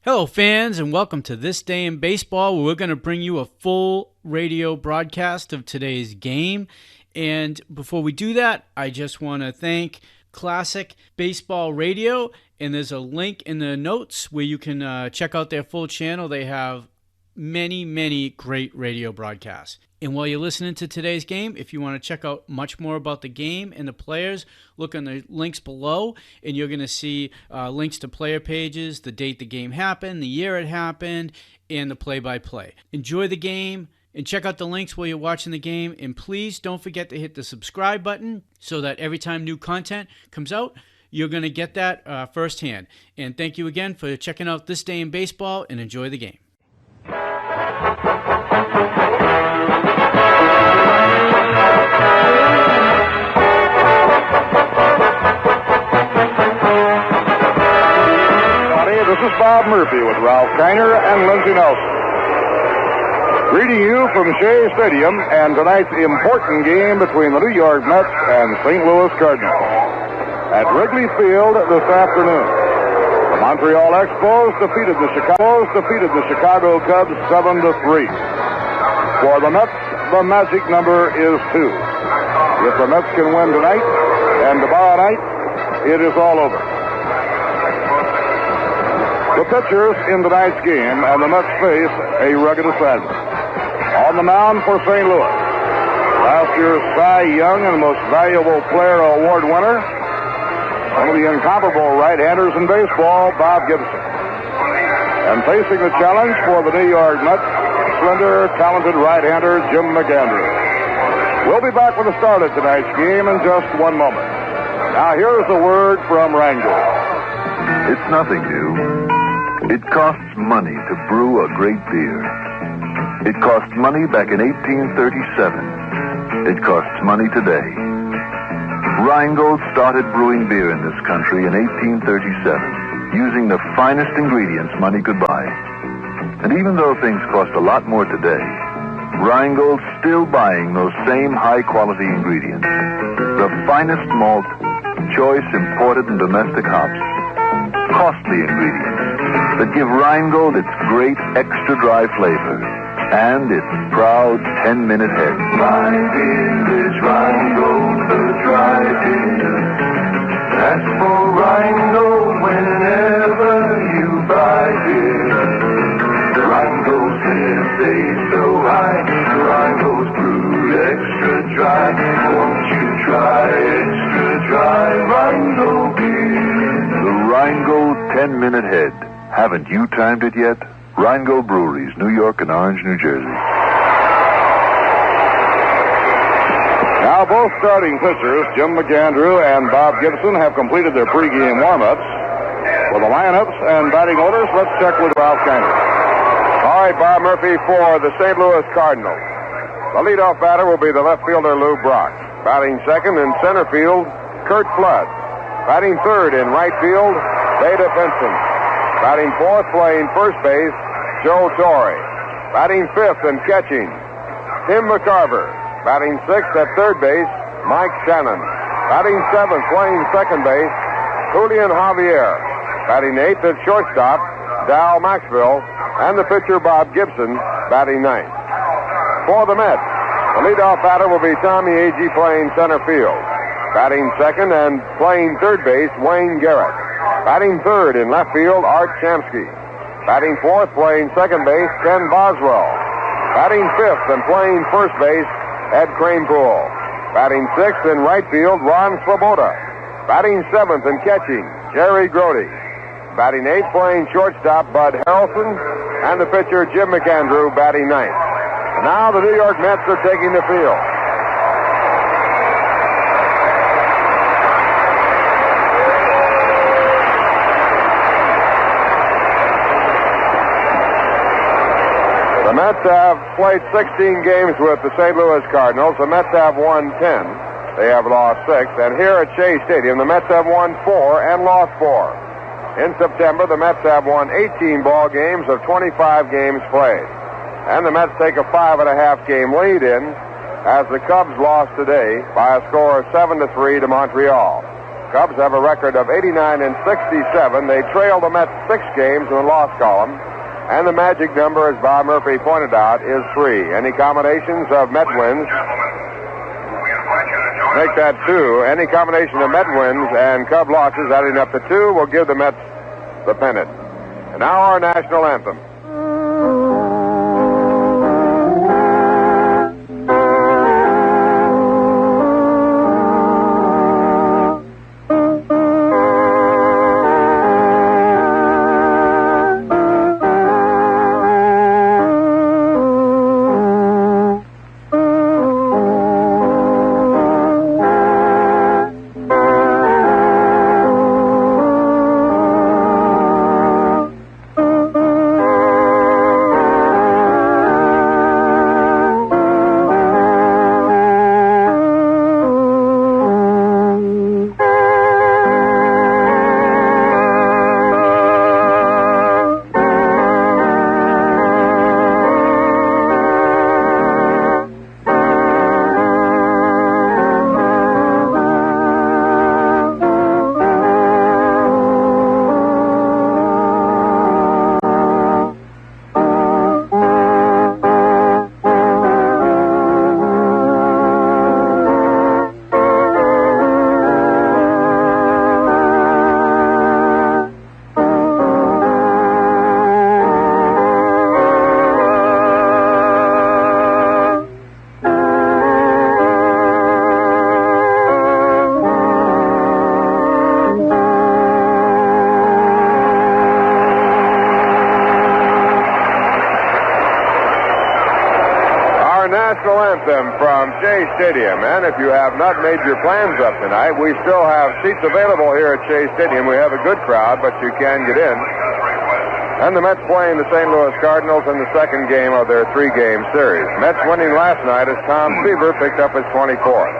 Hello, fans, and welcome to This Day in Baseball, where we're going to bring you a full radio broadcast of today's game. And before we do that, I just want to thank Classic Baseball Radio, and there's a link in the notes where you can check out their full channel. They have many great radio broadcasts. And while you're listening to today's game, if you want to check out much more about the game and the players, look on the links below, and you're going to see links to player pages, the date the game happened, the year it happened, and the play-by-play. Enjoy the game, and check out the links while you're watching the game, and please don't forget to hit the subscribe button so that every time new content comes out, you're going to get that firsthand. And thank you again for checking out This Day in Baseball, and enjoy the game. This is Bob Murphy with Ralph Kiner and Lindsey Nelson. Greeting you from Shea Stadium and tonight's important game between the New York Mets and St. Louis Cardinals. At Wrigley Field this afternoon, the Montreal Expos defeated the Chicago Cubs 7-3. For the Mets, the magic number is 2. If the Mets can win tonight and tomorrow night, it is all over. The pitchers in tonight's game, and the Mets face a rugged assignment. On the mound for St. Louis, last year's Cy Young and Most Valuable Player Award winner, one of the incomparable right-handers in baseball, Bob Gibson. And facing the challenge for the New York Mets, slender, talented right-hander Jim McAndrew. We'll be back with the start of tonight's game in just one moment. Now here's a word from Rheingold. It's nothing new. It costs money to brew a great beer. It cost money back in 1837. It costs money today. Rheingold started brewing beer in this country in 1837, using the finest ingredients money could buy. And even though things cost a lot more today, Rheingold's still buying those same high-quality ingredients. The finest malt, choice imported and domestic hops, costly ingredients that give Rheingold its great extra dry flavor and its proud 10-minute head. My beer is Rheingold, the dry beer. Ask for Rheingold whenever you buy beer. Rheingold says they so high. Rheingold's brewed extra dry. Won't you try extra dry Rheingold beer? The Rheingold 10-minute head. Haven't you timed it yet? Rheingold Breweries, New York and Orange, New Jersey. Now both starting pitchers, Jim McAndrew and Bob Gibson, have completed their pregame warm-ups. For the lineups and batting orders, let's check with Ralph Kiner. All right, Bob Murphy for the St. Louis Cardinals. The leadoff batter will be the left fielder, Lou Brock. Batting second in center field, Kurt Flood. Batting third in right field, Vada Pinson. Batting fourth, playing first base, Joe Torre. Batting fifth and catching, Tim McCarver. Batting sixth at third base, Mike Shannon. Batting seventh, playing second base, Julian Javier. Batting eighth at shortstop, Dal Maxwell. And the pitcher, Bob Gibson, batting ninth. For the Mets, the leadoff batter will be Tommy Agee, playing center field. Batting second and playing third base, Wayne Garrett. Batting third in left field, Art Shamsky. Batting fourth, playing second base, Ken Boswell. Batting fifth and playing first base, Ed Kranepool. Batting sixth in right field, Ron Swoboda. Batting seventh and catching, Jerry Grody. Batting eighth, playing shortstop, Bud Harrelson. And the pitcher, Jim McAndrew, batting ninth. And now the New York Mets are taking the field. The Mets have played 16 games with the St. Louis Cardinals. The Mets have won 10. They have lost 6. And here at Shea Stadium, the Mets have won 4 and lost 4. In September, the Mets have won 18 ball games of 25 games played. And the Mets take a 5.5 game lead as the Cubs lost today by a score of 7-3 to Montreal. Cubs have a record of 89 and 67. They trail the Mets 6 games in the loss column. And the magic number, as Bob Murphy pointed out, is 3. Any combinations of Met wins? Make that 2. Any combination of Met wins and Cub losses adding up to 2 will give the Mets the pennant. And now our national anthem. National anthem from Shea Stadium. And if you have not made your plans up tonight, we still have seats available here at Shea Stadium. We have a good crowd, but you can get in. And the Mets playing the St. Louis Cardinals in the second game of their 3-game series. Mets winning last night as Tom Seaver picked up his 24th.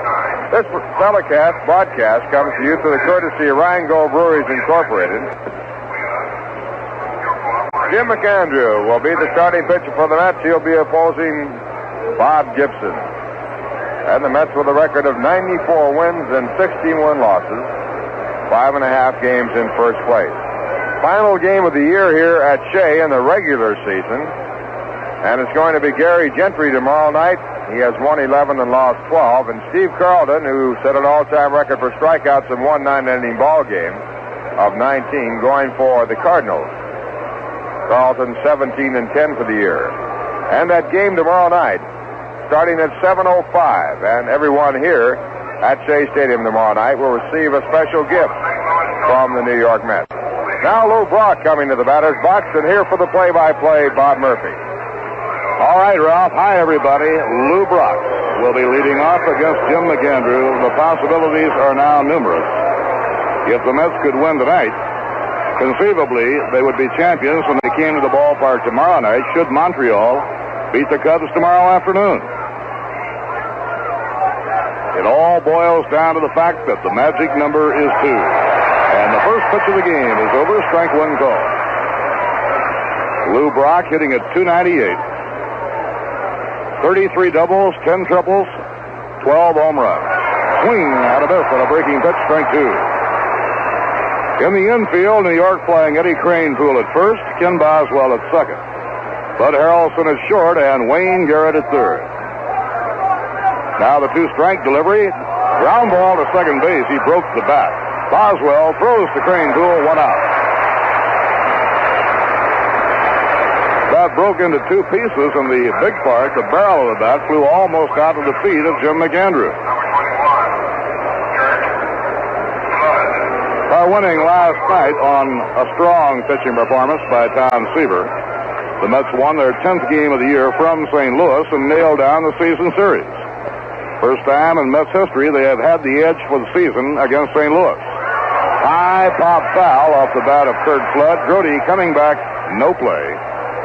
This broadcast comes to you through the courtesy of Rheingold Breweries Incorporated. Jim McAndrew will be the starting pitcher for the Mets. He'll be opposing Bob Gibson. And the Mets with a record of 94 wins and 61 losses. 5.5 games in first place. Final game of the year here at Shea in the regular season. And it's going to be Gary Gentry tomorrow night. He has won 11 and lost 12. And Steve Carlton, who set an all-time record for strikeouts and won 9-inning ball game of 19, going for the Cardinals. Carlton 17 and 10 for the year. And that game tomorrow night, starting at 7:05, and everyone here at Shea Stadium tomorrow night will receive a special gift from the New York Mets. Now Lou Brock coming to the batter's box, and here for the play-by-play, Bob Murphy. All right, Ralph. Hi, everybody. Lou Brock will be leading off against Jim McAndrew. The possibilities are now numerous. If the Mets could win tonight, conceivably, they would be champions when they came to the ballpark tomorrow night, should Montreal beat the Cubs tomorrow afternoon. It all boils down to the fact that the magic number is 2. And the first pitch of the game is over, strike one call. Lou Brock hitting at .298. 33 doubles, 10 triples, 12 home runs. Swing out of this on a breaking pitch, strike 2. In the infield, New York flying Eddie Kranepool at first, Ken Boswell at second. Bud Harrelson is short and Wayne Garrett at third. Now the 2-strike delivery. Ground ball to second base. He broke the bat. Boswell throws to Kranepool, 1 out. That broke into 2 pieces, and the big part, the barrel of the bat, flew almost out of the feet of Jim McAndrew. By winning last night on a strong pitching performance by Tom Seaver, the Mets won their 10th game of the year from St. Louis and nailed down the season series. First time in Mets history they have had the edge for the season against St. Louis. High pop foul off the bat of Kurt Flood. Grody coming back, no play.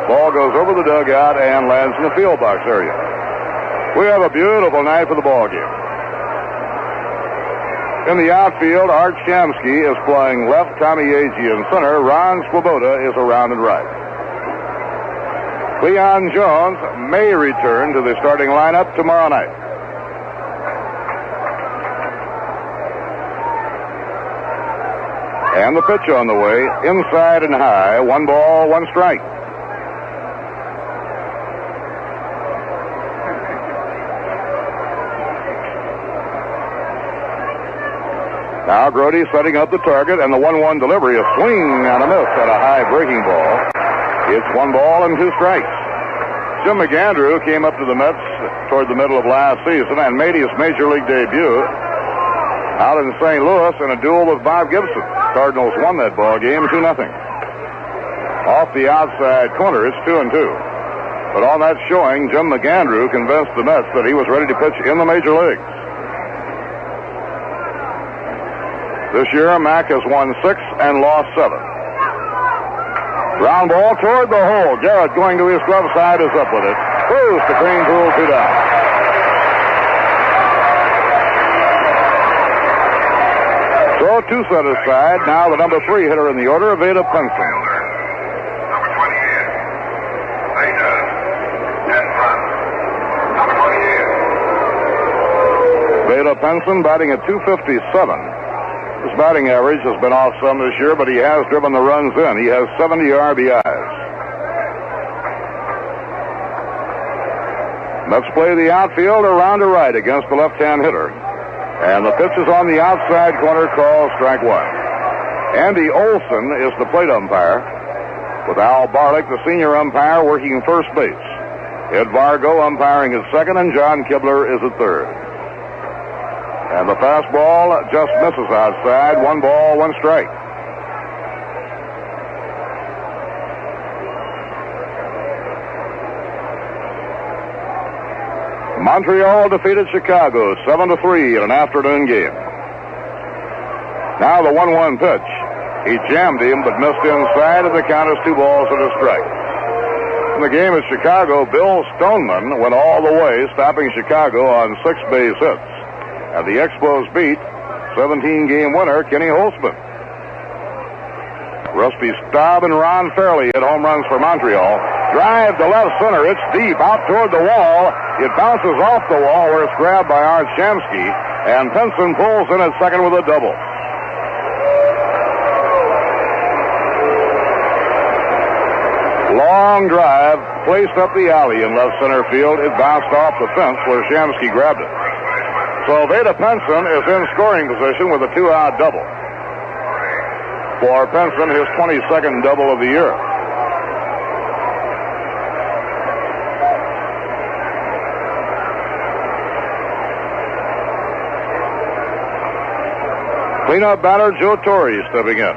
Ball goes over the dugout and lands in the field box area. We have a beautiful night for the ball game. In the outfield, Art Shamsky is playing left, Tommy Agee in center, Ron Swoboda is around and right. Leon Jones may return to the starting lineup tomorrow night. And the pitch on the way, inside and high, 1 ball, 1 strike. Now Grody setting up the target, and the 1-1 delivery, a swing and a miss at a high breaking ball. It's 1 ball and 2 strikes. Jim McAndrew came up to the Mets toward the middle of last season and made his major league debut out in St. Louis in a duel with Bob Gibson. Cardinals won that ball game 2-0. Off the outside corner, it's 2-2. But on that showing, Jim McAndrew convinced the Mets that he was ready to pitch in the major leagues. This year, Mac has won 6 and lost 7. Ground ball toward the hole. Garrett going to his glove side is up with it. Cruz to Green Pool, 2 down. So 2 set aside. Now the number 3 hitter in the order, Veda Penson. Number 28. Veda and run. Number 28. Veda Penson batting at .257. His batting average has been off some this year, but he has driven the runs in. He has 70 RBIs. Let's play the outfield around to right against the left-hand hitter. And the pitch is on the outside corner, called strike 1. Andy Olson is the plate umpire, with Al Barlick, the senior umpire, working first base. Ed Vargo umpiring at second, and John Kibler is at third. And the fastball just misses outside. 1 ball, 1 strike. Montreal defeated Chicago 7-3 in an afternoon game. Now the 1-1 pitch. He jammed him but missed inside, and the count is 2 balls and a strike. In the game at Chicago, Bill Stoneman went all the way, stopping Chicago on 6 base hits. And the Expos beat 17-game winner Kenny Holtzman. Rusty Staub and Ron Fairley hit home runs for Montreal. Drive to left center. It's deep out toward the wall. It bounces off the wall where it's grabbed by Art Shamsky. And Penson pulls in at second with a double. Long drive, placed up the alley in left center field. It bounced off the fence where Shamsky grabbed it. So Veda Penson is in scoring position with a 2-out double. For Penson, his 22nd double of the year. Cleanup batter Joe Torre stepping in.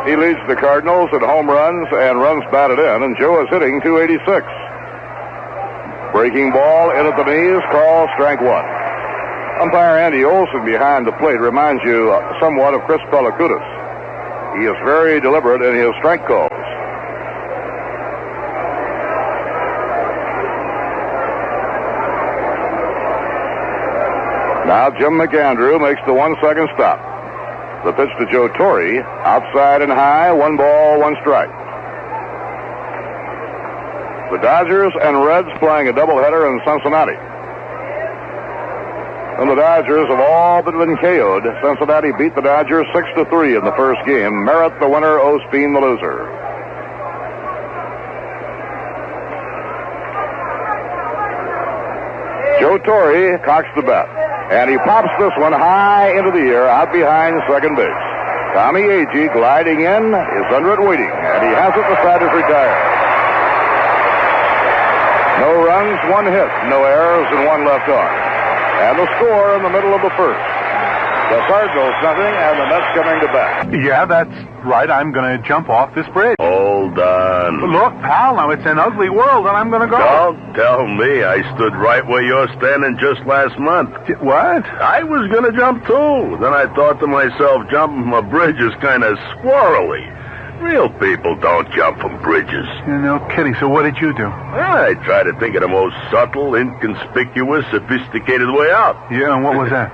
He leads the Cardinals in home runs and runs batted in, and Joe is hitting .286. Breaking ball in at the knees, called strike 1. Umpire Andy Olson behind the plate reminds you somewhat of Chris Pellicutis. He is very deliberate in his strike calls. Now Jim McAndrew makes the 1-second stop. The pitch to Joe Torre, outside and high, 1 ball, 1 strike. The Dodgers and Reds playing a doubleheader in Cincinnati. And the Dodgers have all but been KO'd. Cincinnati beat the Dodgers 6-3 in the first game. Merritt the winner, Osteen the loser. Joe Torre cocks the bat, and he pops this one high into the air out behind second base. Tommy Agee gliding in is under it waiting, and he has it decided retired. No runs, 1 hit, no errors, and 1 left on. And the score in the middle of the first. The Cardinals nothing, and the Mets coming to bat. Yeah, that's right. I'm going to jump off this bridge. Hold on. Look, pal, now it's an ugly world, and I'm going to go. Don't tell me. I stood right where you're standing just last month. What? I was going to jump, too. Then I thought to myself, jumping from a bridge is kind of squirrely. Real people don't jump from bridges. No kidding. So what did you do? I try to think of the most subtle, inconspicuous, sophisticated way out. Yeah, and what was that?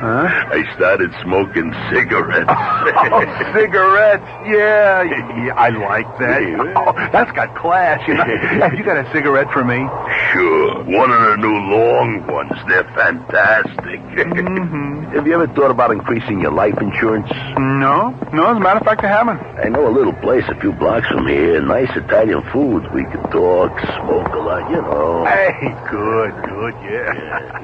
Huh? I started smoking cigarettes. Oh, cigarettes. Yeah, I like that. Yeah. Oh, that's got class, you know. Have you got a cigarette for me? Sure. One of the new long ones. They're fantastic. Mm-hmm. Have you ever thought about increasing your life insurance? No, as a matter of fact, I haven't. I know a little place a few blocks from here. Nice Italian foods. We could talk, smoke a lot, you know. Hey, good, yeah.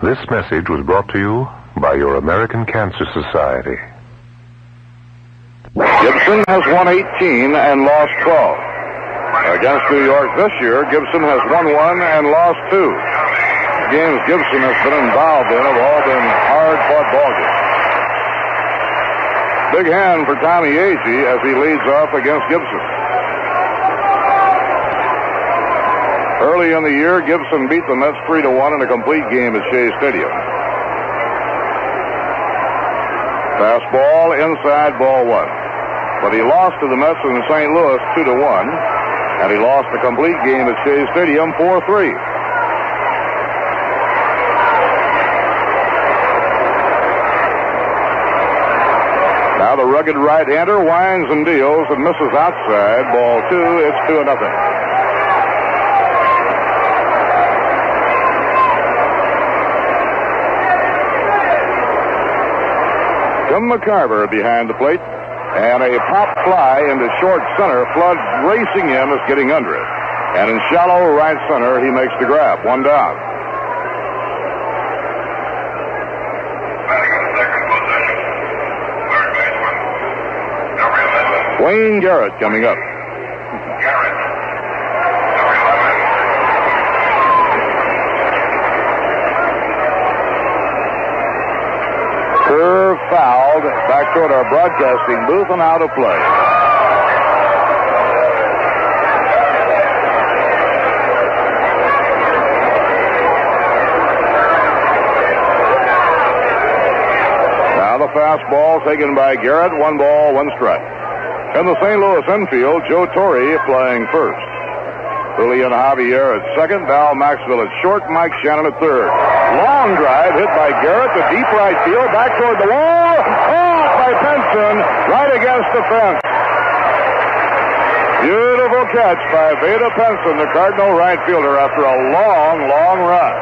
This message was brought to you by your American Cancer Society. Gibson has won 18 and lost 12. Against New York this year, Gibson has won 1 and lost 2. Games Gibson has been involved in have all been hard-fought ball games. Big hand for Tommy Agee as he leads off against Gibson. Early in the year, Gibson beat the Mets 3-1 in a complete game at Shea Stadium. Fastball inside, ball 1. But he lost to the Mets in St. Louis 2-1, and he lost the complete game at Shea Stadium 4-3. Now the rugged right-hander winds and deals and misses outside. Ball 2, it's 2-0. Tim McCarver behind the plate, and a pop fly into short center. Flood racing in is getting under it. And in shallow right center, he makes the grab. 1 down. Wayne Garrett coming up. Curve fouled back toward our broadcasting booth and out of play. Now the fastball taken by Garrett. 1 ball, 1 strike. In the St. Louis infield, Joe Torre playing first. Julian Javier at second. Val Maxwell at short. Mike Shannon at third. Long drive hit by Garrett to deep right field. Back toward the wall. Off by Penson. Right against the fence. Beautiful catch by Vada Penson, the Cardinal right fielder, after a long, long run.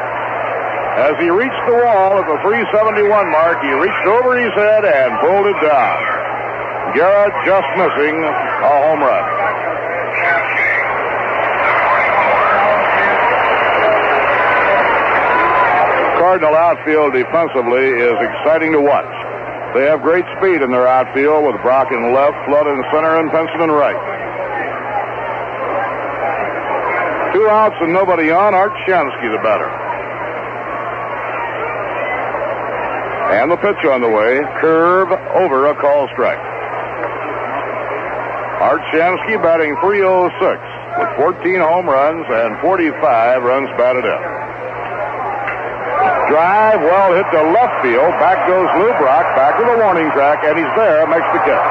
As he reached the wall at the 371 mark, he reached over his head and pulled it down. Garrett just missing a home run. Cardinal outfield defensively is exciting to watch. They have great speed in their outfield with Brock in left, Flood in center, and Penson in right. 2 outs and nobody on. Art Shamsky the batter. And the pitch on the way. Curve over, a call strike. Art Shamsky batting .306 with 14 home runs and 45 runs batted in. Drive well hit to left field. Back goes Lou Brock, back to the warning track, and he's there, makes the catch.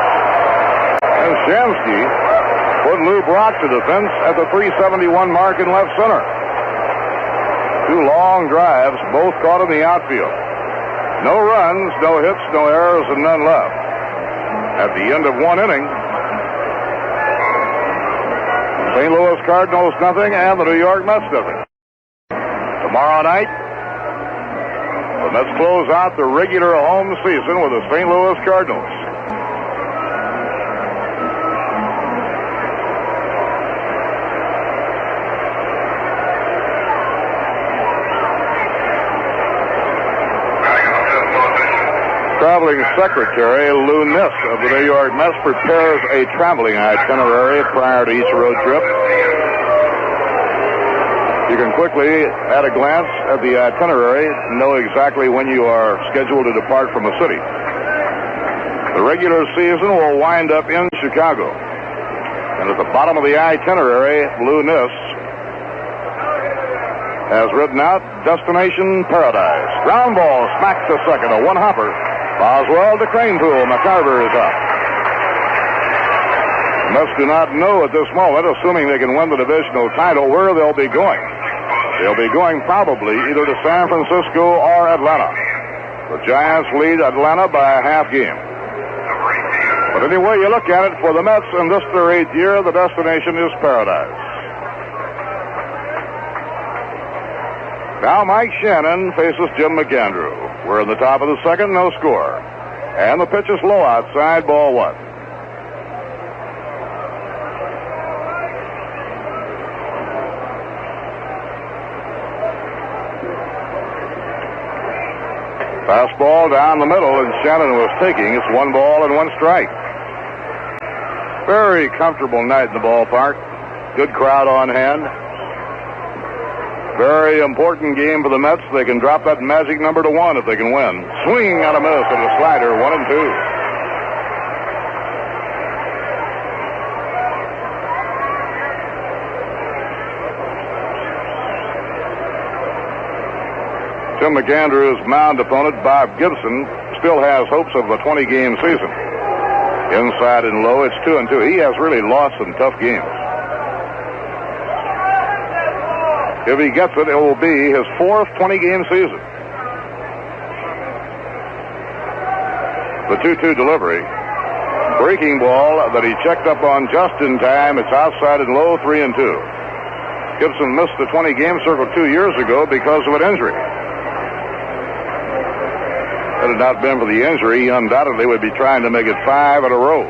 And Shamsky put Lou Brock to the fence at the 371 mark in left center. 2 long drives, both caught in the outfield. No runs, no hits, no errors, and none left. At the end of 1 inning, St. Louis Cardinals nothing, and the New York Mets nothing. Tomorrow night, the Mets close out the regular home season with the St. Louis Cardinals. Traveling secretary Lou Niss of the New York Mets prepares a traveling itinerary prior to each road trip. You can quickly, at a glance at the itinerary, know exactly when you are scheduled to depart from a city. The regular season will wind up in Chicago. And at the bottom of the itinerary, Lou Niss has written out Destination Paradise. Ground ball smacked to second, a 1-hopper. Boswell to Cranepool. McCarver is up. Mets do not know at this moment, assuming they can win the divisional title, where they'll be going. They'll be going probably either to San Francisco or Atlanta. The Giants lead Atlanta by a half game. But any way you look at it, for the Mets in this their 8th year, the destination is paradise. Now Mike Shannon faces Jim McAndrew. We're in the top of the second, no score. And the pitch is low outside, ball 1. Fastball down the middle, and Shannon was taking. It's 1 ball and 1 strike. Very comfortable night in the ballpark. Good crowd on hand. Very important game for the Mets. They can drop that magic number to 1 if they can win. Swing on a miss and a slider, 1-2. Jim McAndrew's mound opponent, Bob Gibson, still has hopes of a 20-game season. Inside and low, it's 2-2. He has really lost some tough games. If he gets it, it will be his 4th 20-game season. The 2-2 delivery. Breaking ball that he checked up on just in time. It's outside and low, 3-2. Gibson missed the 20-game circle 2 years ago because of an injury. Had it not been for the injury, he undoubtedly would be trying to make it 5 in a row.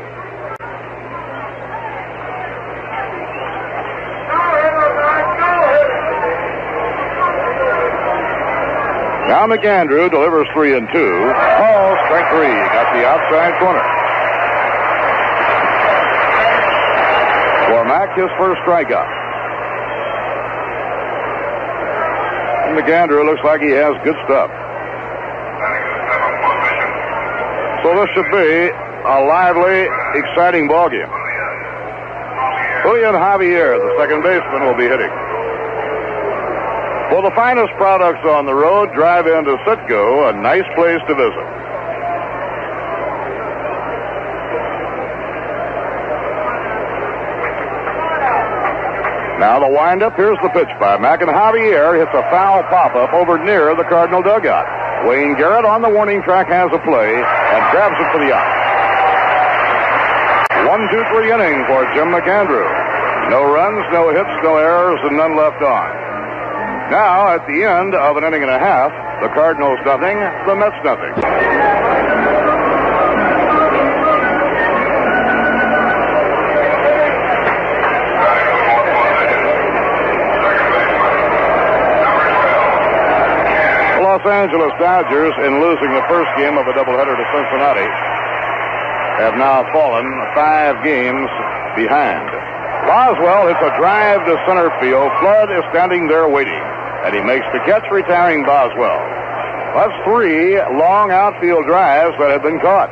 Now McAndrew delivers 3-2. Ball, strike 3. Got the outside corner. For Mack, his first strikeout. And McAndrew looks like he has good stuff. So this should be a lively, exciting ball game. Julian Javier, the second baseman, will be hitting. For the finest products on the road, drive into Citgo, a nice place to visit. Now the windup. Here's the pitch by Mack, and Javier hits a foul pop-up over near the Cardinal dugout. Wayne Garrett on the warning track has a play and grabs it for the out. 1-2-3 inning for Jim McAndrew. No runs, no hits, no errors, and none left on. Now, at the end of an inning and a half, the Cardinals nothing, the Mets nothing. The Los Angeles Dodgers, in losing the first game of a doubleheader to Cincinnati, have now fallen 5 games behind. Boswell hits a drive to center field. Flood is standing there waiting, and he makes the catch, retiring Boswell. That's 3 long outfield drives that have been caught.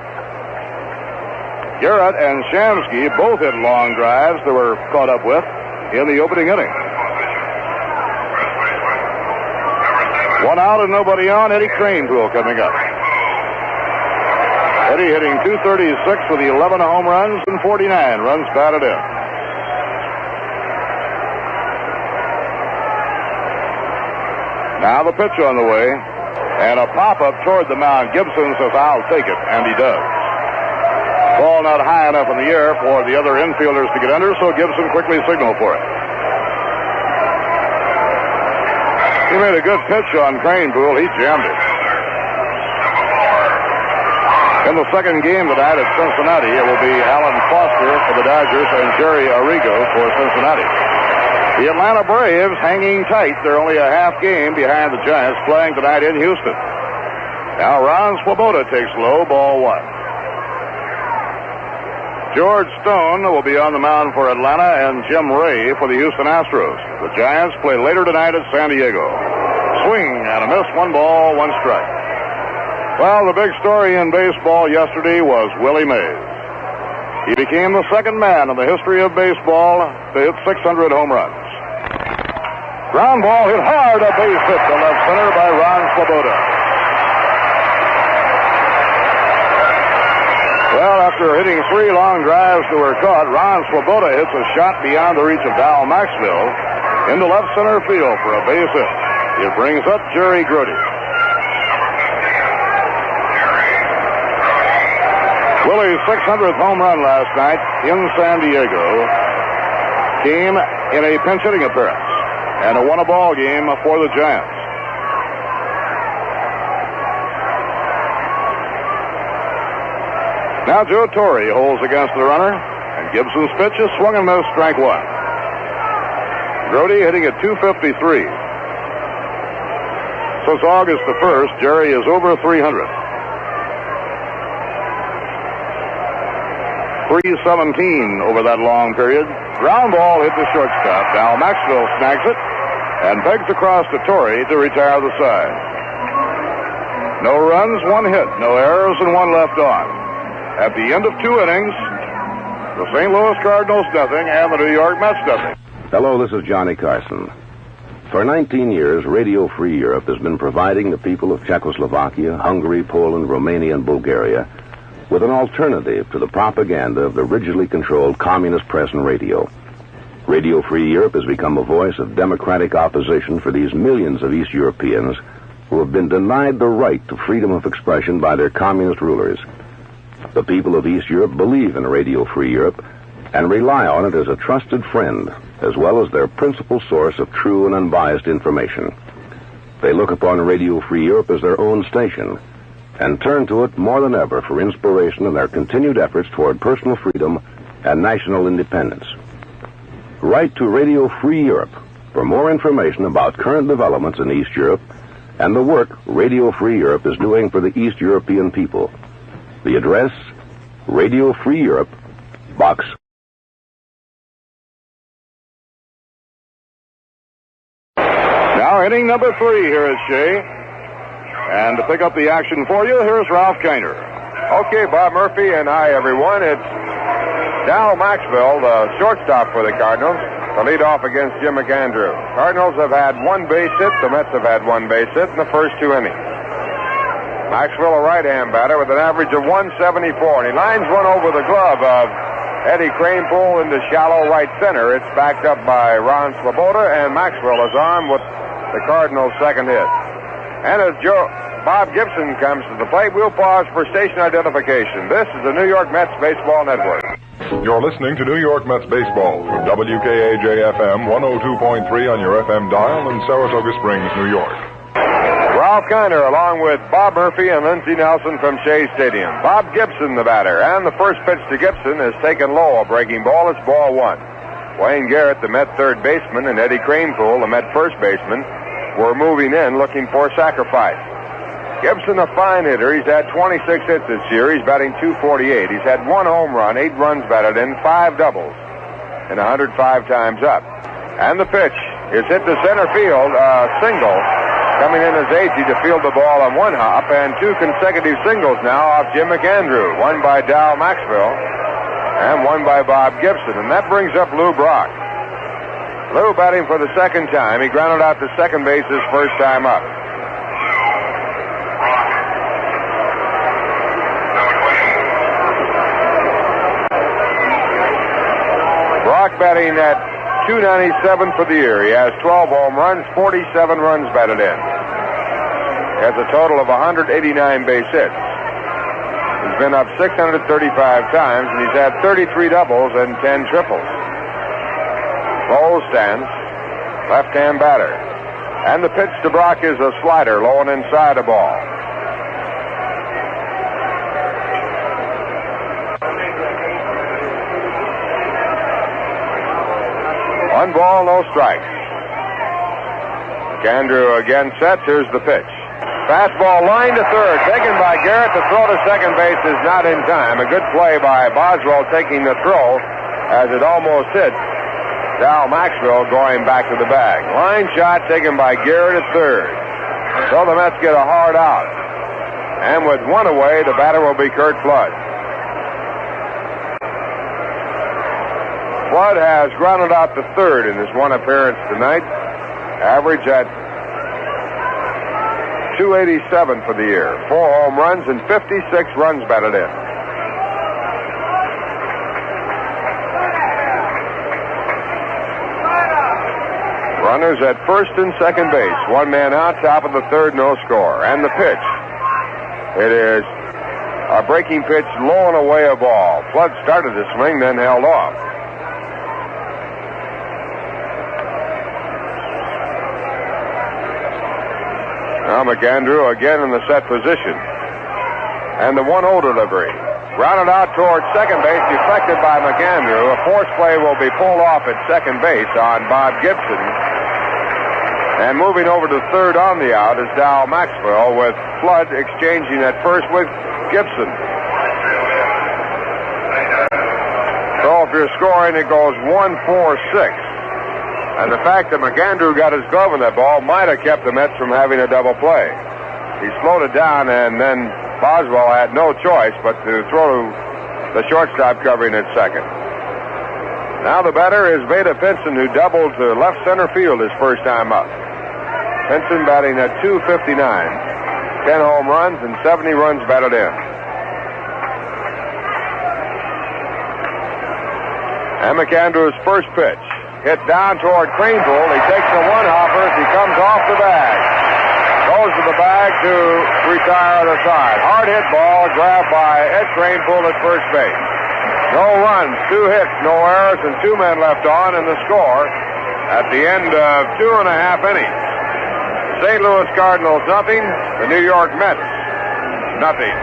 Garrett and Shamsky both hit long drives that were caught up with in the opening inning. 1 out and nobody on. Eddie Cranepool coming up. Eddie hitting .236 with the 11 home runs and 49 runs batted in. Now the pitch on the way, and a pop-up toward the mound. Gibson says, "I'll take it," and he does. Ball not high enough in the air for the other infielders to get under, so Gibson quickly signaled for it. He made a good pitch on Cranepool. He jammed it. In the second game tonight at Cincinnati, it will be Alan Foster for the Dodgers and Jerry Arrigo for Cincinnati. The Atlanta Braves hanging tight. They're only a half game behind the Giants, playing tonight in Houston. Now Ron Swoboda takes low, ball 1. George Stone will be on the mound for Atlanta, and Jim Ray for the Houston Astros. The Giants play later tonight at San Diego. Swing and a miss, 1 ball, 1 strike. Well, the big story in baseball yesterday was Willie Mays. He became the second man in the history of baseball to hit 600 home runs. Ground ball hit hard, a base hit to left center by Ron Swoboda. Well, after hitting 3 long drives that were caught, Ron Swoboda hits a shot beyond the reach of Dal Maxwell into left center field for a base hit. It brings up Jerry Grody. Willie's 600th home run last night in San Diego came in a pinch hitting appearance and a won-a-ball game for the Giants. Now Joe Torre holds against the runner, and Gibson's pitch is swung and missed, strike 1. Grody hitting at .253. Since August the 1st, Jerry is over 300. 317 over that long period. Ground ball hit the shortstop. Dal Maxwell snags it and pegs across to Torre to retire the side. No runs, 1 hit, no errors, and 1 left on. At the end of 2 innings, the St. Louis Cardinals nothing and the New York Mets nothing. Hello, this is Johnny Carson. For 19 years, Radio Free Europe has been providing the people of Czechoslovakia, Hungary, Poland, Romania, and Bulgaria with an alternative to the propaganda of the rigidly controlled communist press and radio. Radio Free Europe has become a voice of democratic opposition for these millions of East Europeans who have been denied the right to freedom of expression by their communist rulers. The people of East Europe believe in Radio Free Europe and rely on it as a trusted friend, as well as their principal source of true and unbiased information. They look upon Radio Free Europe as their own station and turn to it more than ever for inspiration in their continued efforts toward personal freedom and national independence. Write to Radio Free Europe for more information about current developments in East Europe and the work Radio Free Europe is doing for the East European people. The address, Radio Free Europe, Box. Now inning number 3 here at Shea. And to pick up the action for you, here's Ralph Kiner. Okay, Bob Murphy, and hi, everyone. It's Dal Maxwell, the shortstop for the Cardinals, to lead off against Jim McAndrew. Cardinals have had 1 base hit. The Mets have had 1 base hit in the first 2 innings. Maxwell, a right-hand batter with an average of 174, and he lines one over the glove of Eddie Kranepool into shallow right center. It's backed up by Ron Swoboda, and Maxwell is on with the Cardinals' second hit. And as Bob Gibson comes to the plate, we'll pause for station identification. This is the New York Mets Baseball Network. You're listening to New York Mets Baseball from WKAJ-FM 102.3 on your FM dial in Saratoga Springs, New York. Ralph Kiner along with Bob Murphy and Lindsey Nelson from Shea Stadium. Bob Gibson, the batter, and the first pitch to Gibson is taken low, a breaking ball. It's ball 1. Wayne Garrett, the Met third baseman, and Eddie Kranepool, the Met first baseman, were moving in looking for sacrifice. Gibson, a fine hitter. He's had 26 hits this year. He's batting .248. He's had 1 home run, 8 runs batted in, 5 doubles, and 105 times up. And the pitch is hit to center field, single. Coming in as Agee to field the ball on 1 hop, and 2 consecutive singles now off Jim McAndrew. 1 by Dal Maxwell and 1 by Bob Gibson. And that brings up Lou Brock. Lou batting for the second time. He grounded out to second base his first time up. Brock batting at .297 for the year. He has 12 home runs, 47 runs batted in. He has a total of 189 base hits. He's been up 635 times, and he's had 33 doubles and 10 triples. Bowles stands, left-hand batter. And the pitch to Brock is a slider, low and inside the ball. One ball, no strikes. McAndrew again sets. Here's the pitch. Fastball line to third, taken by Garrett. The throw to second base is not in time. A good play by Boswell taking the throw as it almost hit Dal Maxwell going back to the bag. Line shot taken by Garrett at third. So the Mets get a hard out. And with 1 away, the batter will be Curt Flood. Flood has grounded out to third in his 1 appearance tonight. Average at .287 for the year. 4 home runs and 56 runs batted in. Runners at first and second base. One man out, top of the third, no score. And the pitch. It is a breaking pitch, low and away a ball. Flood started the swing, then held off. Now McAndrew again in the set position. And the 1-0 delivery. Grounded out towards second base, deflected by McAndrew. A force play will be pulled off at second base on Bob Gibson. And moving over to third on the out is Dow Maxwell, with Flood exchanging at first with Gibson. So if you're scoring, it goes 1-4-6. And the fact that McAndrew got his glove on that ball might have kept the Mets from having a double play. He slowed it down, and then Boswell had no choice but to throw the shortstop covering at second. Now the batter is Veda Pinson, who doubled to left center field his first time up. Pinson batting at .259, 10 home runs and 70 runs batted in. And McAndrew's first pitch, hit down toward Kranepool. He takes a one-hopper as he comes off the bag. Goes to the bag to retire the side. Hard hit ball grabbed by Ed Kranepool at first base. No runs, 2 hits, no errors, and 2 men left on, and the score at the end of 2.5 innings. St. Louis Cardinals nothing, the New York Mets nothing.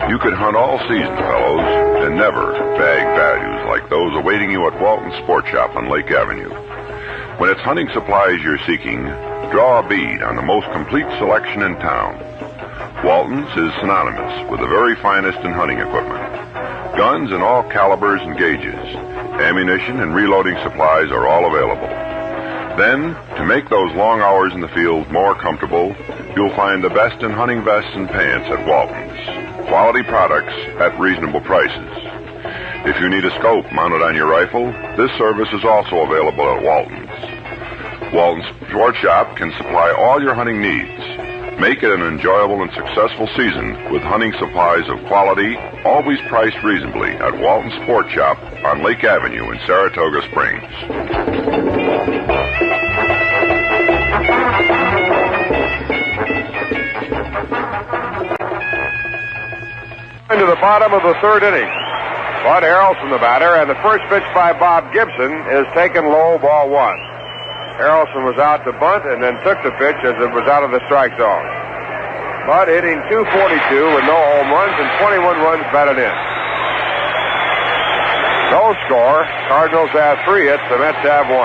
You could hunt all season, fellows, and never bag values like those awaiting you at Walton's Sport Shop on Lake Avenue. When it's hunting supplies you're seeking, draw a bead on the most complete selection in town. Walton's is synonymous with the very finest in hunting equipment. Guns in all calibers and gauges. Ammunition and reloading supplies are all available. Then, to make those long hours in the field more comfortable, you'll find the best in hunting vests and pants at Walton's. Quality products at reasonable prices. If you need a scope mounted on your rifle, this service is also available at Walton's. Walton's Sport Shop can supply all your hunting needs. Make it an enjoyable and successful season with hunting supplies of quality, always priced reasonably at Walton's Sport Shop on Lake Avenue in Saratoga Springs. Into the bottom of the third inning. Bud Harrelson the batter, and the first pitch by Bob Gibson is taken low, ball 1. Harrelson was out to bunt and then took the pitch as it was out of the strike zone. Bud hitting .242 with no home runs and 21 runs batted in. No score. Cardinals have 3 hits. The Mets have 1.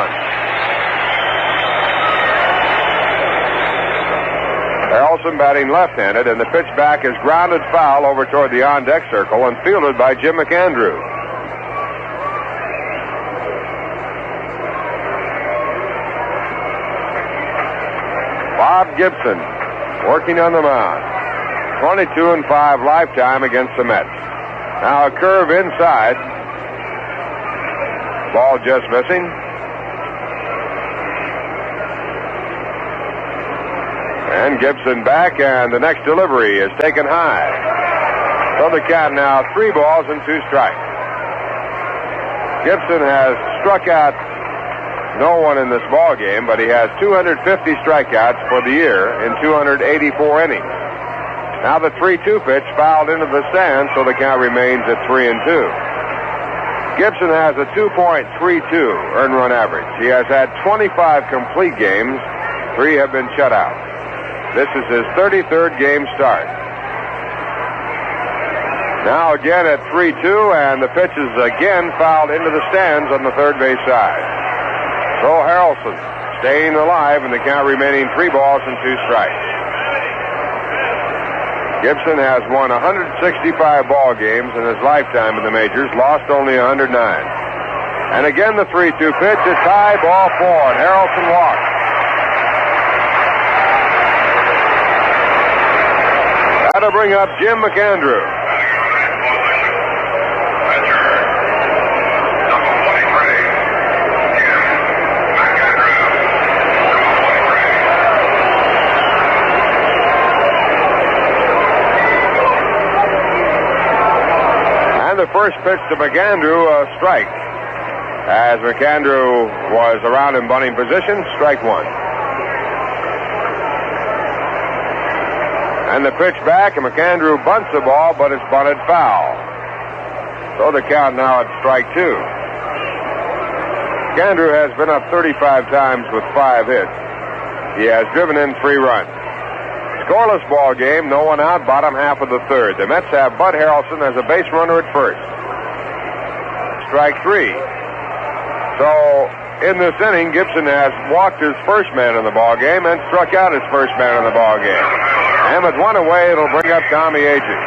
Harrelson batting left-handed, and the pitch back is grounded foul over toward the on-deck circle and fielded by Jim McAndrew. Bob Gibson working on the mound. 22-5 lifetime against the Mets. Now a curve inside. Ball just missing. And Gibson back, and the next delivery is taken high. So the count now 3 balls and 2 strikes. Gibson has struck out no one in this ball game, but he has 250 strikeouts for the year in 284 innings. Now the 3-2 pitch fouled into the stands, so the count remains at 3-2. Gibson has a 2.32 earned run average. He has had 25 complete games. 3 have been shut out. This is his 33rd game start. Now again at 3-2, and the pitch is again fouled into the stands on the third base side. So Harrelson staying alive, and the count remaining 3 balls and 2 strikes. Gibson has won 165 ball games in his lifetime in the majors, lost only 109. And again the 3-2 pitch is high, ball 4, and Harrelson walks. That'll bring up Jim McAndrew. And the first pitch to McAndrew, a strike. as McAndrew was around in bunting position. Strike one. And the pitch back, and McAndrew bunts the ball, but it's bunted foul. So the count now at strike two. McAndrew has been up 35 times with 5 hits. He has driven in 3 runs. Scoreless ball game, no one out, bottom half of the third. The Mets have Bud Harrelson as a base runner at first. Strike 3. So in this inning, Gibson has walked his first man in the ball game and struck out his first man in the ball game. And with 1 away, it'll bring up Tommy Agee.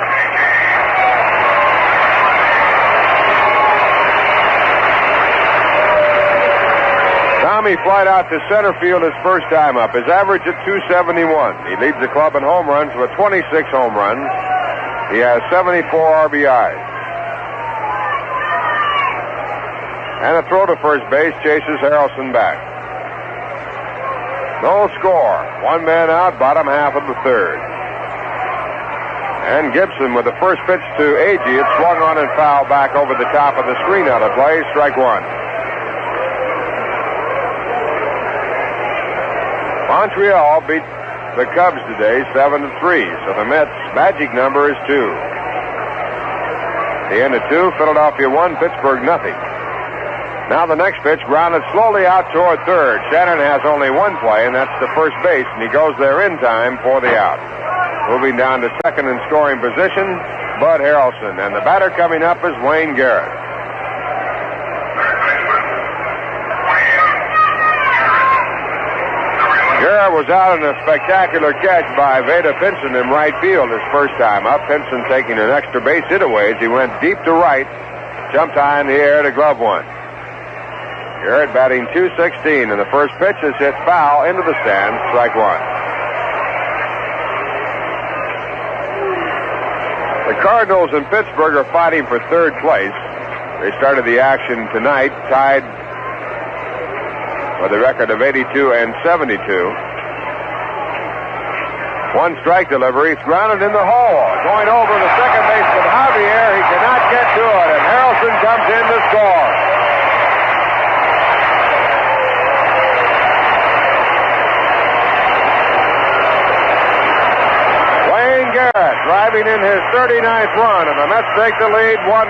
Tommy flied out to center field his first time up. His average at 271. He leads the club in home runs with 26 home runs. He has 74 RBIs. And a throw to first base chases Harrelson back. No score. 1 man out, bottom half of the third. And Gibson with the first pitch to Agee. It's swung on and fouled back over the top of the screen out of play. Strike one. Montreal beat the Cubs today 7-3. So the Mets' magic number is 2. The end of 2, Philadelphia 1, Pittsburgh nothing. Now the next pitch grounded slowly out toward third. Shannon has only 1 play, and that's the first base, and he goes there in time for the out. Moving down to second in scoring position, Bud Harrelson. And the batter coming up is Wayne Garrett. Garrett was out in a spectacular catch by Veda Pinson in right field his first time up. Pinson taking an extra base hit away as he went deep to right, jumped high in the air to glove one. Garrett batting .216, and the first pitch is hit foul into the stands. Strike one. The Cardinals in Pittsburgh are fighting for third place. They started the action tonight, tied with a record of 82 and 72. 1 strike delivery. It's grounded in the hole. Going over to second baseman Javier. He cannot get to it, and Harrelson comes in to score. Wayne Garrett driving in his 39th run, and the Mets take the lead 1-0.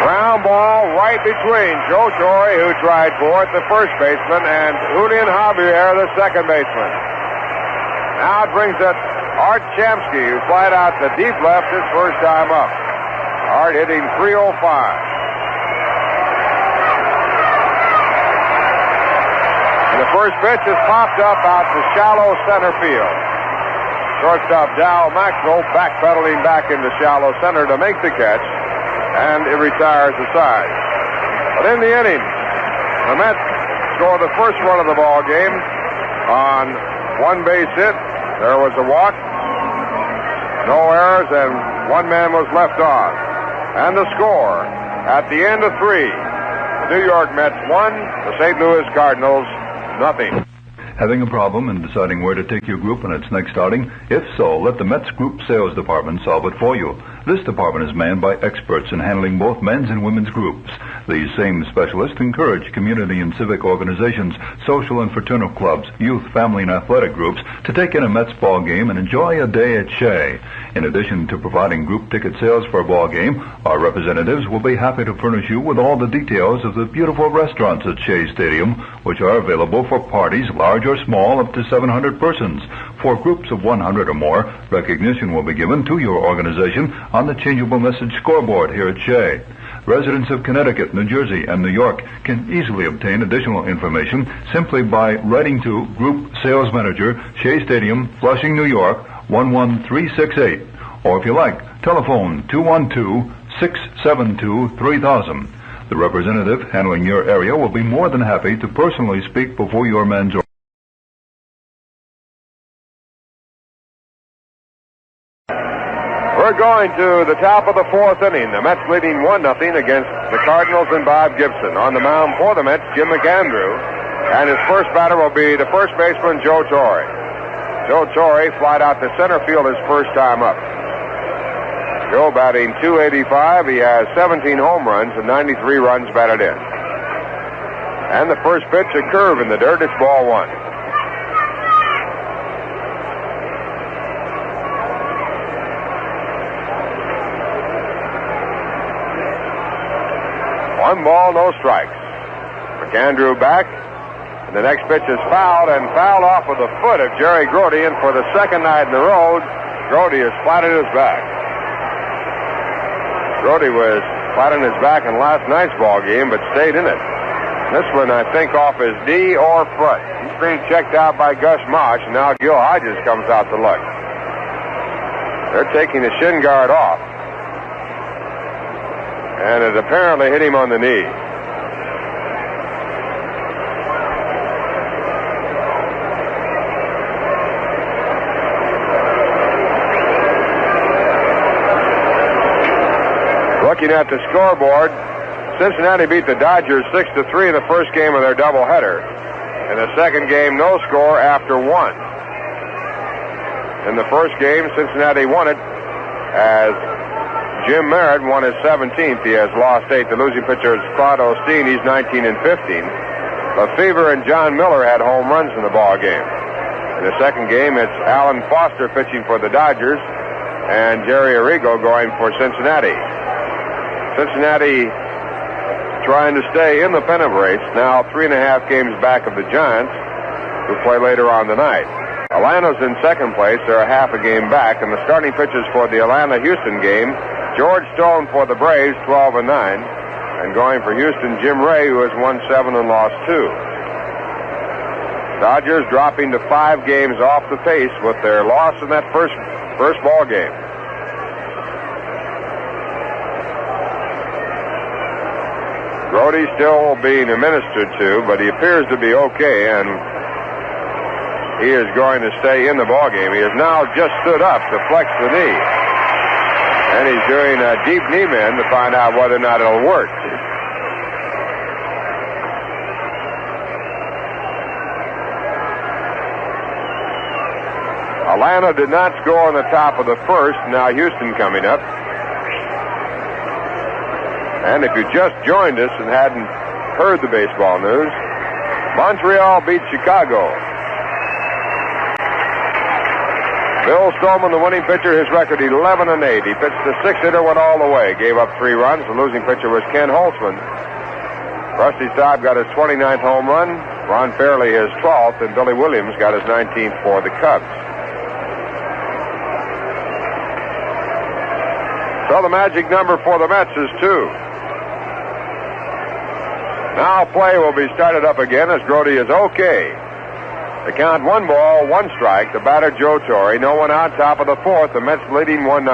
Ground ball right between Joe Torre, who tried for it, the first baseman, and Julian Javier, the second baseman. Now it brings it Art Shamsky, who flied out to deep left his first time up. Art hitting .305. And the first pitch is popped up out to shallow center field. Shortstop Dow Maxwell backpedaling back into shallow center to make the catch. And it retires the side. But in the inning, the Mets score the first run of the ball game on 1 base hit. There was a walk, no errors, and 1 man was left on. And the score at the end of 3, the New York Mets 1, the St. Louis Cardinals nothing. Having a problem in deciding where to take your group on its next outing? If so, let the Mets Group Sales Department solve it for you. This department is manned by experts in handling both men's and women's groups. These same specialists encourage community and civic organizations, social and fraternal clubs, youth, family, and athletic groups to take in a Mets ball game and enjoy a day at Shea. In addition to providing group ticket sales for a ball game, our representatives will be happy to furnish you with all the details of the beautiful restaurants at Shea Stadium, which are available for parties large or small up to 700 persons. For groups of 100 or more, recognition will be given to your organization on the changeable message scoreboard here at Shea. Residents of Connecticut, New Jersey, and New York can easily obtain additional information simply by writing to Group Sales Manager, Shea Stadium, Flushing, New York, 11368. Or if you like, telephone 212-672-3000. The representative handling your area will be more than happy to personally speak before your men's or We're going to the top of the 4th inning. The Mets leading 1-0 against the Cardinals and Bob Gibson. On the mound for the Mets, Jim McAndrew. And his first batter will be the first baseman, Joe Torre. Joe Torre flied out to center field his first time up. Joe batting .285. He has 17 home runs and 93 runs batted in. And the first pitch, a curve in the dirt. It's ball one. One ball, no strikes. McAndrew back. And the next pitch is fouled off of the foot of Jerry Grody. And for the second night in a row, Grody is flat on his back. Grody was flat on his back in last night's ball game, but stayed in it. This one, I think, off his knee or foot. He's being checked out by Gus Mosh, and now Gil Hodges comes out to look. They're taking the shin guard off. And it apparently hit him on the knee. Looking at the scoreboard, Cincinnati beat the Dodgers 6-3 in the first game of their doubleheader. In the second game, no score after one. In the first game, Cincinnati won it as Jim Merritt won his 17th. He has lost 8. The losing pitcher is Claude Osteen. He's 19 and 15. Lefevre and John Miller had home runs in the ball game. In the second game, it's Alan Foster pitching for the Dodgers and Jerry Arrigo going for Cincinnati. Cincinnati trying to stay in the pennant race, now 3.5 games back of the Giants, who play later on tonight. Atlanta's in second place. They're a half a game back, and the starting pitchers for the Atlanta-Houston game, George Stone for the Braves, 12 and 9, and going for Houston, Jim Ray, who has won 7 and lost 2. Dodgers dropping to 5 games off the pace with their loss in that first ball game. Grody still being administered to, but he appears to be okay, and he is going to stay in the ballgame. He has now just stood up to flex the knee, and he's doing a deep knee bend to find out whether or not it'll work. Atlanta did not score on the top of the first. Now Houston coming up. And if you just joined us and hadn't heard the baseball news, Montreal beat Chicago. Bill Stolman, the winning pitcher, his record 11 and 8. He pitched the 6-hitter, went all the way, gave up 3 runs. The losing pitcher was Ken Holtzman. Rusty Staub got his 29th home run, Ron Fairley his 12th, and Billy Williams got his 19th for the Cubs. So the magic number for the Mets is 2. Now play will be started up again as Grody is okay. The count 1 ball, 1 strike. The batter Joe Torre. No one out, top of the 4th. The Mets leading 1-0.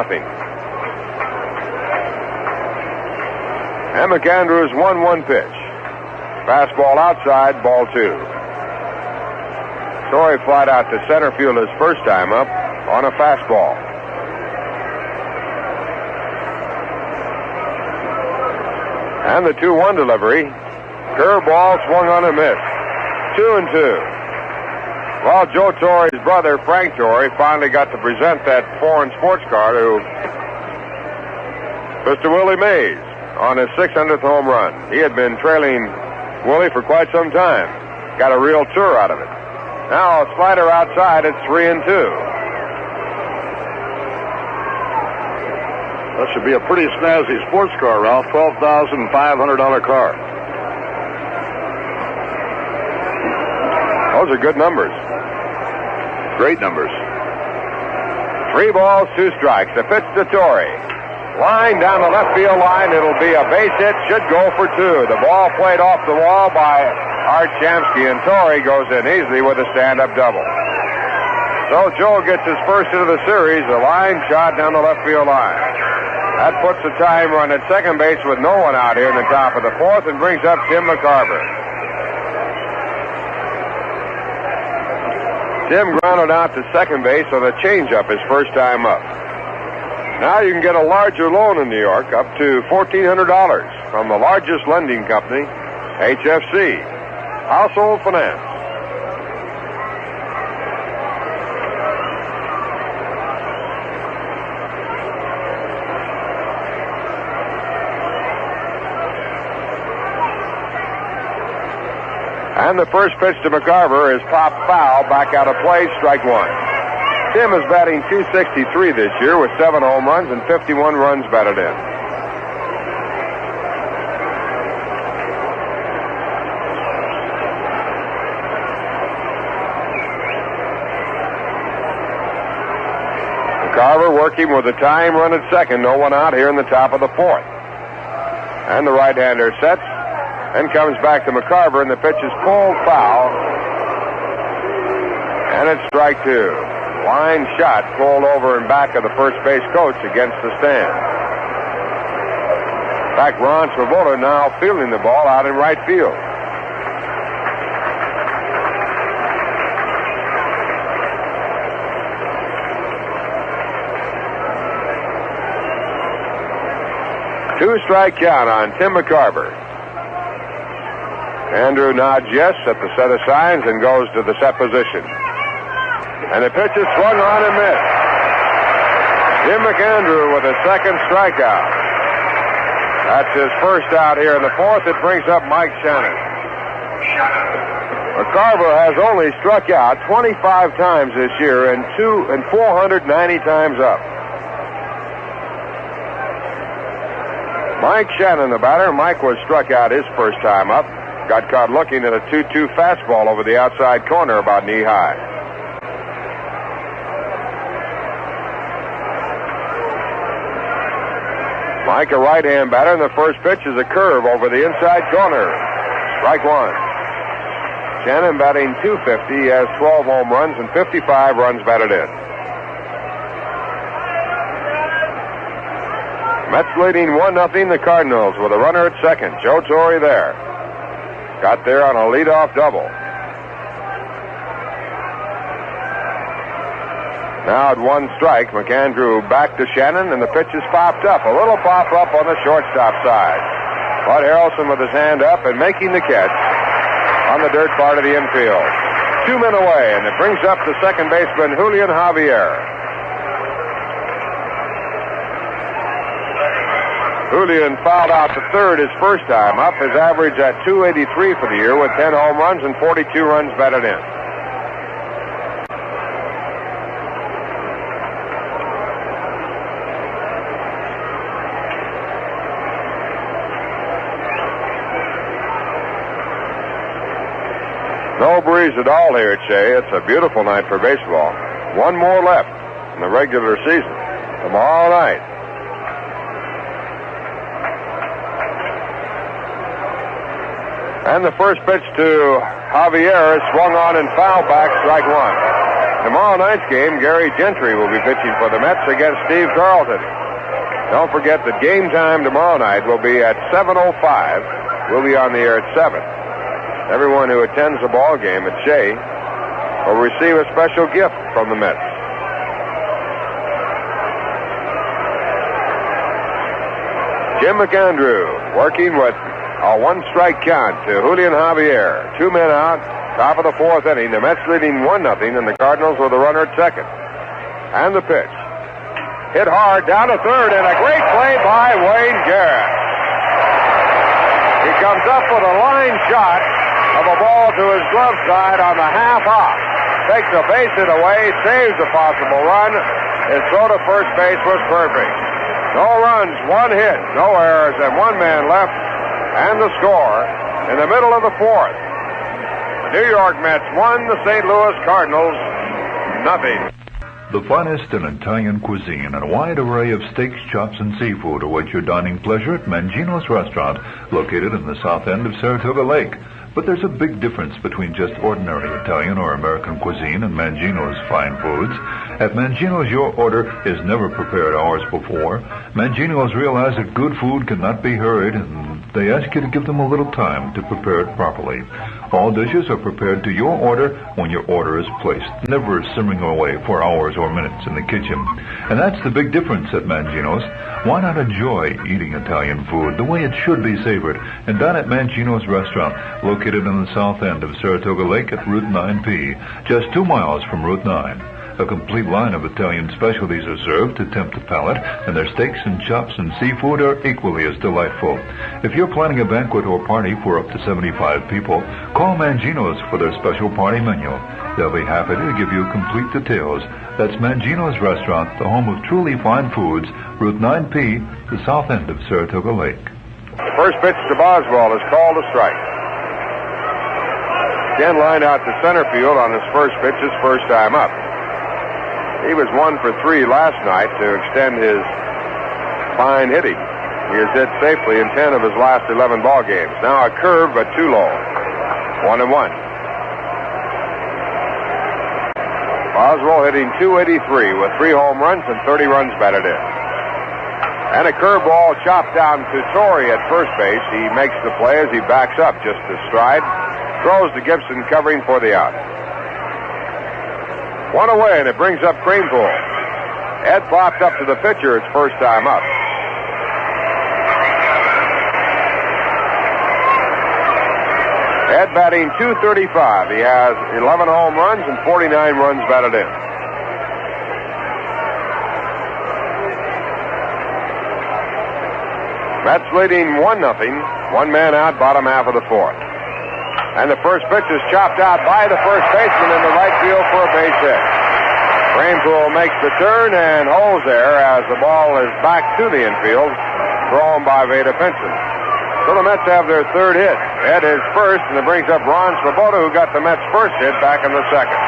And McAndrews 1-1 pitch. Fastball outside, ball 2. Torre flied out to center field his first time up on a fastball. And the 2-1 delivery. Curveball swung on and missed. 2-2. Well, Joe Torre's brother, Frank Torre, finally got to present that foreign sports car to Mr. Willie Mays on his 600th home run. He had been trailing Willie for quite some time. Got a real tour out of it. Now a slider outside at 3-2. That should be a pretty snazzy sports car, Ralph. $12,500 car. Those are good numbers. Great numbers. 3 balls, 2 strikes. The pitch to Torre. Line down the left field line. It'll be a base hit. Should go for 2. The ball played off the wall by Art Shamsky, and Torre goes in easily with a stand-up double. So Joe gets his first hit of the series. A line shot down the left field line. That puts the time run at second base with no one out here in the top of the 4th and brings up Tim McCarver. Tim grounded out to second base on a changeup his first time up. Now you can get a larger loan in New York, up to $1,400 from the largest lending company, HFC, Household Finance. And the first pitch to McCarver is popped foul, back out of play, strike one. Tim is batting .263 this year with 7 home runs and 51 runs batted in. McCarver working with a tying run at second, no one out here in the top of the fourth. And the right-hander sets and comes back to McCarver, and the pitch is pulled foul. And it's strike two. Line shot pulled over in back of the first base coach against the stand. In fact, Ron Svoboda now fielding the ball out in right field. Two-strike count on Tim McCarver. Andrew nods yes at the set of signs and goes to the set position. And the pitch is swung on and missed. Jim McAndrew with a second strikeout. That's his first out here in the fourth. It brings up Mike Shannon. McCarver has only struck out 25 times this year and 490 times up. Mike Shannon, the batter. Mike was struck out his first time up. Got caught looking at a 2-2 fastball over the outside corner about knee high. Mike, a right-hand batter, and the first pitch is a curve over the inside corner. Strike one. Shannon batting .250. He has 12 home runs and 55 runs batted in. Mets leading 1-0 the Cardinals with a runner at second. Joe Torre there. Got there on a leadoff double. Now at one strike, McAndrew back to Shannon, and the pitch is popped up. A little pop-up on the shortstop side. Bud Harrelson with his hand up and making the catch on the dirt part of the infield. 2 men away, and it brings up the second baseman, Julian Javier. Julian fouled out to third his first time up. His average at .283 for the year with 10 home runs and 42 runs batted in. No breeze at all here at Shea. It's a beautiful night for baseball. One more left in the regular season. Tomorrow night. And the first pitch to Javier is swung on and foul back, strike one. Tomorrow night's game, Gary Gentry will be pitching for the Mets against Steve Carlton. Don't forget that game time tomorrow night will be at 7:05. We'll be on the air at 7. Everyone who attends the ball game at Shea will receive a special gift from the Mets. Jim McAndrew working with a one-strike count to Julian Javier. 2 men out, top of the fourth inning. The Mets leading 1-0, and the Cardinals with a runner at second. And the pitch. Hit hard down to third, and a great play by Wayne Garrett. He comes up with a line shot of a ball to his glove side on the half hop. Takes a base hit away, saves a possible run. His throw to first base was perfect. No runs, 1 hit, no errors, and 1 man left. And the score in the middle of the fourth. The New York Mets won, the St. Louis Cardinals nothing. The finest in Italian cuisine and a wide array of steaks, chops, and seafood await your dining pleasure at Mangino's Restaurant, located in the south end of Saratoga Lake. But there's a big difference between just ordinary Italian or American cuisine and Mangino's fine foods. At Mangino's, your order is never prepared hours before. Mangino's realize that good food cannot be hurried, and they ask you to give them a little time to prepare it properly. All dishes are prepared to your order when your order is placed, never simmering away for hours or minutes in the kitchen. And that's the big difference at Mangino's. Why not enjoy eating Italian food the way it should be savored and dine at Mangino's Restaurant, located in the south end of Saratoga Lake at Route 9P, just 2 miles from Route 9. A complete line of Italian specialties are served to tempt the palate, and their steaks and chops and seafood are equally as delightful. If you're planning a banquet or party for up to 75 people, call Mangino's for their special party menu. They'll be happy to give you complete details. That's Mangino's Restaurant, the home of truly fine foods, Route 9P, the south end of Saratoga Lake. The first pitch to Boswell is called a strike. Again lined out to center field on his first pitch, his first time up. He was 1 for 3 last night to extend his fine hitting. He has hit safely in 10 of his last 11 ball games. Now a curve, but too low. 1-1. Boswell hitting .283 with 3 home runs and 30 runs batted in. And a curveball chopped down to Torrey at first base. He makes the play as he backs up just to stride. Throws to Gibson covering for the out. 1 away, and it brings up Kranepool. Ed popped up to the pitcher, his first time up. Ed batting .235. He has 11 home runs and 49 runs batted in. Mets leading 1-0. 1 man out, bottom half of the fourth. And the first pitch is chopped out by the first baseman in the right field for a base hit. Kranepool makes the turn and holds there as the ball is back to the infield, thrown by Veda Pinson. So the Mets have their third hit. Ed is first, and it brings up Ron Swoboda, who got the Mets' first hit back in the second.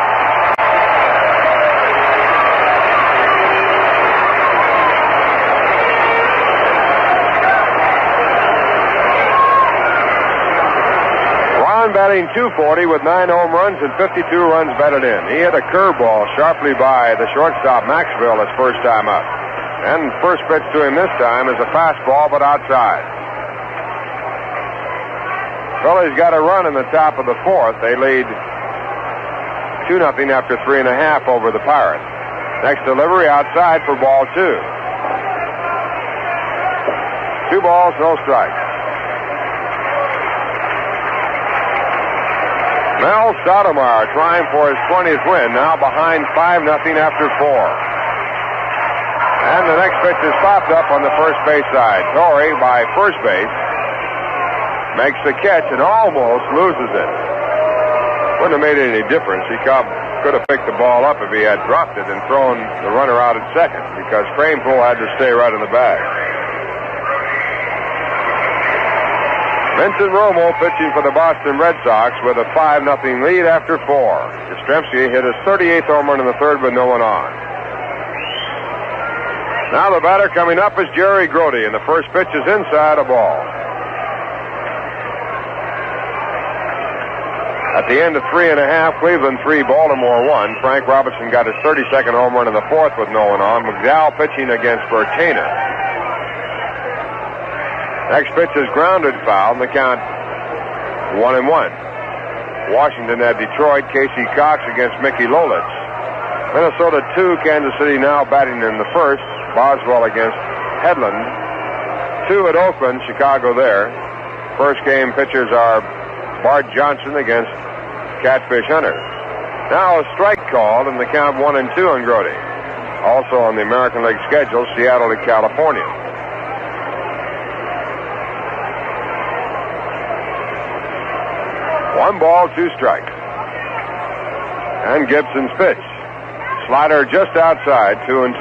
Batting .240 with 9 home runs and 52 runs batted in. He hit a curveball sharply by the shortstop Maxwell his first time up. And first pitch to him this time is a fastball, but outside. Phillies got a run in the top of the fourth. They lead 2-0 after 3.5 over the Pirates. Next delivery outside for ball 2. 2 balls, no strikes. Mel Stoudemire trying for his 20th win, now behind 5-0 after 4. And the next pitch is popped up on the first base side. Torrey, by first base, makes the catch and almost loses it. Wouldn't have made any difference. He could have picked the ball up if he had dropped it and thrown the runner out at second, because Kranepool had to stay right in the bag. Vincent Romo pitching for the Boston Red Sox with a 5-0 lead after 4. Yastrzemski hit his 38th home run in the third with no one on. Now the batter coming up is Jerry Grote, and the first pitch is inside a ball. At the end of 3.5, Cleveland 3, Baltimore 1. Frank Robinson got his 32nd home run in the fourth with no one on. McDowell pitching against Bertena. Next pitch is grounded foul, and the count 1-1. Washington at Detroit, Casey Cox against Mickey Lolitz. Minnesota 2, Kansas City now batting in the first. Boswell against Hedlund. 2 at Oakland, Chicago there. First game pitchers are Bart Johnson against Catfish Hunter. Now a strike called, and the count 1-2 on Grote. Also on the American League schedule, Seattle to California. 1 ball, 2 strikes. And Gibson's pitch. Slider just outside, 2-2.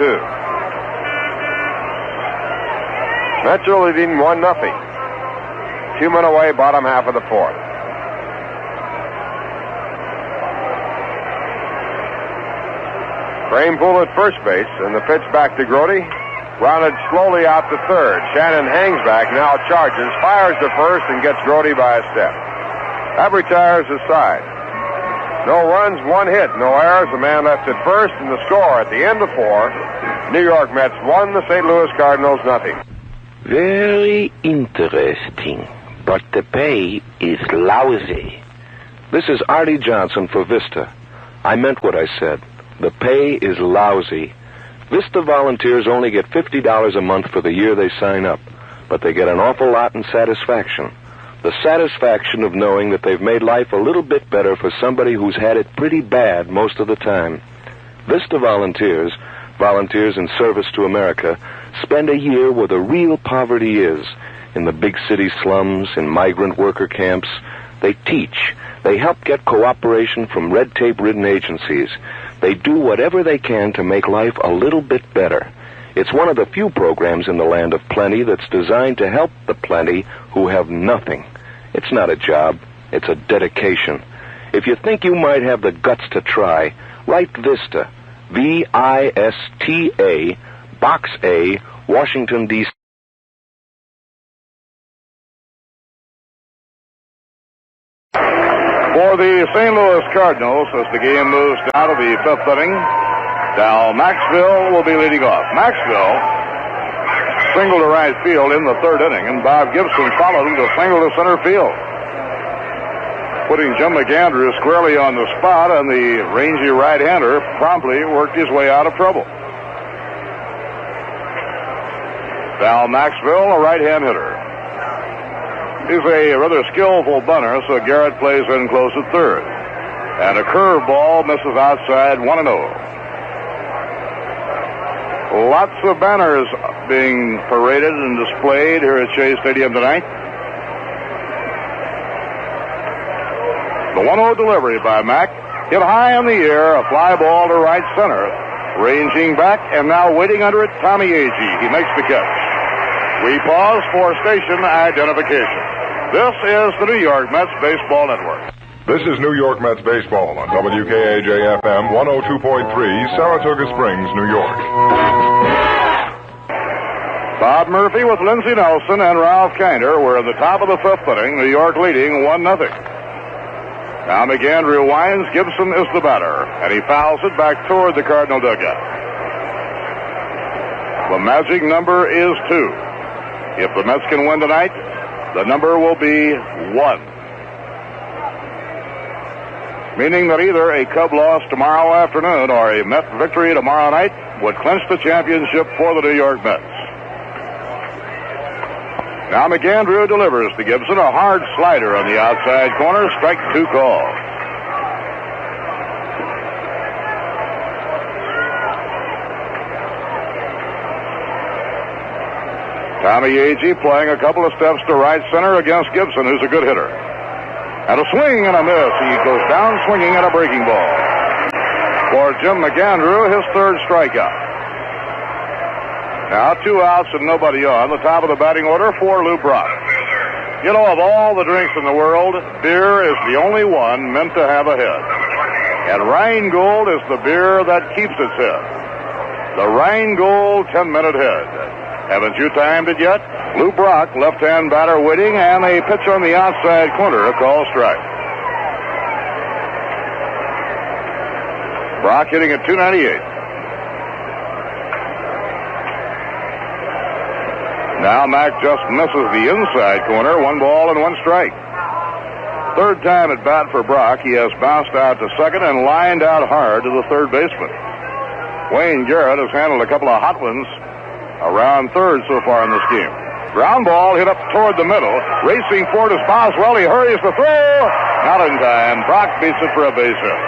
Mets are leading 1-0. 2 men away, bottom half of the fourth. Kranepool at first base, and the pitch back to Grote. Grounded slowly out to third. Shannon hangs back, now charges, fires to first, and gets Grote by a step. That retires his side. No runs, 1 hit, no errors. The man left at first, and the score at the end of 4, New York Mets 1, the St. Louis Cardinals 0. Very interesting, but the pay is lousy. This is Artie Johnson for Vista. I meant what I said. The pay is lousy. Vista volunteers only get $50 a month for the year they sign up, but they get an awful lot in satisfaction. The satisfaction of knowing that they've made life a little bit better for somebody who's had it pretty bad most of the time. Vista volunteers, volunteers in service to America, spend a year where the real poverty is, in the big city slums, in migrant worker camps. They teach. They help get cooperation from red tape-ridden agencies. They do whatever they can to make life a little bit better. It's one of the few programs in the land of plenty that's designed to help the plenty who have nothing. It's not a job. It's a dedication. If you think you might have the guts to try, write Vista, V-I-S-T-A, Box A, Washington, D.C. For the St. Louis Cardinals, as the game moves down to the fifth inning, Dal Maxville will be leading off. Maxville singled to right field in the third inning, and Bob Gibson followed him to single to center field, putting Jim McAndrew squarely on the spot, and the rangy right-hander promptly worked his way out of trouble. Dal Maxville, a right-hand hitter. He's a rather skillful bunter, so Garrett plays in close at third. And a curveball misses outside, 1-0. Lots of banners being paraded and displayed here at Shea Stadium tonight. The 1-0 delivery by Mack, hit high in the air, a fly ball to right center. Ranging back and now waiting under it, Tommy Agee. He makes the catch. We pause for station identification. This is the New York Mets Baseball Network. This is New York Mets Baseball on WKAJ-FM 102.3, Saratoga Springs, New York. Bob Murphy with Lindsey Nelson and Ralph Kinder were in the top of the fifth inning, New York leading 1-0. Now McAndrew winds, Gibson is the batter, and he fouls it back toward the Cardinal dugout. The magic number is 2. If the Mets can win tonight, the number will be 1. Meaning that either a Cub loss tomorrow afternoon or a Met victory tomorrow night would clinch the championship for the New York Mets. Now McAndrew delivers to Gibson, a hard slider on the outside corner, strike 2 call. Tommy Agee playing a couple of steps to right center against Gibson, who's a good hitter. And a swing and a miss. He goes down swinging at a breaking ball. For Jim McAndrew, his third strikeout. Now 2 outs and nobody on. The top of the batting order for Lou Brock. You know, of all the drinks in the world, beer is the only one meant to have a head. And Rheingold is the beer that keeps its head. The Rheingold 10-minute head. Haven't you timed it yet? Lou Brock, left-hand batter waiting, and a pitch on the outside corner, a call strike. Brock hitting at 298. Now Mack just misses the inside corner, 1 ball and 1 strike. Third time at bat for Brock. He has bounced out to second and lined out hard to the third baseman. Wayne Garrett has handled a couple of hot ones around third so far in this game. Ground ball hit up toward the middle. Racing forward is Boswell. He hurries to throw. Not in time. Brock beats it for a base hit.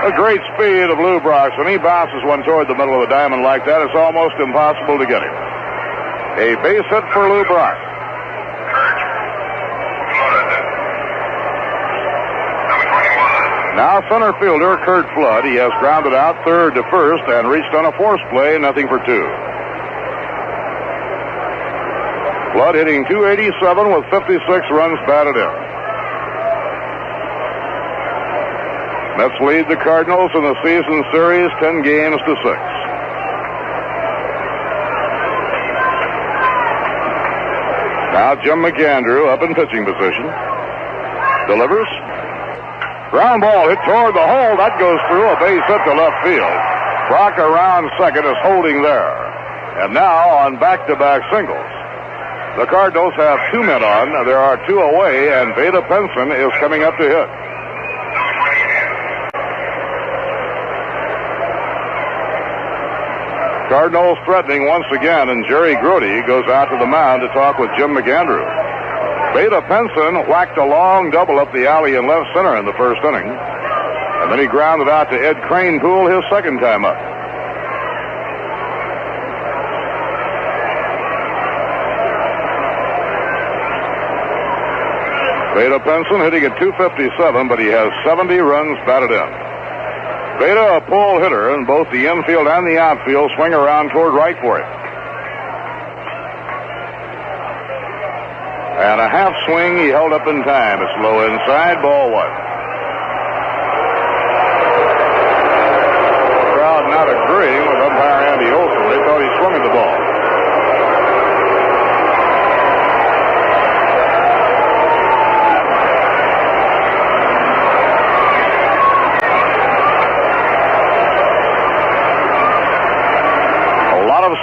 A great speed of Lou Brock. When he bounces one toward the middle of the diamond like that, it's almost impossible to get him. A base hit for Lou Brock. Now center fielder Kurt Flood. He has grounded out third to first and reached on a force play, nothing for 2. Flood hitting 287 with 56 runs batted in. Mets lead the Cardinals in the season series 10 games to 6. Now Jim McAndrew up in pitching position. Delivers. Ground ball hit toward the hole. That goes through, a base hit to left field. Brock around second is holding there. And now on back-to-back singles. The Cardinals have 2 men on. There are 2 away, and Veda Penson is coming up to hit. Cardinals threatening once again, and Jerry Grody goes out to the mound to talk with Jim McAndrew. Veda Penson whacked a long double up the alley in left center in the first inning. And then he grounded out to Ed Cranepool his second time up. Beta Penson hitting at .257, but he has 70 runs batted in. Beta, a pole hitter, and both the infield and the outfield swing around toward right for him. And a half swing he held up in time. It's low inside, ball one. The crowd not agreeing with umpire Andy Olson. They thought he swung at the ball.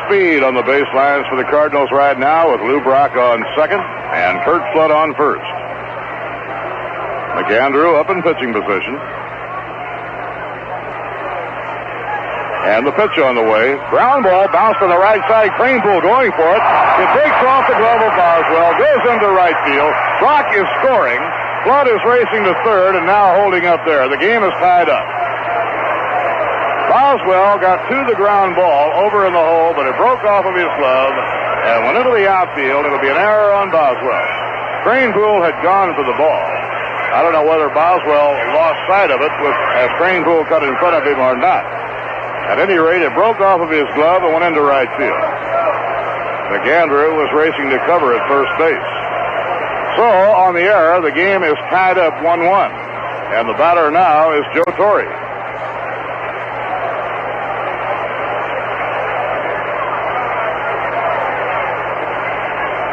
Speed on the baselines for the Cardinals right now, with Lou Brock on second and Kurt Flood on first. McAndrew up in pitching position. And the pitch on the way. Ground ball bounced on the right side. Cranepool going for it. It breaks off the glove of Boswell, goes into right field. Brock is scoring. Flood is racing to third and now holding up there. The game is tied up. Boswell got to the ground ball over in the hole, but it broke off of his glove and went into the outfield. It'll be an error on Boswell. Cranepool had gone for the ball. I don't know whether Boswell lost sight of it as Cranepool cut in front of him or not. At any rate, it broke off of his glove and went into right field. McAndrew was racing to cover at first base. So, on the error, the game is tied up 1-1. And the batter now is Joe Torre.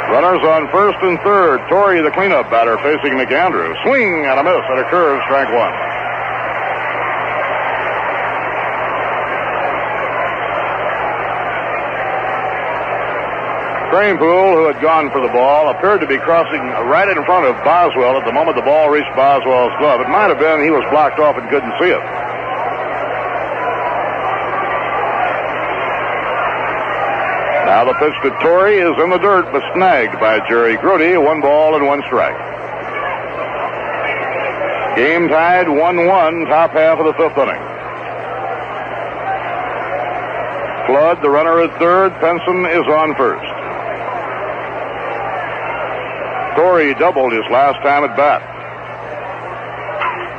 Runners on first and third. Torre, the cleanup batter, facing McAndrew. Swing and a miss at a curve, strike one. Cranepool, who had gone for the ball, appeared to be crossing right in front of Boswell at the moment the ball reached Boswell's glove. It might have been he was blocked off and couldn't see it. Now the pitch to Torre is in the dirt, but snagged by Jerry Grody. 1 ball and 1 strike. Game tied 1-1, top half of the 5th inning. Flood, the runner at third. Penson is on first. Torre doubled his last time at bat.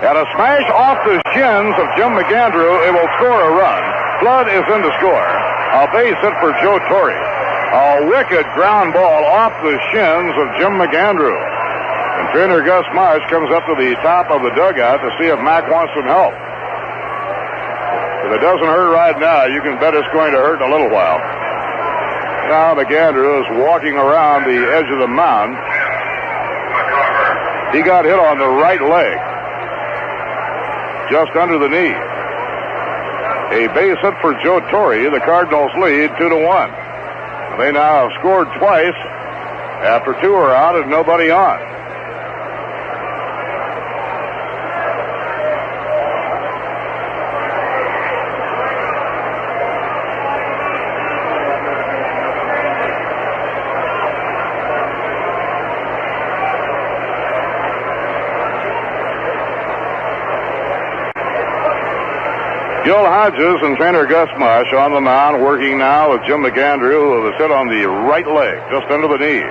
And a smash off the shins of Jim McAndrew. It will score a run. Flood is in to score. A base hit for Joe Torre. A wicked ground ball off the shins of Jim McAndrew. And trainer Gus Marsh comes up to the top of the dugout to see if Mac wants some help. If it doesn't hurt right now, you can bet it's going to hurt in a little while. Now McAndrew is walking around the edge of the mound. He got hit on the right leg, just under the knee. A base hit for Joe Torre. The Cardinals lead 2-1. They now have scored twice after 2 are out and nobody on. Gil Hodges and trainer Gus Marsh on the mound, working now with Jim McAndrew, who was hit on the right leg, just under the knee.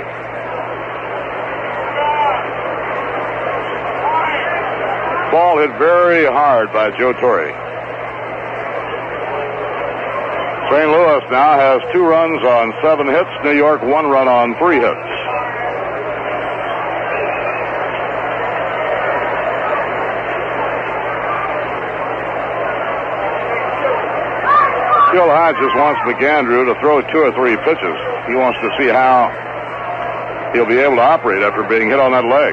Ball hit very hard by Joe Torre. St. Louis now has 2 runs on 7 hits. New York 1 run on 3 hits. Gil Hodges wants McAndrew to throw 2 or 3 pitches. He wants to see how he'll be able to operate after being hit on that leg.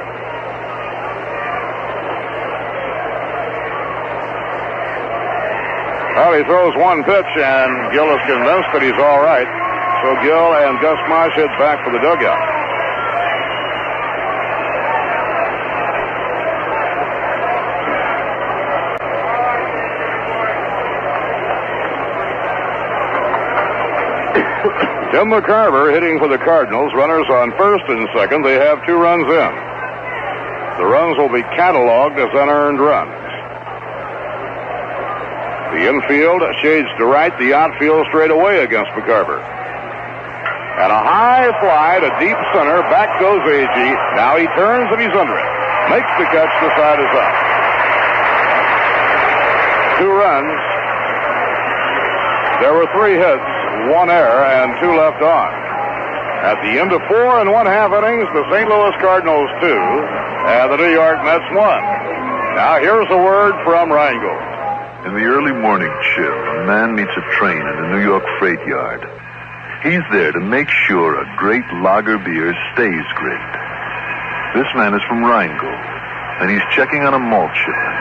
Well, he throws 1 pitch, and Gil is convinced that he's all right. So Gil and Gus Marsh head back for the dugout. Tim McCarver hitting for the Cardinals. Runners on first and second. They have 2 runs in. The runs will be cataloged as unearned runs. The infield shades to right, the outfield straight away against McCarver. And a high fly to deep center. Back goes Agee. Now he turns and he's under it. Makes the catch. The side is up. 2 runs. There were 3 hits, 1 error, and 2 left on. At the end of 4 1/2 innings, the St. Louis Cardinals 2 and the New York Mets 1. Now here's a word from Reingold. In the early morning chill, a man meets a train in the New York freight yard. He's there to make sure a great lager beer stays great. This man is from Rheingold, and he's checking on a malt shipment.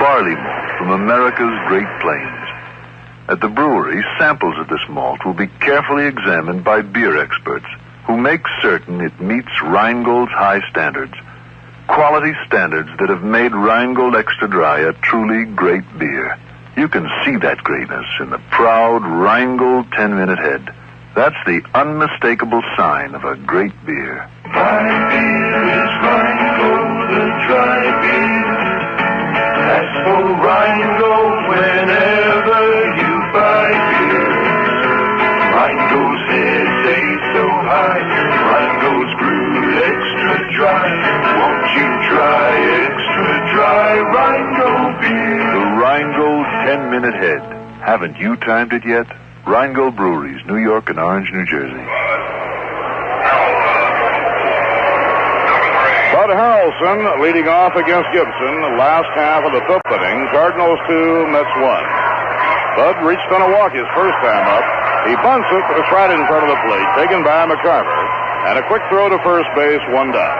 Barley malt from America's Great Plains. At the brewery, samples of this malt will be carefully examined by beer experts who make certain it meets Rheingold's high standards. Quality standards that have made Rheingold Extra Dry a truly great beer. You can see that greatness in the proud Rheingold 10-minute head. That's the unmistakable sign of a great beer. My beer is Rheingold, the dry beer. Ask for Rheingold whenever you buy beer. Rheingold's head stays so high. Rheingold's brewed extra dry. Won't you try extra dry Rheingold beer? The Rheingold 10-minute head. Haven't you timed it yet? Rheingold Breweries, New York and Orange, New Jersey. Bud Harrelson leading off against Gibson. Last half of the 5th inning. Cardinals 2, Mets 1. Bud reached on a walk his first time up. He bunts it, but it's right in front of the plate. Taken by McCarver. And a quick throw to first base, 1 down.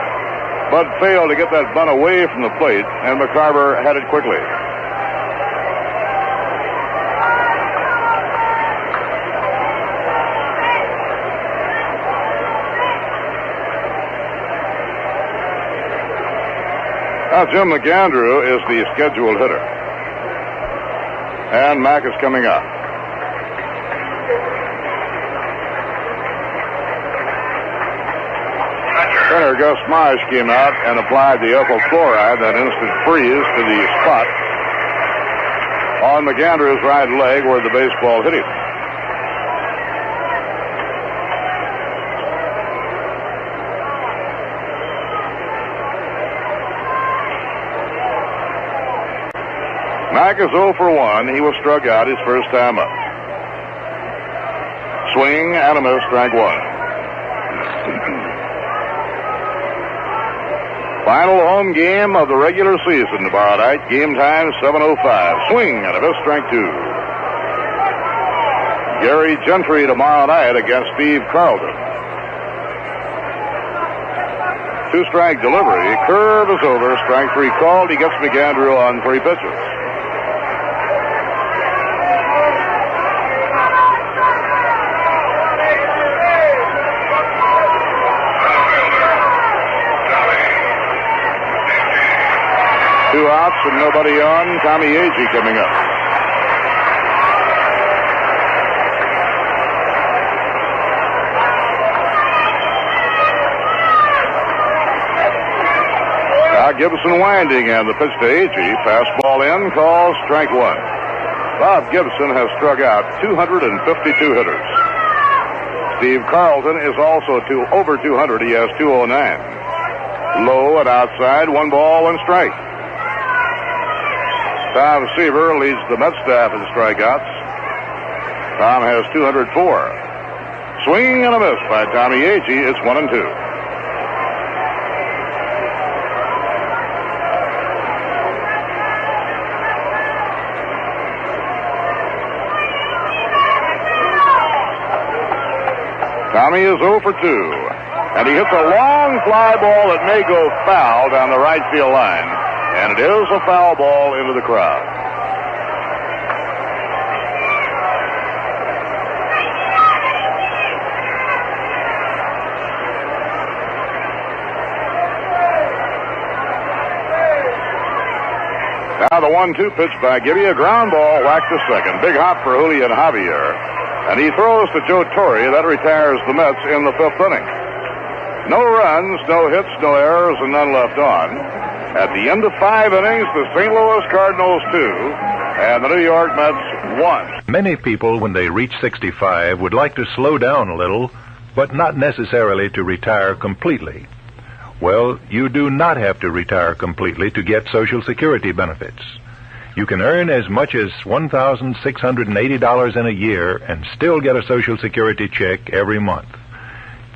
Bud failed to get that bunt away from the plate, and McCarver had it quickly. Now, Jim McAndrew is the scheduled hitter. And Mack is coming up. Center Gus Marsh came out and applied the ethyl chloride, that instant freeze, to the spot on McAndrew's right leg where the baseball hit him. Mack is 0 for 1. He was struck out his first time up. Swing and a miss, strike 1. Final home game of the regular season tomorrow night. Game time 7:05. Swing and a miss, strike 2. Gary Gentry tomorrow night against Steve Carlton. 2-strike delivery. Curve is over. Strike 3 called. He gets McAndrew on 3 pitches. Two outs and nobody on. Tommy Agee coming up. Now Gibson winding, and the pitch to Agee. Fastball in, calls strike 1. Bob Gibson has struck out 252 hitters. Steve Carlton is also over 200. He has 209. Low and outside, 1 ball, 1 strike. Tom Seaver leads the Mets staff in strikeouts. Tom has 204. Swing and a miss by Tommy Agee. It's 1-2. Tommy is 0 for 2. And he hits a long fly ball that may go foul down the right field line. And it is a foul ball into the crowd. Now the 1-2 pitch by Gibby, a ground ball whacked to second. Big hop for Julian Javier. And he throws to Joe Torre. That retires the Mets in the 5th inning. No runs, no hits, no errors, and none left on. At the end of 5 innings, the St. Louis Cardinals 2 And the New York Mets won. Many people, when they reach 65, would like to slow down a little, but not necessarily to retire completely. Well, you do not have to retire completely to get Social Security benefits. You can earn as much as $1,680 in a year and still get a Social Security check every month.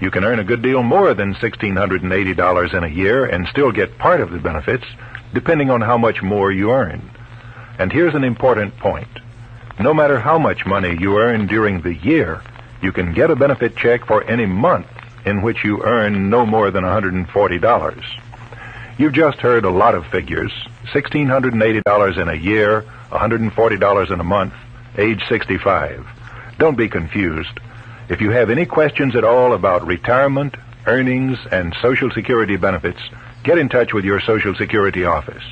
You can earn a good deal more than $1,680 in a year and still get part of the benefits, depending on how much more you earn. And here's an important point. No matter how much money you earn during the year, you can get a benefit check for any month in which you earn no more than $140. You've just heard a lot of figures. $1,680 in a year, $140 in a month, age 65. Don't be confused. If you have any questions at all about retirement, earnings, and Social Security benefits, get in touch with your Social Security office.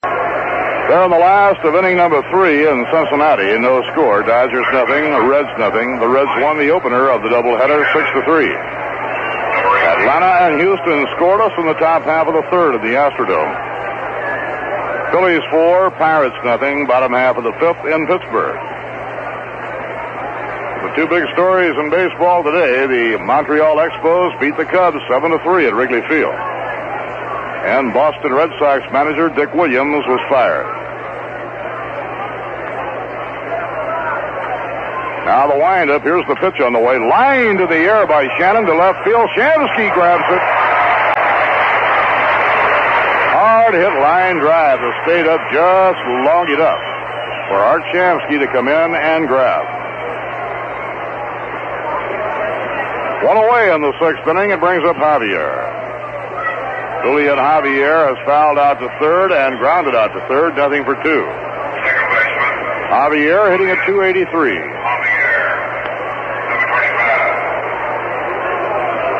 They're in the last of inning number 3 in Cincinnati. No score. Dodgers nothing, Reds nothing. The Reds won the opener of the doubleheader 6-3. Atlanta and Houston scoreless in the top half of the third at the Astrodome. Phillies 4, Pirates nothing, bottom half of the fifth in Pittsburgh. The two big stories in baseball today, the Montreal Expos beat the Cubs 7-3 at Wrigley Field. And Boston Red Sox manager Dick Williams was fired. Now the windup. Here's the pitch on the way. Line to the air by Shannon to left field. Shamsky grabs it. Hard hit line drive that stayed up just long enough for Art Shamsky to come in and grab. One away in the sixth inning. It brings up Javier. Julian Javier has fouled out to third and grounded out to third. Nothing for two. Javier hitting at .283.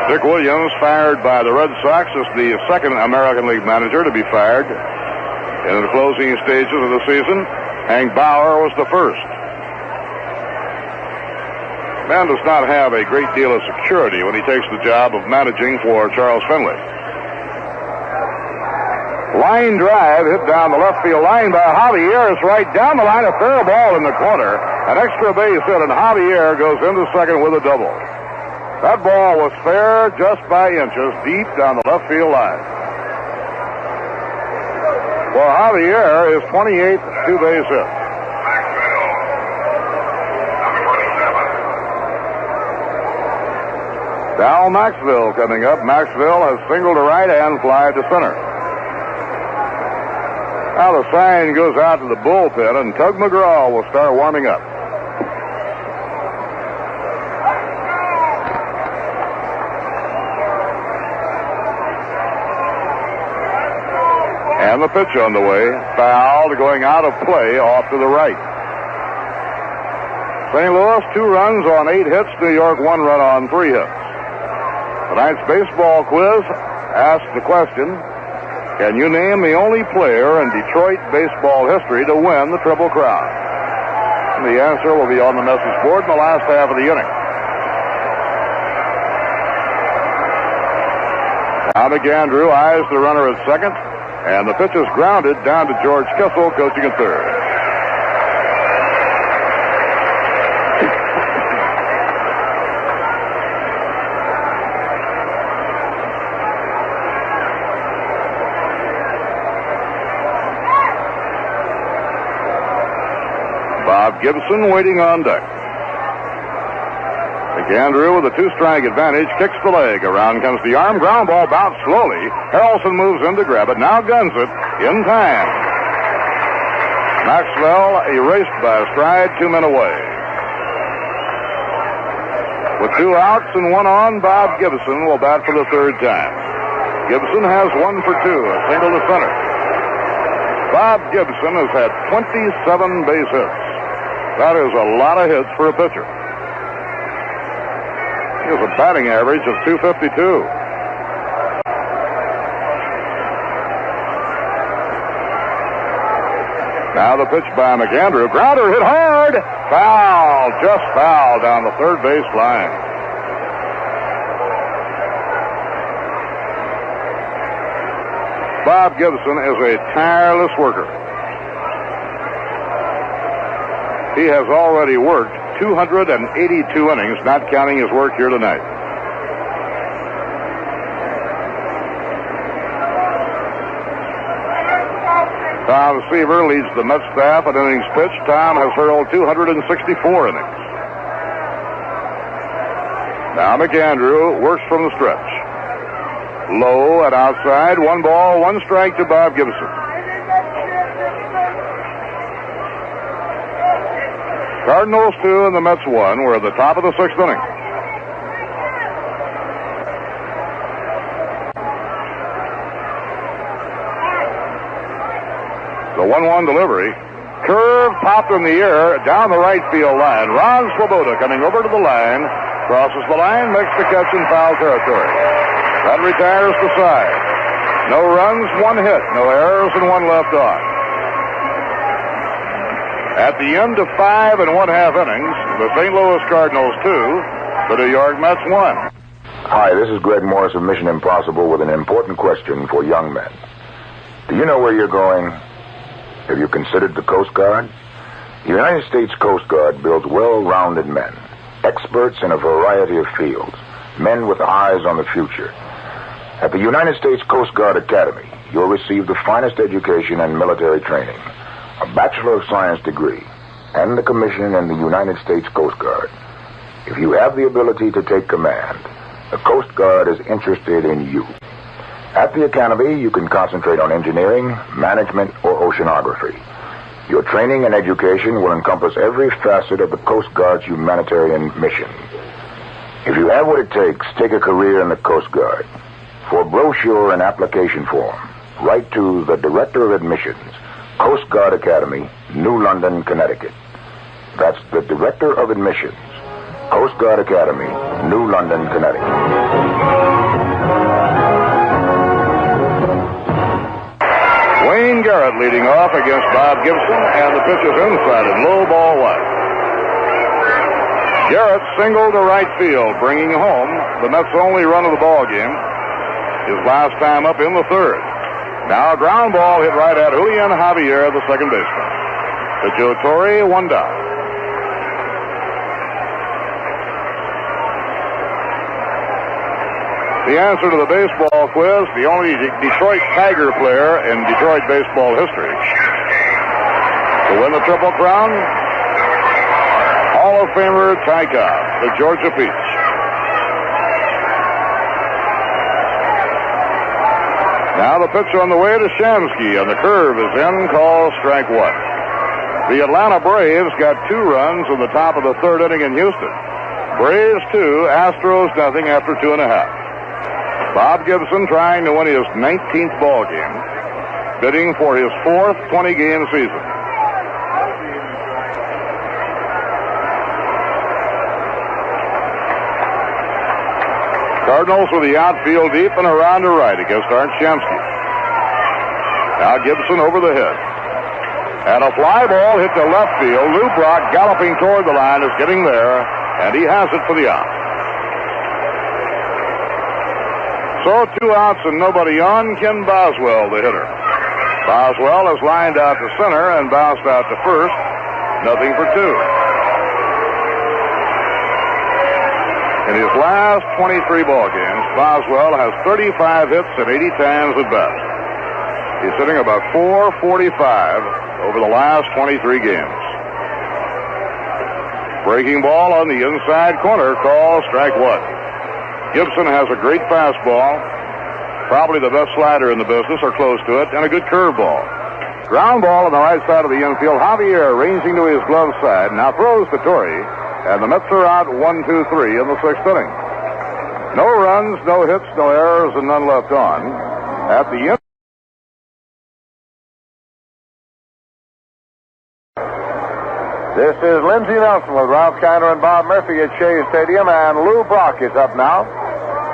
Dick Williams, fired by the Red Sox, is the second American League manager to be fired in the closing stages of the season. Hank Bauer was the first. Man does not have a great deal of security when he takes the job of managing for Charles Finley. Line drive hit down the left field line by Javier. It's right down the line, a fair ball in the corner. An extra base hit, and Javier goes into second with a double. That ball was fair just by inches deep down the left field line. Well, Javier is 28th two-base hit. Dal Maxville coming up. Maxville has singled to right and fly to center. Now the sign goes out to the bullpen, and Tug McGraw will start warming up. And the pitch on the way. Fouled, going out of play, off to the right. St. Louis, 2 runs on 8 hits. New York, 1 run on 3 hits. Tonight's baseball quiz asks the question, can you name the only player in Detroit baseball history to win the Triple Crown? And the answer will be on the message board in the last half of the inning. Now McAndrew eyes the runner at second, and the pitch is grounded down to George Kissel, coaching at third. Bob Gibson waiting on deck. McAndrew with a 2-strike advantage kicks the leg. Around comes the arm. Ground ball bounced slowly. Harrelson moves in to grab it. Now guns it in time. Maxwell erased by a stride, 2 men away. With 2 outs and 1 on, Bob Gibson will bat for the third time. Gibson has 1 for 2, a single to center. Bob Gibson has had 27 base hits. That is a lot of hits for a pitcher. He has a batting average of .252. Now the pitch by McAndrew. Grounder hit hard. Foul. Just foul down the third base line. Bob Gibson is a tireless worker. He has already worked 282 innings, not counting his work here tonight. Tom Seaver leads the Mets staff at innings pitched. Tom has hurled 264 innings. Now McAndrew works from the stretch. Low and outside, 1 ball, 1 strike to Bob Gibson. Cardinals 2 and the Mets 1. We're at the top of the 6th inning. The 1-1 delivery. Curve popped in the air down the right field line. Ron Swoboda coming over to the line. Crosses the line, makes the catch in foul territory. That retires the side. No runs, 1 hit. No errors, and 1 left on. At the end of 5 1/2 innings, the St. Louis Cardinals 2, the New York Mets 1. Hi, this is Greg Morris of Mission Impossible with an important question for young men. Do you know where you're going? Have you considered the Coast Guard? The United States Coast Guard builds well-rounded men, experts in a variety of fields, men with eyes on the future. At the United States Coast Guard Academy, you'll receive the finest education and military training, a Bachelor of Science degree, and a commission in the United States Coast Guard. If you have the ability to take command, the Coast Guard is interested in you. At the Academy, you can concentrate on engineering, management, or oceanography. Your training and education will encompass every facet of the Coast Guard's humanitarian mission. If you have what it takes, take a career in the Coast Guard. For brochure and application form, write to the Director of Admissions, Coast Guard Academy, New London, Connecticut. That's the Director of Admissions, Coast Guard Academy, New London, Connecticut. Wayne Garrett leading off against Bob Gibson, and the pitch is inside and low, ball 1. Garrett singled to right field, bringing home the Mets' only run of the ball game. His last time up in the 3rd. Now a ground ball hit right at Julian Javier, the second baseman. To Joe Torre, 1 down. The answer to the baseball quiz, the only Detroit Tiger player in Detroit baseball history to win the Triple Crown, Hall of Famer Ty Cobb, the Georgia Peach. Now the pitch on the way to Shamsky, and the curve is in, called strike 1. The Atlanta Braves got 2 runs in the top of the 3rd inning in Houston. Braves 2, Astros nothing after 2.5. Bob Gibson trying to win his 19th ball game, bidding for his 4th 20-game season. Cardinals with the outfield deep and around to right against Art Shamsky. Now Gibson over the head. And a fly ball hit to left field. Lou Brock galloping toward the line is getting there, and he has it for the out. So 2 outs and nobody on. Ken Boswell, the hitter. Boswell has lined out to center and bounced out to first. Nothing for 2. In his last 23 ball games, Boswell has 35 hits and 80 times at bat. He's hitting about .445 over the last 23 games. Breaking ball on the inside corner, called strike 1. Gibson has a great fastball, probably the best slider in the business, or close to it, and a good curveball. Ground ball on the right side of the infield. Javier ranging to his glove side, now throws to Torre, and the Mets are out 1-2-3 in the 6th inning. No runs, no hits, no errors, and none left on. At the end. This is Lindsey Nelson with Ralph Kiner and Bob Murphy at Shea Stadium, and Lou Brock is up now,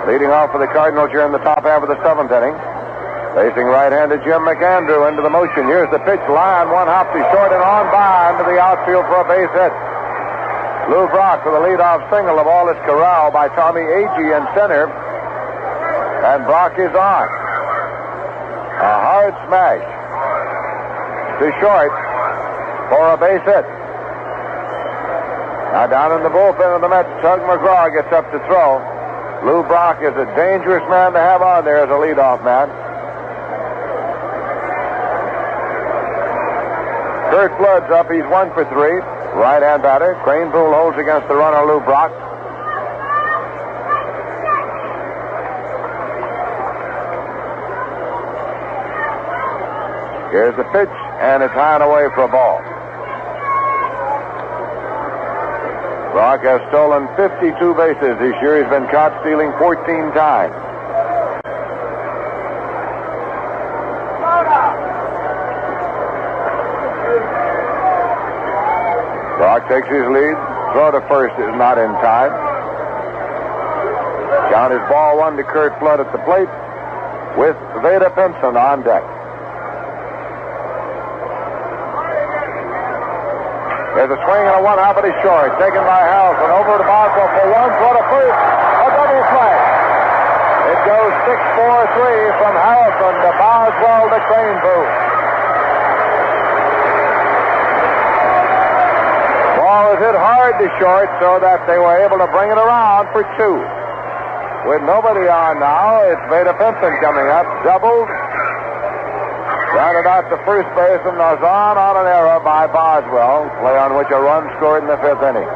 leading off for the Cardinals here in the top half of the 7th inning. Facing right-handed Jim McAndrew into the motion. Here's the pitch, line, 1 hop to short and on by into the outfield for a base hit. Lou Brock with a leadoff single of all this corral by Tommy Agee in center, and Brock is on. A hard smash. Too short for a base hit. Now down in the bullpen of the Mets, Tug McGraw gets up to throw. Lou Brock is a dangerous man to have on there as a leadoff man. Kurt Flood's up. He's 1 for 3. Right-hand batter. Cranepool holds against the runner, Lou Brock. Here's the pitch, and it's high and away for a ball. Brock has stolen 52 bases this year. He's been caught stealing 14 times. Brock takes his lead. Throw to first is not in time. Count is ball 1 to Kurt Flood at the plate with Veda Pinson on deck. There's a swing and a one-hop at his short. Taken by Harrelson. Over to Boswell for 1. Throw to first. A double play. It goes 6-4-3 from Harrelson to Boswell to Cranepool. Ball is hit hard to short so that they were able to bring it around for 2. With nobody on now, it's Veda Pinson coming up. Doubled. Grounded out to first base and was on an error by Boswell. Play on which a run scored in the 5th inning.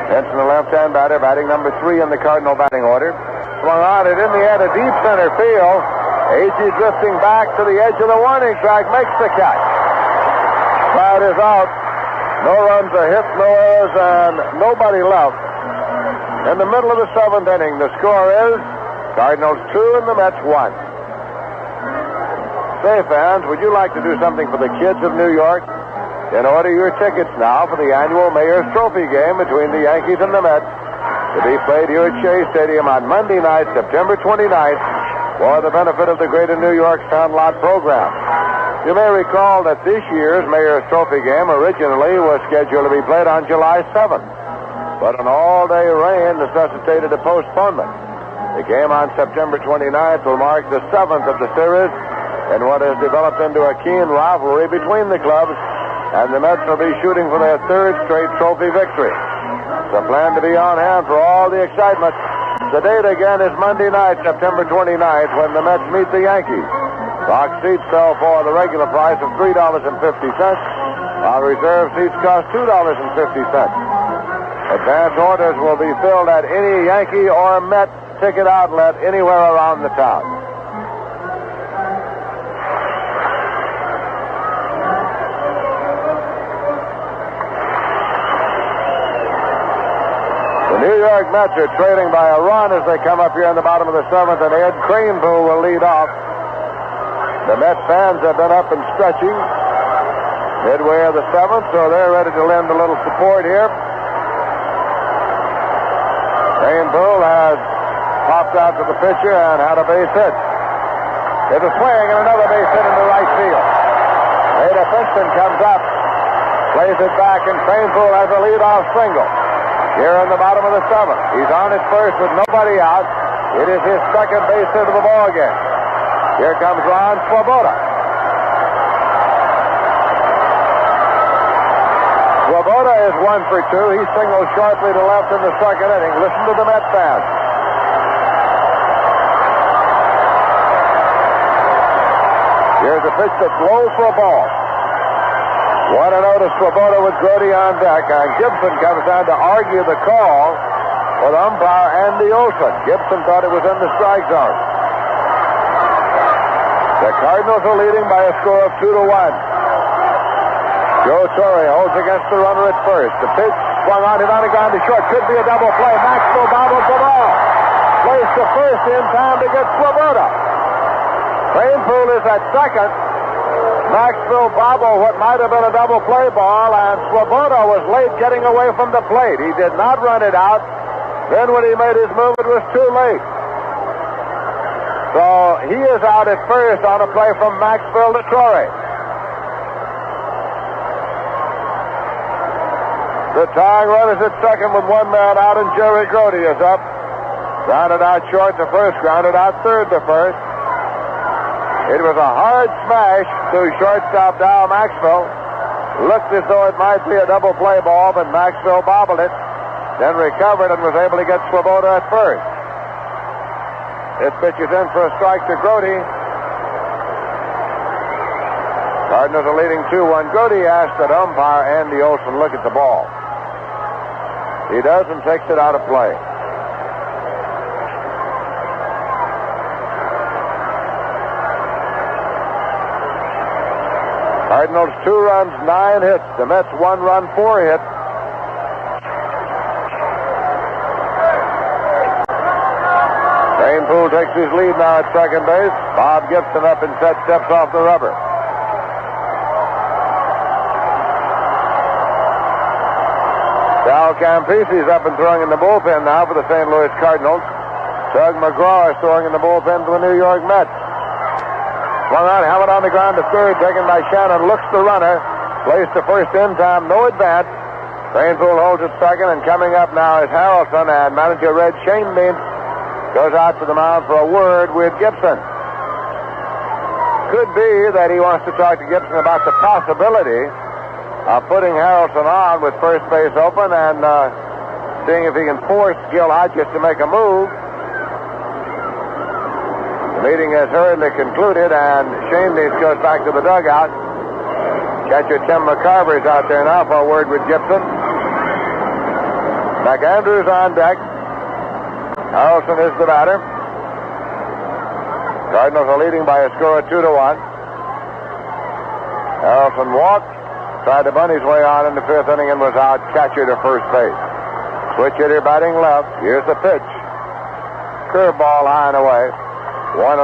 Pinson, the left-hand batter, batting number 3 in the Cardinal batting order. Swung on it in the air to deep center field. Agee drifting back to the edge of the warning track, makes the catch. Crowd is out. No runs are hit, no errors, and nobody left. In the middle of the 7th inning, the score is Cardinals 2 and the Mets 1. Say, fans, would you like to do something for the kids of New York? Then order your tickets now for the annual Mayor's Trophy game between the Yankees and the Mets to be played here at Shea Stadium on Monday night, September 29th, for the benefit of the Greater New York Sandlot program. You may recall that this year's Mayor's Trophy game originally was scheduled to be played on July 7th, but an all-day rain necessitated a postponement. The game on September 29th will mark the 7th of the series in what has developed into a keen rivalry between the clubs, and the Mets will be shooting for their 3rd straight trophy victory. It's a plan to be on hand for all the excitement. The date again is Monday night, September 29th, when the Mets meet the Yankees. Box seats sell for the regular price of $3.50, while reserve seats cost $2.50. Advance orders will be filled at any Yankee or Met ticket outlet anywhere around the town. The New York Mets are trailing by a run as they come up here in the bottom of the 7th, and Ed Cranepool will lead off. The Mets fans have been up and stretching midway of the 7th, so they're ready to lend a little support here. Cranepool has popped out to the pitcher and had a base hit. There's a swing and another base hit into right field. Veda Pinson comes up, plays it back, and Cranepool has a leadoff single. Here in the bottom of the 7th. He's on at first with nobody out. It is his 2nd base hit of the ball game. Here comes Ron Swoboda. Swoboda is 1 for 2. He singles sharply to left in the 2nd inning. Listen to the Met fans. Here's a pitch that's low for a ball. 1-0 to Swoboda with Grote on deck, and Gibson comes down to argue the call with umpire Andy Olson. Gibson thought it was in the strike zone. The Cardinals are leading by a score of 2-1. Joe Torre holds against the runner at first. The pitch swung on, hit on the ground to short. Could be a double play. Maxwell bobbles the ball. Placed to first in time to get Swoboda. Cranepool is at second. Maxwell bobbled what might have been a double play ball, and Swoboda was late getting away from the plate. He did not run it out. Then when he made his move, it was too late. So he is out at first on a play from Maxwell to Torre. The tying run is at second with 1 man out, and Jerry Grote is up. Grounded out short to first, grounded out third to first. It was a hard smash to shortstop Dow Maxwell. Looked as though it might be a double play ball, but Maxwell bobbled it, then recovered and was able to get Swoboda at first. This pitch is in for a strike to Grody. Cardinals are leading 2-1. Grody asked that umpire Andy Olson look at the ball. He does and takes it out of play. Cardinals 2 runs, 9 hits. The Mets 1 run, 4 hits. Rainpool takes his lead now at second base. Bob Gibson up and set, steps off the rubber. Sal Campisi's up and throwing in the bullpen now for the St. Louis Cardinals. Doug McGraw is throwing in the bullpen for the New York Mets. Swung on, helmet on the ground to third, taken by Shannon, looks the runner, placed to first in time, no advance. Rainpool holds at second, and coming up now is Harrelson, and manager Red Schoendienst goes out to the mound for a word with Gibson. Could be that he wants to talk to Gibson about the possibility of putting Harrelson on with first base open and seeing if he can force Gil Hodges to make a move. The meeting has hurriedly concluded, and Schoendienst goes back to the dugout. Catcher Tim McCarver is out there now for a word with Gibson. McAndrews on deck. Harrelson is the batter. Cardinals are leading by a score of 2-1. Harrelson walked, tried to bunt his way on in the fifth inning and was out. Catcher to first base. Switch hitter batting left. Here's the pitch. Curveball high and away. 1-0.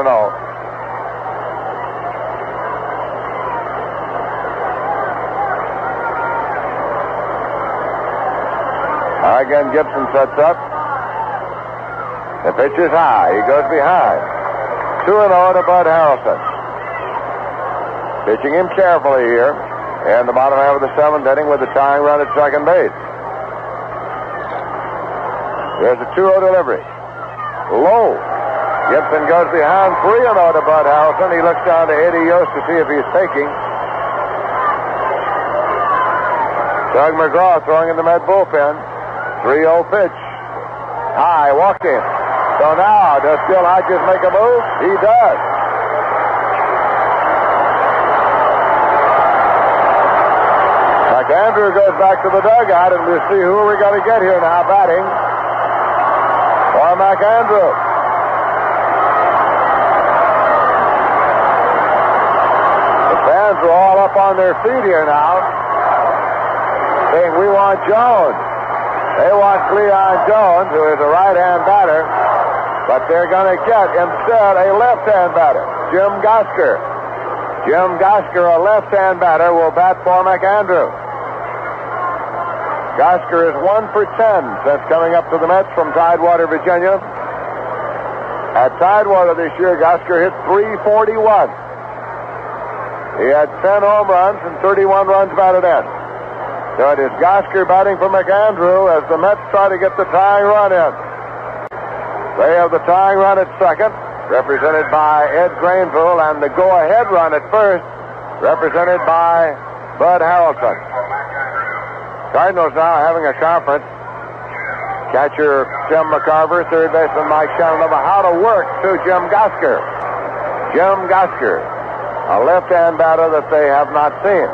Again, Gibson sets up. The pitch is high. He goes behind. 2-0 to Bud Harrelson. Pitching him carefully here in the bottom half of the seventh inning with the tying run at second base. There's a 2-0 delivery. Low. Gibson goes behind. 3-0 to Bud Harrelson. He looks down to Eddie Yost to see if he's taking. Doug McGraw throwing in the Met bullpen. 3-0 pitch. High, walked in. So now, does Gil Hodges make a move? He does. McAndrew goes back to the dugout, and we'll see who we're going to get here now batting for McAndrew. The fans are all up on their feet here now, saying, "We want Jones." They want Cleon Jones, who is a right-hand batter, but they're going to get instead a left-hand batter, Jim Gosker. Jim Gosker, a left-hand batter, will bat for McAndrew. Gosker is 1 for 10 since coming up to the Mets from Tidewater, Virginia. At Tidewater this year, Gosker hit .341. He had 10 home runs and 31 runs batted in. So it is Gosker batting for McAndrew as the Mets try to get the tying run in. They have the tying run at second, represented by Ed Granville, and the go-ahead run at first, represented by Bud Harrelson. Cardinals now having a conference. Catcher Tim McCarver, third baseman Mike Shannon over how to work to Jim Gosker. Jim Gosker, a left-hand batter that they have not seen.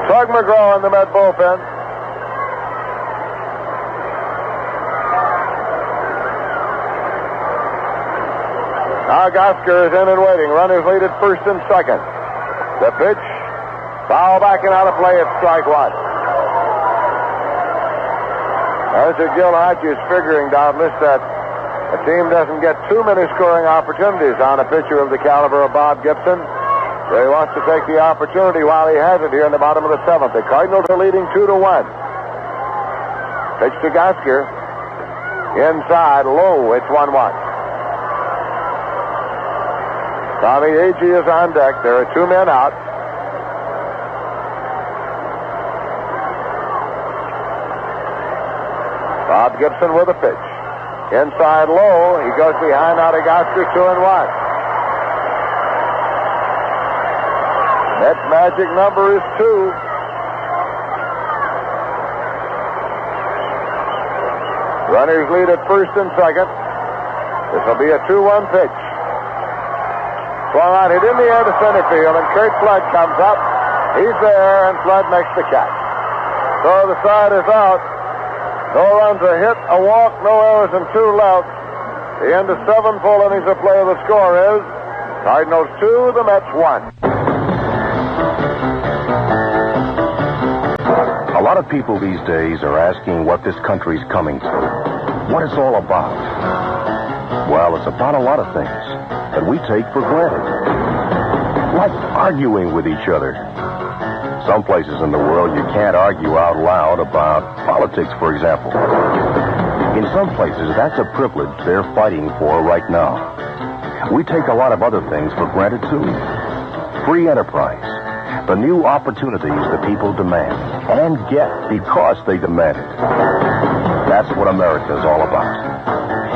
Tug McGraw in the Met bullpen. Now Gosker is in and waiting. Runners lead at first and second. The pitch, foul back and out of play at strike one. Manager Gil Hodges figuring, doubtless, that the team doesn't get too many scoring opportunities on a pitcher of the caliber of Bob Gibson. So he wants to take the opportunity while he has it here in the bottom of the seventh. The Cardinals are leading 2-1. Pitch to Gosker. Inside, low. It's 1-1. Tommy Agee is on deck. There are 2 men out. Gibson with a pitch. Inside low. He goes behind out of Oscar, 2-1. That magic number is 2. Runners lead at first and second. This will be a 2-1 pitch. Swung on, hit in the air to center field, and Kurt Flood comes up. He's there, and Flood makes the catch. So the side is out. No runs, a hit, a walk, no errors, and 2 left. The end of 7 full innings of play. The score is Cardinals 2, the Mets 1. A lot of people these days are asking what this country's coming to, what it's all about. Well, it's about a lot of things that we take for granted, like arguing with each other. Some places in the world you can't argue out loud about politics, for example. In some places, that's a privilege they're fighting for right now. We take a lot of other things for granted, too. Free enterprise, the new opportunities the people demand and get because they demand it. That's what America is all about.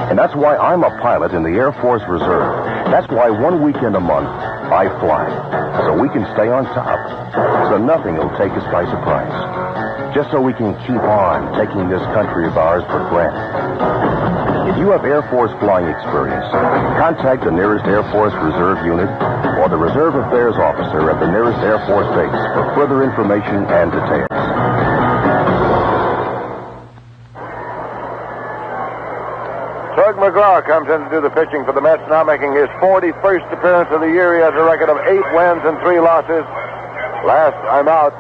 And that's why I'm a pilot in the Air Force Reserve. That's why 1 weekend a month I fly, so we can stay on top, so nothing will take us by surprise. Just so we can keep on taking this country of ours for granted. If you have Air Force flying experience, contact the nearest Air Force Reserve unit or the Reserve Affairs officer at the nearest Air Force base for further information and details. Tug McGraw comes in to do the pitching for the Mets, now making his 41st appearance of the year. He has a record of 8 wins and 3 losses. Last time out,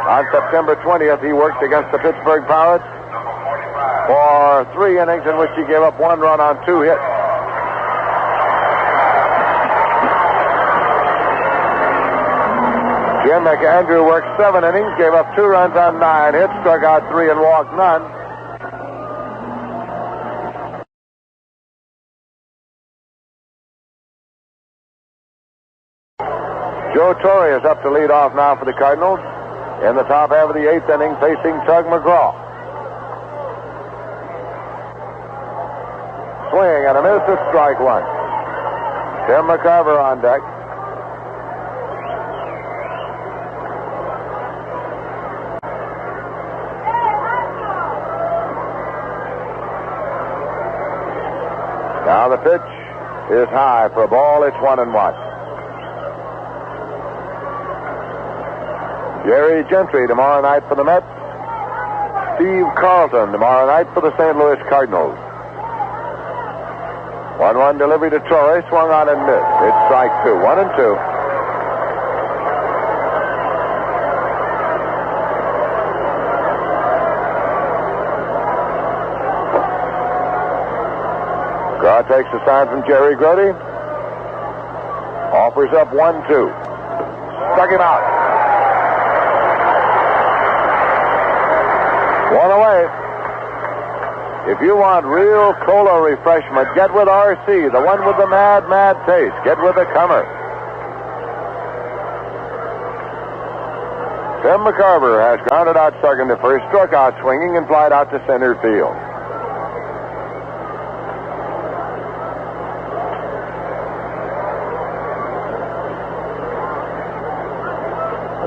on September 20th, he worked against the Pittsburgh Pirates for 3 innings in which he gave up 1 run on 2 hits. Jim McAndrew worked 7 innings, gave up 2 runs on 9 hits, struck out 3 and walked none. Joe Torre is up to lead off now for the Cardinals in the top half of the 8th inning, facing Tug McGraw. Swing and a miss at strike 1. Tim McCarver on deck. Now the pitch is high for a ball. It's 1-1. Jerry Gentry tomorrow night for the Mets. Steve Carlton tomorrow night for the St. Louis Cardinals. 1-1 delivery to Torre, swung on and missed. It's strike 2, 1-2. McGraw takes the sign from Jerry Grody. Offers up 1-2. Struck him out. 1 away. If you want real cola refreshment, get with RC, the one with the mad, mad taste. Get with the Comer. Tim McCarver has grounded out second to first, struck out swinging, and flied out to center field.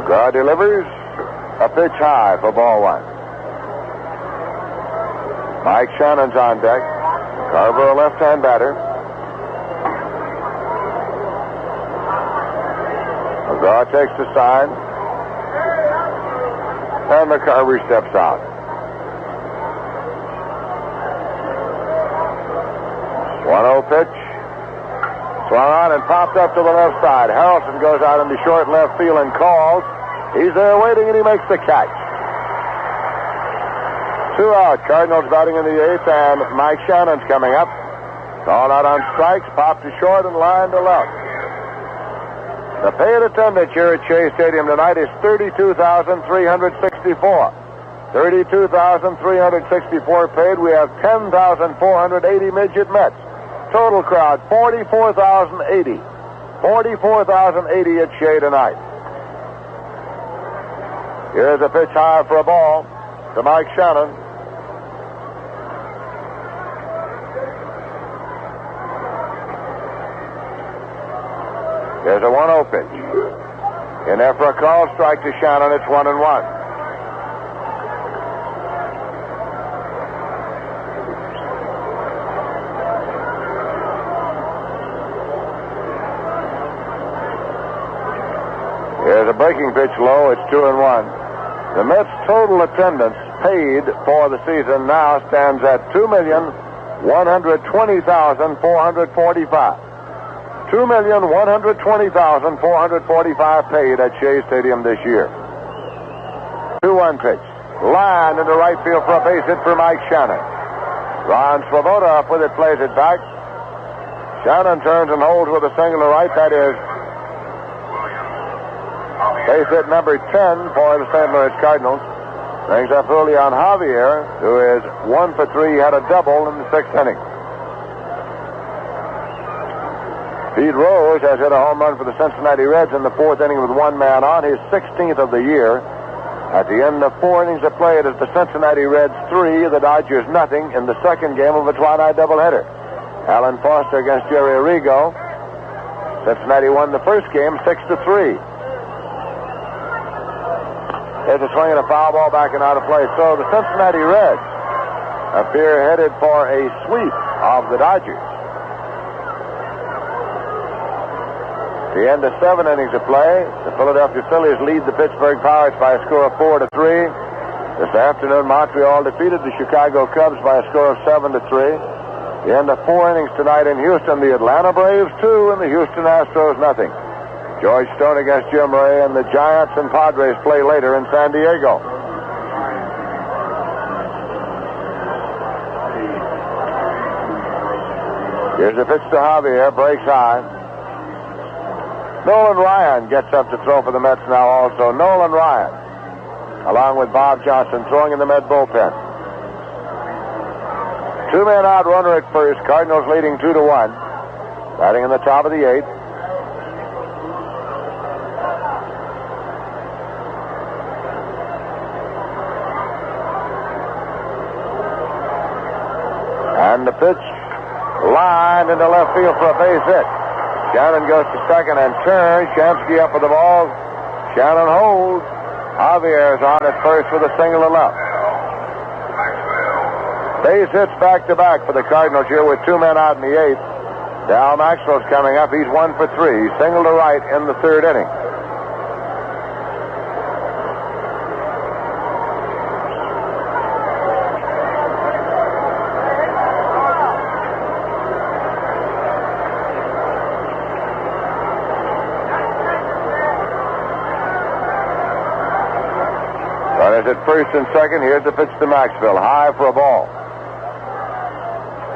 McGraw delivers a pitch high for ball 1. Mike Shannon's on deck. Carver, a left-hand batter. McGraw takes the sign. And McCarver steps out. 1-0 pitch. Swung on and popped up to the left side. Harrelson goes out into short left field and calls. He's there waiting, and he makes the catch. 2 out. Cardinals batting in the 8th, and Mike Shannon's coming up. Called out on strikes, popped to short, and lined to left. The paid attendance here at Shea Stadium tonight is 32,364. 32,364 paid. We have 10,480 midget Mets. Total crowd, 44,080. 44,080 at Shea tonight. Here's a pitch high for a ball to Mike Shannon. There's a 1-0 pitch. In there for a call strike to Shannon. It's 1-1. Here's a breaking pitch low. It's 2-1. The Mets' total attendance paid for the season now stands at 2,120,445. 2,120,445 paid at Shea Stadium this year. 2-1 pitch. Line into right field for a base hit for Mike Shannon. Ron Swoboda up with it, plays it back. Shannon turns and holds with a single to right. That is base hit number 10 for the St. Louis Cardinals. Brings up Julian Javier, who is 1 for 3, had a double in the 6th inning. Pete Rose has hit a home run for the Cincinnati Reds in the 4th inning with one man on, his 16th of the year. At the end of 4 innings of play, it is the Cincinnati Reds 3, the Dodgers nothing in the second game of a twilight doubleheader. Alan Foster against Jerry Arrigo. Cincinnati won the first game 6-3. There's a swing and a foul ball back and out of play. So the Cincinnati Reds appear headed for a sweep of the Dodgers. At the end of 7 innings of play, the Philadelphia Phillies lead the Pittsburgh Pirates by a score of 4-3. This afternoon, Montreal defeated the Chicago Cubs by a score of 7-3. The end of 4 innings tonight in Houston, the Atlanta Braves 2 and the Houston Astros nothing. George Stone against Jim Ray, and the Giants and Padres play later in San Diego. Here's a pitch to Javier, breaks high. Nolan Ryan gets up to throw for the Mets now also. Nolan Ryan, along with Bob Johnson, throwing in the Met bullpen. 2 men out, runner at first. Cardinals leading 2-1. Batting in the top of the 8th. And the pitch, line into left field for a base hit. Shannon goes to second and turns. Shamsky up with the ball. Shannon holds. Javier's on at first with a single to left. Base hits back-to-back for the Cardinals here with 2 men out in the 8th. Dal Maxwell's coming up. He's 1 for 3. Single to right in the 3rd inning. Runners at first and second. Here's the pitch to Maxwell. High for a ball.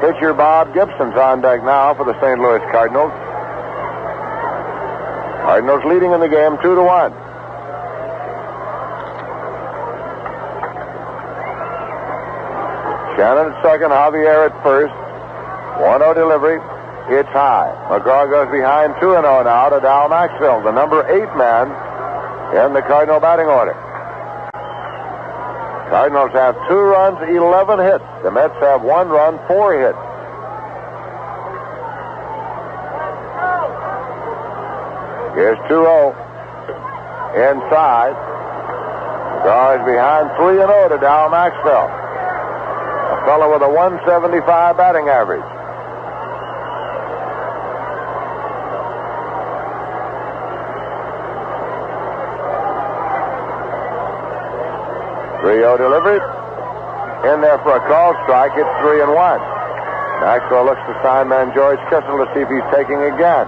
Pitcher Bob Gibson's on deck now for the St. Louis Cardinals. Cardinals leading in the game 2-1. Shannon at second, Javier at first. 1-0 delivery. It's high. McGraw goes behind 2-0 now to Dal Maxwell, the number 8 man in the Cardinal batting order. Cardinals have 2 runs, 11 hits. The Mets have 1 run, 4 hits. Here's 2-0. Inside. McGraw is behind 3-0 to Dal Maxwell. A fellow with a 175 batting average. Delivery. In there for a call strike. It's 3-1. Maxwell looks to sign man George Kissel to see if he's taking again.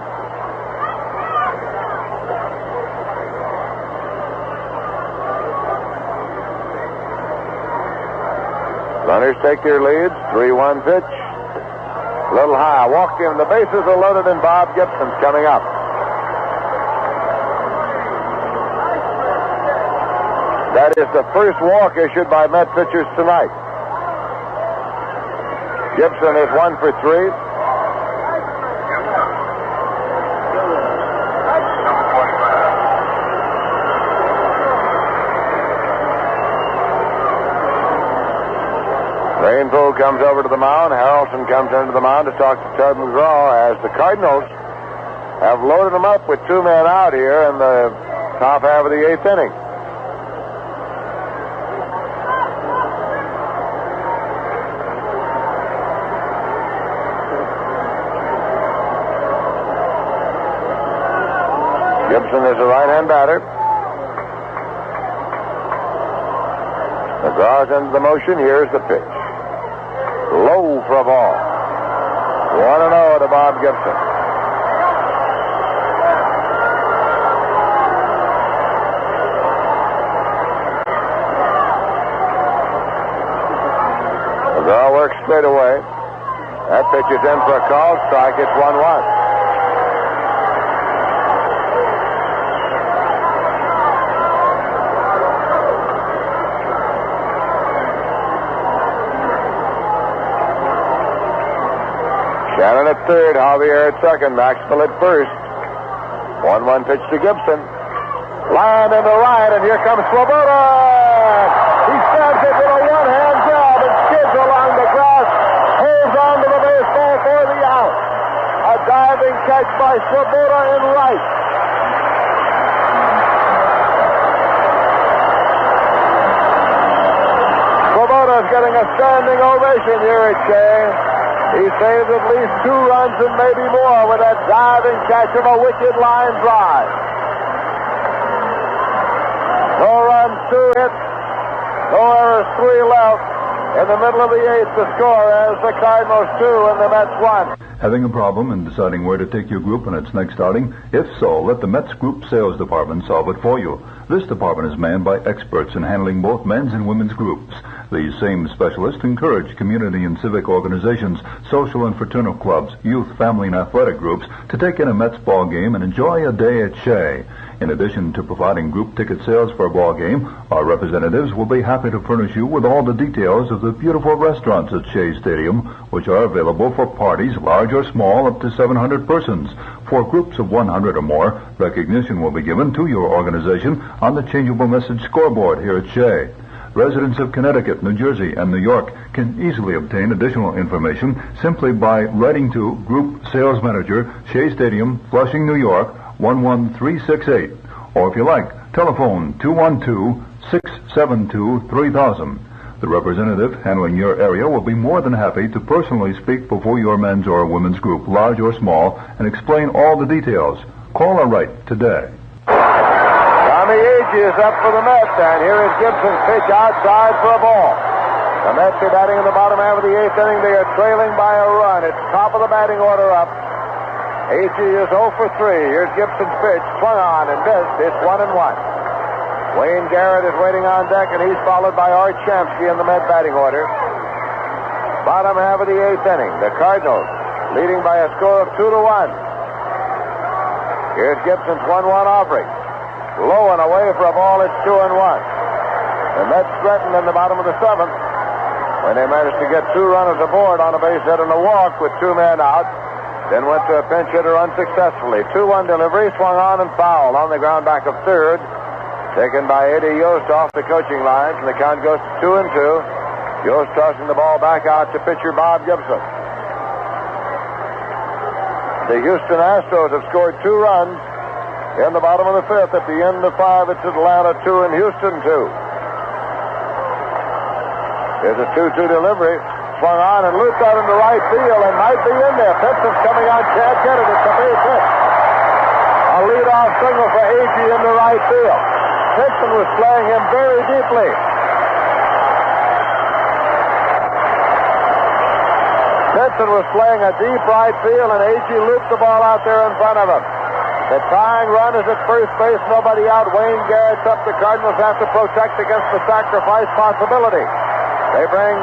Runners take their leads. 3-1 pitch. A little high. Walked in. The bases are loaded, and Bob Gibson's coming up. That is the first walk issued by Met pitchers tonight. Gibson is 1 for 3. Rainpool comes over to the mound. Harrelson comes into the mound to talk to Ted McGraw as the Cardinals have loaded them up with 2 men out here in the top half of the 8th inning. Gibson is a right-hand batter. McGraw's into the motion. Here's the pitch. Low for a ball. 1-0 to Bob Gibson. McGraw works straight away. That pitch is in for a call. Strike. It's 1-1. Shannon at third, Javier at second, Maxwell at first. 1-1 pitch to Gibson. Line into right, and here comes Swoboda. He stabs it with a one-hand grab and skids along the grass. Holds on to the baseball for the out. A diving catch by Swoboda in right. Swoboda's getting a standing ovation here at Shea. He saved at least 2 runs and maybe more with that diving catch of a wicked line drive. No runs, 2 hits, no errors, 3 left. In the middle of the 8th, the score is the Cardinals 2 and the Mets 1. Having a problem in deciding where to take your group in its next outing? If so, let the Mets Group Sales Department solve it for you. This department is manned by experts in handling both men's and women's groups. These same specialists encourage community and civic organizations, social and fraternal clubs, youth, family, and athletic groups to take in a Mets ball game and enjoy a day at Shea. In addition to providing group ticket sales for a ball game, our representatives will be happy to furnish you with all the details of the beautiful restaurants at Shea Stadium, which are available for parties large or small up to 700 persons. For groups of 100 or more, recognition will be given to your organization on the changeable message scoreboard here at Shea. Residents of Connecticut, New Jersey, and New York can easily obtain additional information simply by writing to Group Sales Manager, Shea Stadium, Flushing, New York, 11368. Or if you like, telephone 212-672-3000. The representative handling your area will be more than happy to personally speak before your men's or women's group, large or small, and explain all the details. Call or write today. Tommy Agee is up for the Mets, and here is Gibson's pitch outside for a ball. The Mets are batting in the bottom half of the 8th inning. They are trailing by a run. It's top of the batting order up. Agee is 0 for 3. Here's Gibson's pitch. Swung on and missed. It's 1-1. Wayne Garrett is waiting on deck, and he's followed by Art Shamsky in the Met batting order. Bottom half of the 8th inning. The Cardinals leading by a score of 2-1. Here's Gibson's 1-1 offering. Low and away for a ball. It's 2-1. The Mets threatened in the bottom of the 7th when they managed to get 2 runners aboard on a base hit and a walk with 2 men out. Then went to a pinch hitter unsuccessfully. 2-1 delivery, swung on and fouled on the ground back of third. Taken by Eddie Yost off the coaching lines, and the count goes to 2-2. Yost tossing the ball back out to pitcher Bob Gibson. The Houston Astros have scored 2 runs in the bottom of the 5th. At the end of 5, it's Atlanta 2 and Houston 2. Here's a 2-2 delivery. Swung on and looped out into right field and might be in there. Pinson's coming on. Can't get it. It's a base hit. A leadoff single for Agee into right field. Pinson was playing him very deeply. Pinson was playing a deep right field, and Agee looped the ball out there in front of him. The tying run is at first base. Nobody out. Wayne Garrett's up. The Cardinals have to protect against the sacrifice possibility. They bring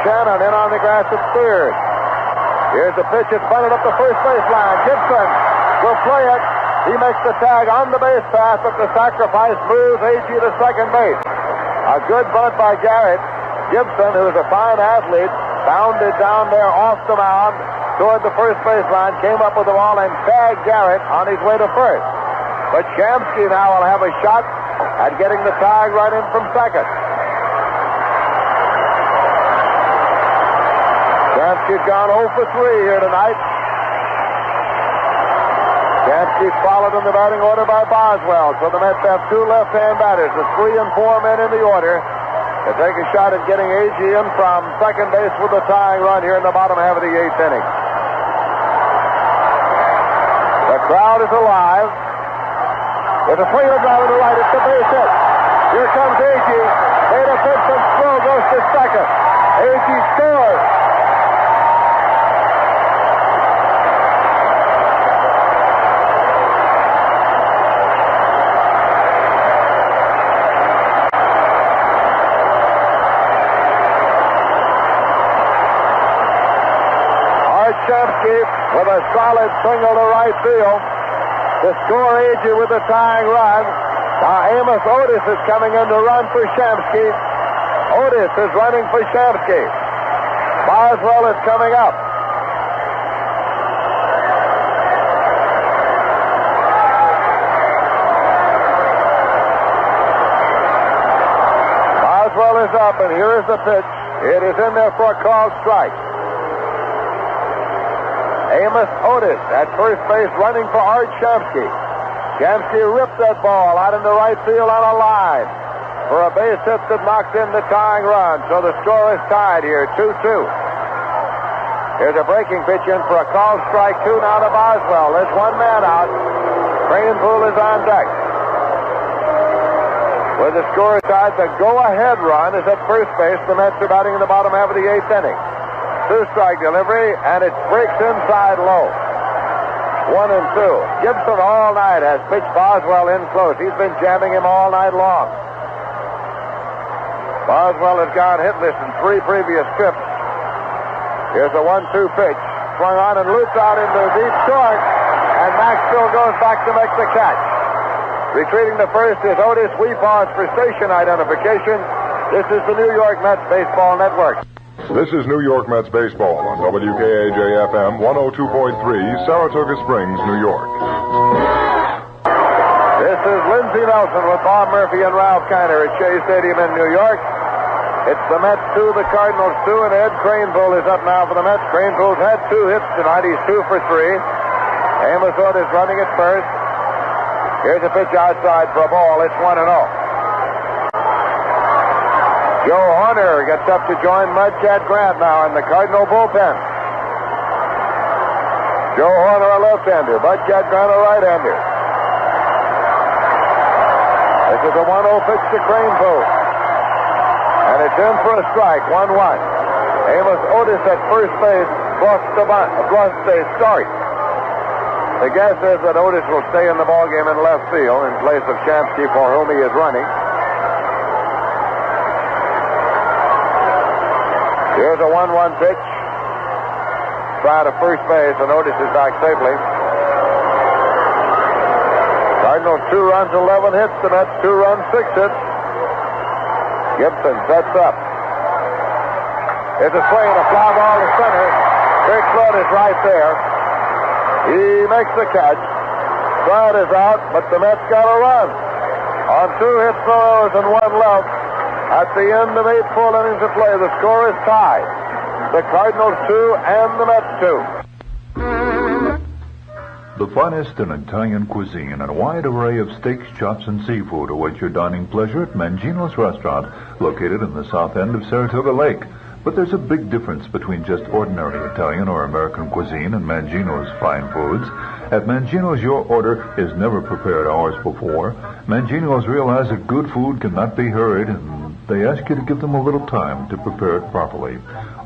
Shannon in on the grass at third. Here's the pitch. It's bunted up the first baseline. Gibson will play it. He makes the tag on the base path, but the sacrifice moves Agee to second base. A good bunt by Garrett. Gibson, who's a fine athlete, bounded down there off the mound toward the first baseline, came up with the ball and tagged Garrett on his way to first. But Shamsky now will have a shot at getting the tag right in from second. Shamsky's gone 0 for 3 here tonight. Shamsky followed in the batting order by Boswell. So the Mets have two left-hand batters, the 3 and 4 men in the order. They take a shot at getting Agee in from second base with a tying run here in the bottom half of the 8th inning. The crowd is alive. With a swing and a drive to the right, it's a base hit. Here comes Agee. Made a pitch from slow, goes to second. Agee scores. Shamsky with a solid single to right field to score Agee with a tying run. Now Amos Otis is coming in to run for Shamsky. Otis is running for Shamsky. Boswell is coming up. Boswell is up, and here is the pitch. It is in there for a called strike. Amos Otis at first base running for Art Shamsky. Shamsky ripped that ball out into right field on a line for a base hit that knocked in the tying run. So the score is tied here, 2-2. Here's a breaking pitch in for a called strike, 2 now to Boswell. There's one man out. Cranepool is on deck. With the score tied, the go-ahead run is at first base. The Mets are batting in the bottom half of the 8th inning. 2-strike delivery, and it breaks inside low. 1-2. Gibson all night has pitched Boswell in close. He's been jamming him all night long. Boswell has gone hitless in 3 previous trips. Here's a 1-2 pitch. Swung on and looped out into deep short, and Maxfield goes back to make the catch. Retreating to first is Otis. We pause for station identification. This is the New York Mets Baseball Network. This is New York Mets baseball on WKAJ-FM 102.3, Saratoga Springs, New York. This is Lindsey Nelson with Bob Murphy and Ralph Kiner at Shea Stadium in New York. It's the Mets 2, the Cardinals 2, and Ed Cranepool is up now for the Mets. Cranepool's had 2 hits tonight. He's 2 for 3. Amos Otis running at first. Here's a pitch outside for a ball. It's 1-0. Joe Horner gets up to join Mudcat Grant now in the Cardinal bullpen. Joe Horner a left-hander, Mudcat Grant a right-hander. This is a 1-0 pitch to Cranepool. And it's in for a strike, 1-1. Amos Otis at first base bluffs a start. The guess is that Otis will stay in the ballgame in left field in place of Shamsky, for whom he is running. Here's a 1-1 pitch. Try to first base, and Otis is back safely. Cardinals 2 runs, 11 hits. The Mets 2 runs, 6 hits. Gibson sets up. Here's a swing and a fly ball to center. Big Flood is right there. He makes the catch. Flood is out, but the Mets got a run. On 2 hits, no errors, and 1 left. At the end of 8 full innings of play, the score is tied. The Cardinals 2 and the Mets 2. The finest in Italian cuisine and a wide array of steaks, chops, and seafood await your dining pleasure at Mangino's Restaurant, located in the south end of Saratoga Lake. But there's a big difference between just ordinary Italian or American cuisine and Mangino's fine foods. At Mangino's, your order is never prepared hours before. Mangino's realize that good food cannot be hurried, and they ask you to give them a little time to prepare it properly.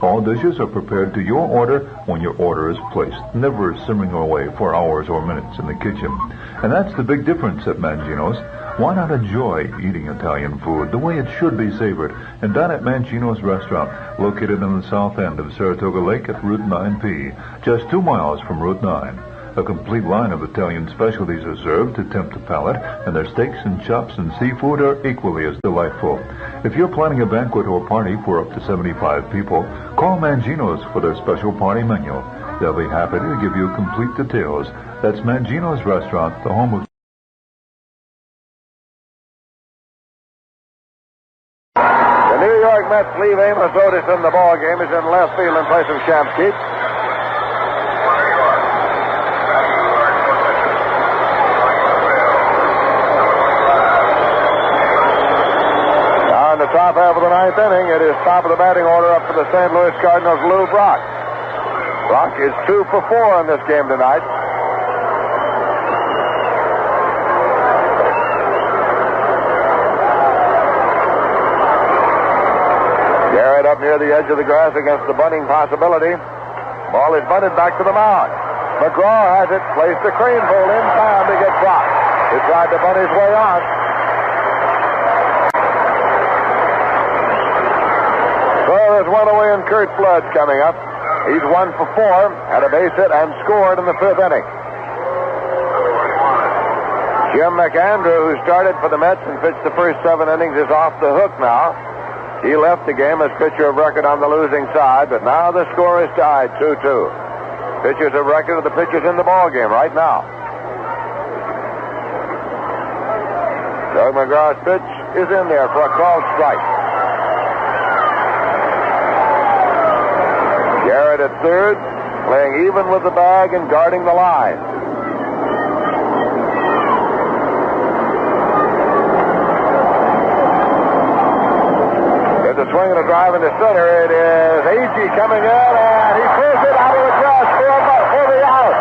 All dishes are prepared to your order when your order is placed, never simmering away for hours or minutes in the kitchen. And that's the big difference at Mangino's. Why not enjoy eating Italian food the way it should be savored and dine at Mangino's Restaurant, located in the south end of Saratoga Lake at Route 9P, just 2 miles from Route 9. A complete line of Italian specialties are served to tempt the palate, and their steaks and chops and seafood are equally as delightful. If you're planning a banquet or party for up to 75 people, call Mangino's for their special party menu. They'll be happy to give you complete details. That's Mangino's Restaurant, the home of... The New York Mets leave Amos Otis in the ballgame. He's in left field in place of Shamsky. top half of the ninth inning, it is top of the batting order up for the St. Louis Cardinals, Lou Brock. Brock is 2 for 4 in this game tonight. Garrett up near the edge of the grass against the bunting possibility. Ball is bunted back to the mound. McGraw has it, placed the crane pole in time to get Brock. He tried to bunt his way on. So there's one away, and Kurt Flood's coming up. He's 1 for 4, had a base hit and scored in the 5th inning. Jim McAndrew, who started for the Mets and pitched the first 7 innings, is off the hook now. He left the game as pitcher of record on the losing side, but now the score is tied 2-2. Pitchers of record are the pitchers in the ball game right now. Doug McGraw's pitch is in there for a called strike. Garrett at third, playing even with the bag and guarding the line. There's a swing and a drive into center. It is Agee coming in, and he pulls it out of the grass for the out.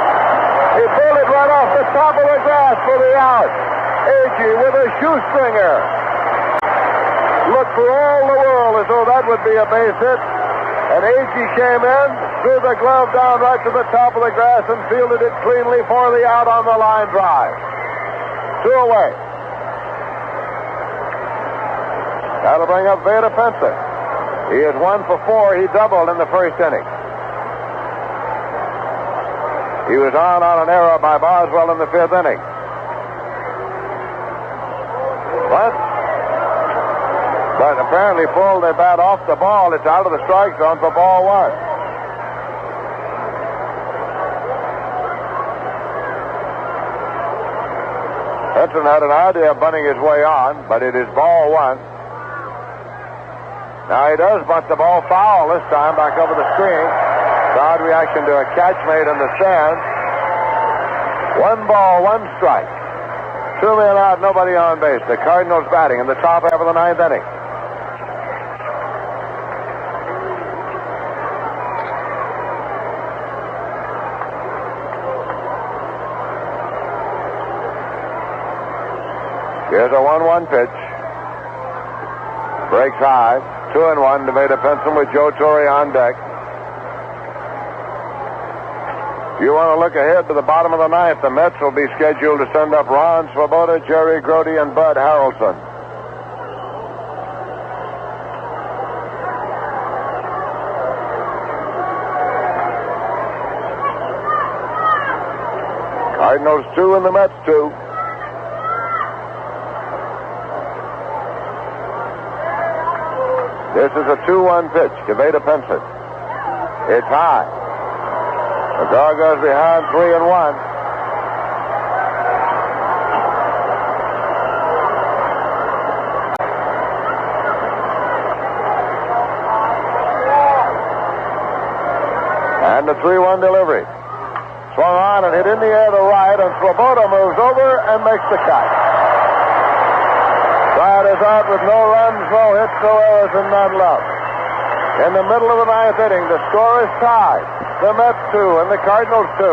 He pulled it right off the top of the grass for the out. Agee with a shoestringer. Looked for all the world as though that would be a base hit. And Agee came in, threw the glove down right to the top of the grass and fielded it cleanly for the out on the line drive. 2 away. That'll bring up Veda Pensa. He is 1 for 4. He doubled in the first inning. He was on an error by Boswell in the 5th inning. But apparently pulled the bat off the ball. It's out of the strike zone for ball 1. Hudson had an idea of bunting his way on, but it is ball 1. Now he does bunt the ball foul this time back over the screen. Crowd reaction to a catch made in the stands. 1 ball, 1 strike. 2 men out, nobody on base. The Cardinals batting in the top half of the 9th inning. Here's a 1-1 pitch. Breaks high. 2-1 to Veda Pensa with Joe Torre on deck. If you want to look ahead to the bottom of the 9th, the Mets will be scheduled to send up Ron Swoboda, Jerry Grody, and Bud Harrelson. Cardinals 2 and the Mets 2. This is a 2-1 pitch to Veda Pensa. It's high. McGraw goes behind 3-1. And the 3-1 delivery. Swung on and hit in the air to right, and Swoboda moves over and makes the catch. Bryant is out with no runs, no hits, no errors, and none left. In the middle of the 9th inning, the score is tied. The Mets 2 and the Cardinals 2.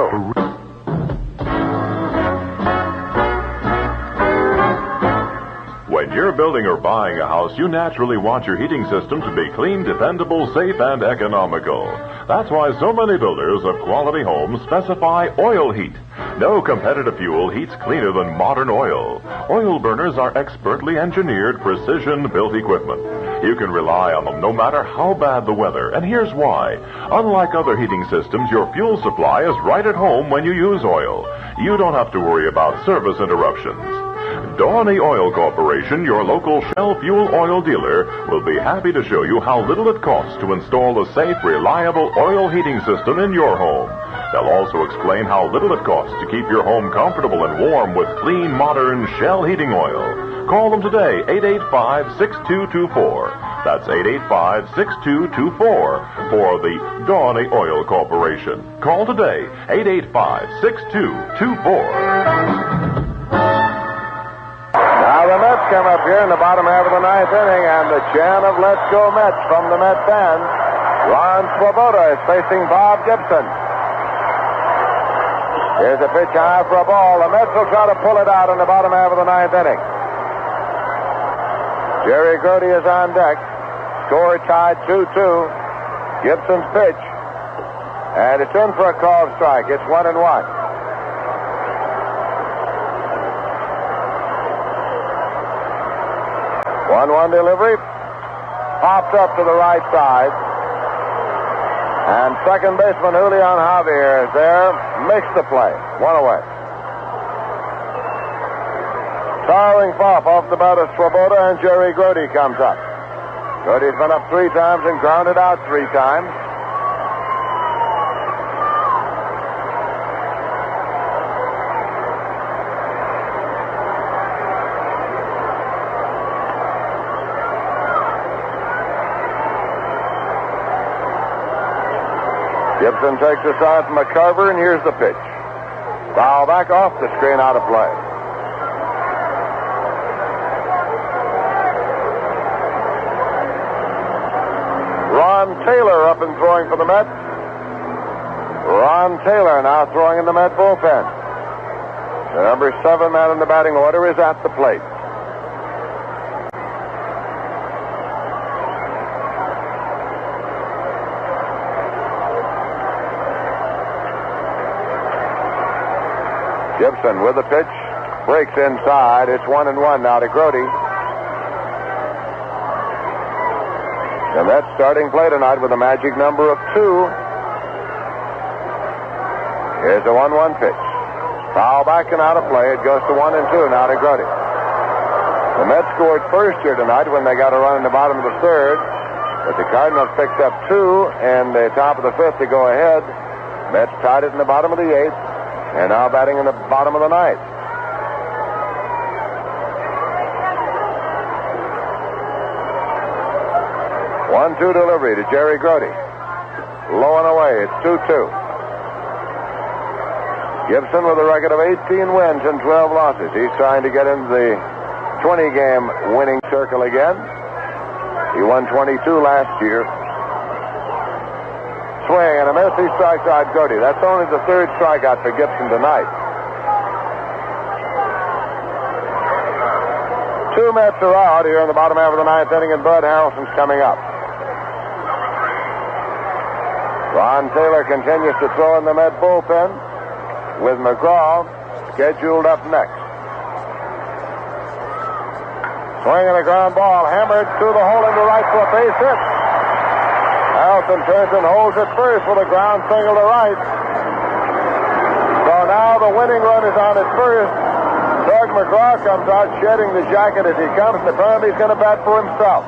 When you're building or buying a house, you naturally want your heating system to be clean, dependable, safe, and economical. That's why so many builders of quality homes specify oil heat. No competitive fuel heats cleaner than modern oil. Oil burners are expertly engineered, precision-built equipment. You can rely on them no matter how bad the weather, and here's why. Unlike other heating systems, your fuel supply is right at home when you use oil. You don't have to worry about service interruptions. Dawny Oil Corporation, your local Shell fuel oil dealer, will be happy to show you how little it costs to install a safe, reliable oil heating system in your home. They'll also explain how little it costs to keep your home comfortable and warm with clean, modern Shell heating oil. Call them today, 885-6224. That's 885-6224 for the Dawny Oil Corporation. Call today, 885-6224. Now the Mets come up here in the bottom half of the ninth inning, and the chant of Let's Go Mets from the Met fans. Ron Swoboda is facing Bob Gibson. Here's a pitch high for a ball. The Mets will try to pull it out in the bottom half of the ninth inning. Jerry Grody is on deck. Score tied 2-2. Gibson's pitch. And it's in for a called strike. It's 1-1. 1-1 delivery. Popped up to the right side. And second baseman Julian Javier is there. Makes the play. One away. Towering pop off the bat of Swoboda, and Jerry Grody comes up. Grody's been up 3 times and grounded out 3 times. Gibson takes a side from McCarver, and here's the pitch. Foul back off the screen, out of play. Ron Taylor up and throwing for the Mets. Ron Taylor now throwing in the Met bullpen. The number 7 man in the batting order is at the plate. Gibson with the pitch, breaks inside. It's 1-1 now to Grody. And that's starting play tonight with a magic number of 2. Here's a 1-1 pitch. Foul back and out of play. It goes to 1-2 now to Grody. The Mets scored first here tonight when they got a run in the bottom of the third. But the Cardinals picked up 2 in the top of the 5th to go ahead. Mets tied it in the bottom of the 8th. And now batting in the bottom of the 9th. One-two delivery to Jerry Grody. Low and away. It's 2-2. Gibson with a record of 18 wins and 12 losses. He's trying to get into the 20-game winning circle again. He won 22 last year. Swing and a miss. He strikes out Grody. That's only the 3rd strikeout for Gibson tonight. 2 Mets are out here in the bottom half of the 9th inning, and Bud Harrelson's coming up. Ron Taylor continues to throw in the Met bullpen with McGraw scheduled up next. Swinging a ground ball, hammered through the hole into right for a base hit. Harrelson turns and holds at first with a ground single to right. So now the winning run is on at first. Doug McGraw comes out shedding the jacket as he comes, and apparently he's going to bat for himself.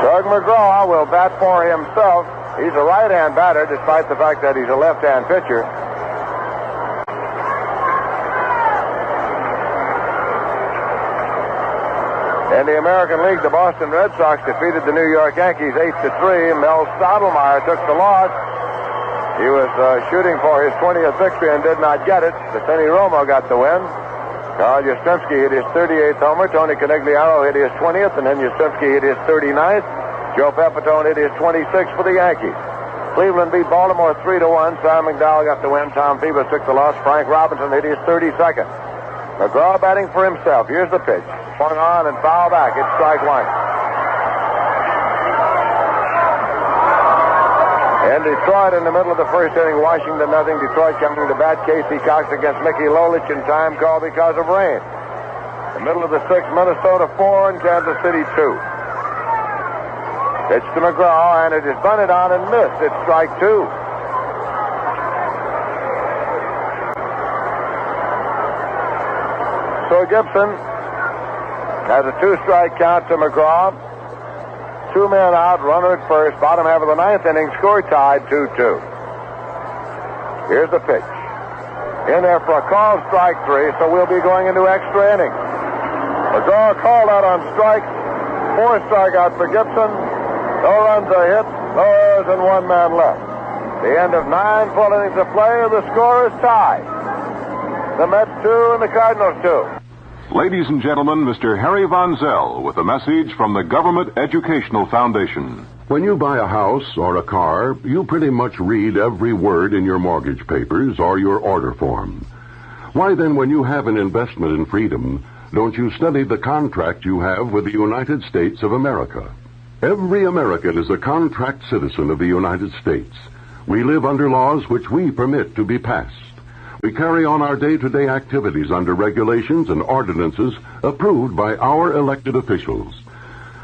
Doug McGraw will bat for himself. He's a right-hand batter, despite the fact that he's a left-hand pitcher. In the American League, the Boston Red Sox defeated the New York Yankees 8-3. Mel Stottlemyre took the loss. He was shooting for his 20th victory and did not get it. Vicente Romo got the win. Carl Yastrzemski hit his 38th homer. Tony Conigliaro hit his 20th, and then Yastrzemski hit his 39th. Joe Pepitone hit his 26th for the Yankees. Cleveland beat Baltimore 3-1. Sam McDowell got the win. Tom Phoebus took the loss. Frank Robinson hit his 32nd. McGraw batting for himself. Here's the pitch. Swung on and foul back. It's strike 1. In Detroit, in the middle of the first inning, Washington nothing. Detroit coming to bat. Casey Cox against Mickey Lolich in time called because of rain. The middle of the 6th, Minnesota 4 and Kansas City 2. Pitch to McGraw, and it is bunted on and missed. It's strike 2. So Gibson has a 2-strike count to McGraw. 2 men out, runner at first. Bottom half of the 9th inning, score tied 2-2. Here's the pitch. In there for a call, strike 3, so we'll be going into extra innings. McGraw called out on strikes. 4 strikeouts for Gibson. No runs are hit, no errors, and 1 man left. The end of 9 full innings of play, the score is tied. The Mets 2 and the Cardinals 2. Ladies and gentlemen, Mr. Harry Von Zell with a message from the Government Educational Foundation. When you buy a house or a car, you pretty much read every word in your mortgage papers or your order form. Why then, when you have an investment in freedom, don't you study the contract you have with the United States of America? Every American is a contract citizen of the United States. We live under laws which we permit to be passed. We carry on our day-to-day activities under regulations and ordinances approved by our elected officials.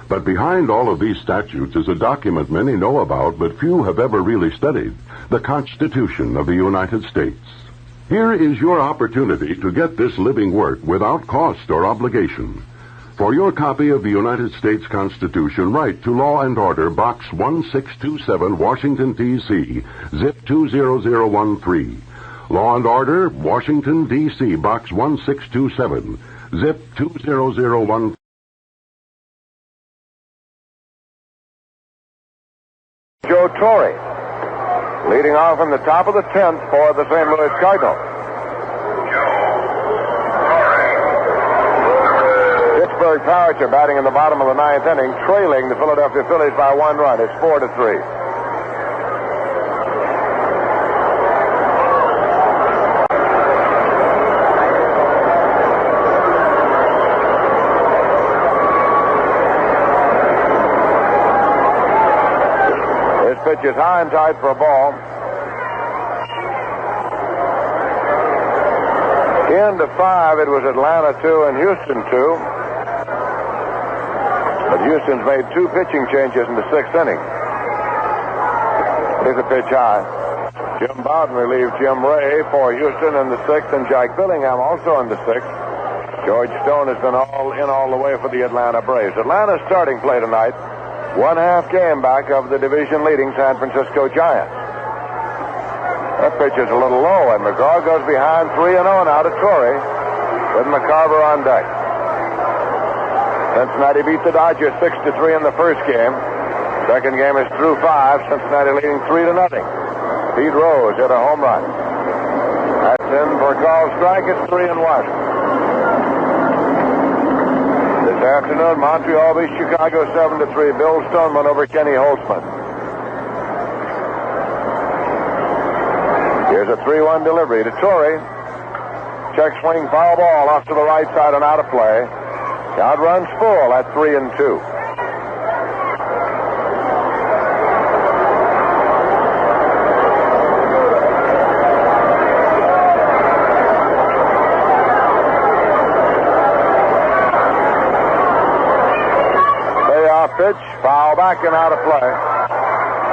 But behind all of these statutes is a document many know about, but few have ever really studied, the Constitution of the United States. Here is your opportunity to get this living work without cost or obligation. For your copy of the United States Constitution, write to Law and Order, Box 1627, Washington, D.C., zip 20013. Law and Order, Washington, D.C., Box 1627, zip 20013. Joe Torre, leading off in the top of the 10th for the St. Louis Cardinals. Pittsburgh Pirates are batting in the bottom of the 9th inning, trailing the Philadelphia Phillies by 1 run. It's 4-3. Pitch is high and tight for a ball. End of 5, it was Atlanta 2 and Houston 2. But Houston's made 2 pitching changes in the 6th inning. Here's a pitch high. Jim Bowden relieves Jim Ray for Houston in the 6th, and Jack Billingham also in the 6th. George Stone has been all the way for the Atlanta Braves. Atlanta's starting play tonight, 1/2 game back of the division-leading San Francisco Giants. That pitch is a little low, and McGraw goes behind 3-0 now to Torrey with McCarver on deck. Cincinnati beat the Dodgers 6-3 in the first game. Second game is through 5. Cincinnati leading 3-0. Pete Rose hit a home run. That's in for a called strike. It's 3-1. This afternoon, Montreal beat Chicago 7-3. Bill Stoneman over Kenny Holtzman. Here's a 3-1 delivery to Torrey. Check swing, foul ball off to the right side and out of play. Count runs full at 3-2. Pitch, foul back and out of play.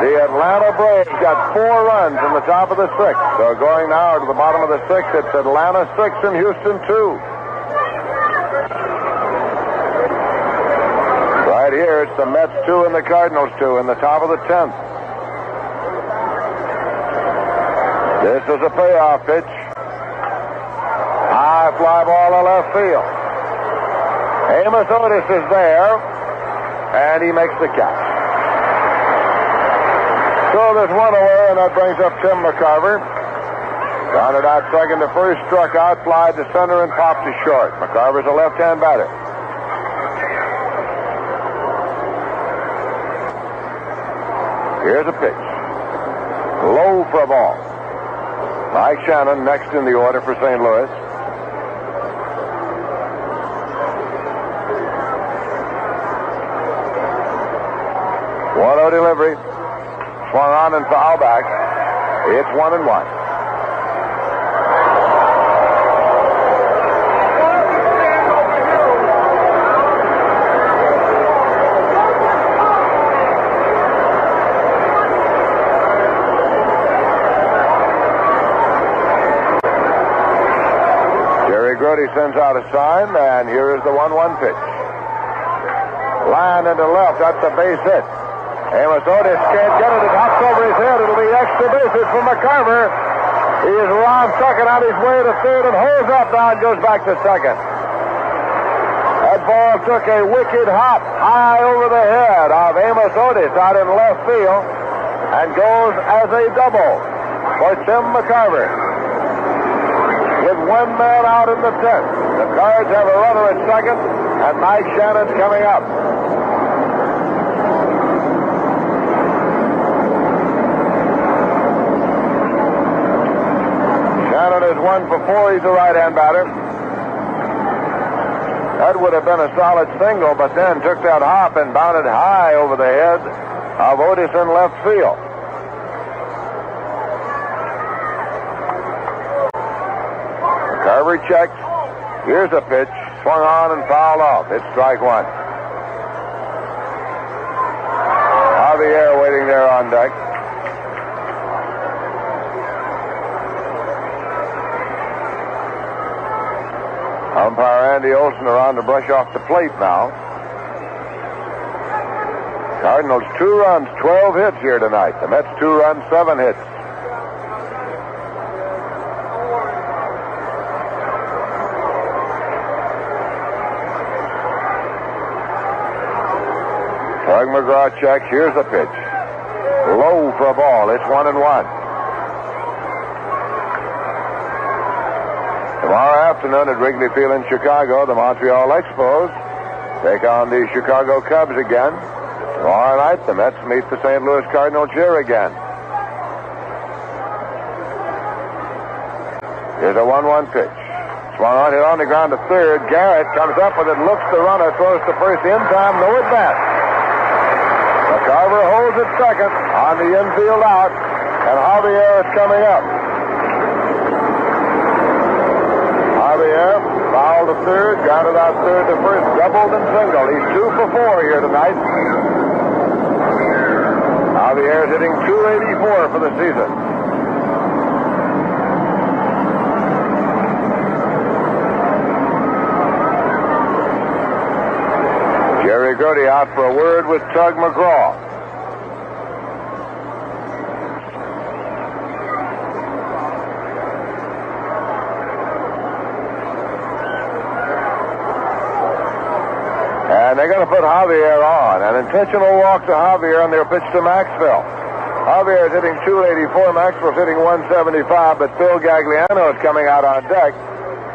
The Atlanta Braves got 4 runs in the top of the 6th. So going now to the bottom of the 6th, it's Atlanta 6 and Houston 2. Right here, it's the Mets 2 and the Cardinals 2 in the top of the 10th. This is a payoff pitch. High fly ball to left field. Amos Otis is there. And he makes the catch. So there's one away, and that brings up Tim McCarver. Grounded out second to first, struck out, fly to center, and popped to short. McCarver's a left-hand batter. Here's a pitch. Low for a ball. Mike Shannon next in the order for St. Louis. Delivery. Swung on and foul back. It's 1-1. Jerry Grody sends out a sign, and here is the 1-1 pitch. Line into left. That's a base hit. Amos Otis can't get it. It hops over his head. It'll be extra base hit for McCarver. He is around second on his way to third and holds up now and goes back to second. That ball took a wicked hop high over the head of Amos Otis out in left field. and goes as a double for Tim McCarver. With one man out in the 10th, the Cards have a runner at second, and Mike Shannon's coming up. Shannon is 1 for 4. He's a right-hand batter. That would have been a solid single, but then took that hop and bounded high over the head of Otis in left field. Carver checks. Here's a pitch. Swung on and fouled off. It's strike one. Javier waiting there on deck. Umpire Andy Olson around to brush off the plate now. Cardinals 2 runs, 12 hits here tonight. The Mets 2 runs, 7 hits. Tug McGraw checks. Here's a pitch. Low for a ball. It's 1-1. Tomorrow afternoon at Wrigley Field in Chicago, the Montreal Expos take on the Chicago Cubs again. Tomorrow night, the Mets meet the St. Louis Cardinals here again. Here's a 1-1 pitch. Swung on, hit on the ground to third. Garrett comes up with it, looks the runner, throws to first in time, no advance. McCarver holds it second on the infield out, and Javier is coming up. Javier fouled to third, grounded out third to first, doubled and singled. He's 2 for 4 here tonight. Javier is hitting .284 for the season. Jerry Grote out for a word with Tug McGraw. And they're going to put Javier on. An intentional walk to Javier, and they'll pitch to Maxwell. Javier is hitting .284. Maxwell's hitting .175, but Phil Gagliano is coming out on deck.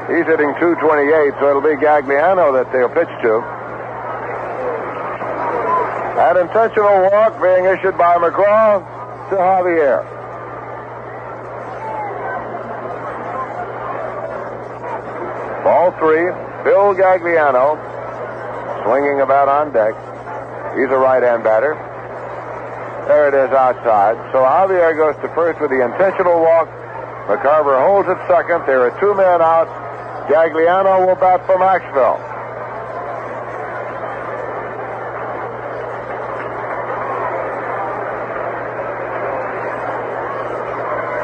He's hitting .228, so it'll be Gagliano that they'll pitch to. An intentional walk being issued by McGraw to Javier. Ball 3, Phil Gagliano swinging about on deck. He's a right-hand batter. There it is outside. So Javier goes to first with the intentional walk. McCarver holds it second. There are 2 men out. Gagliano will bat for Maxwell.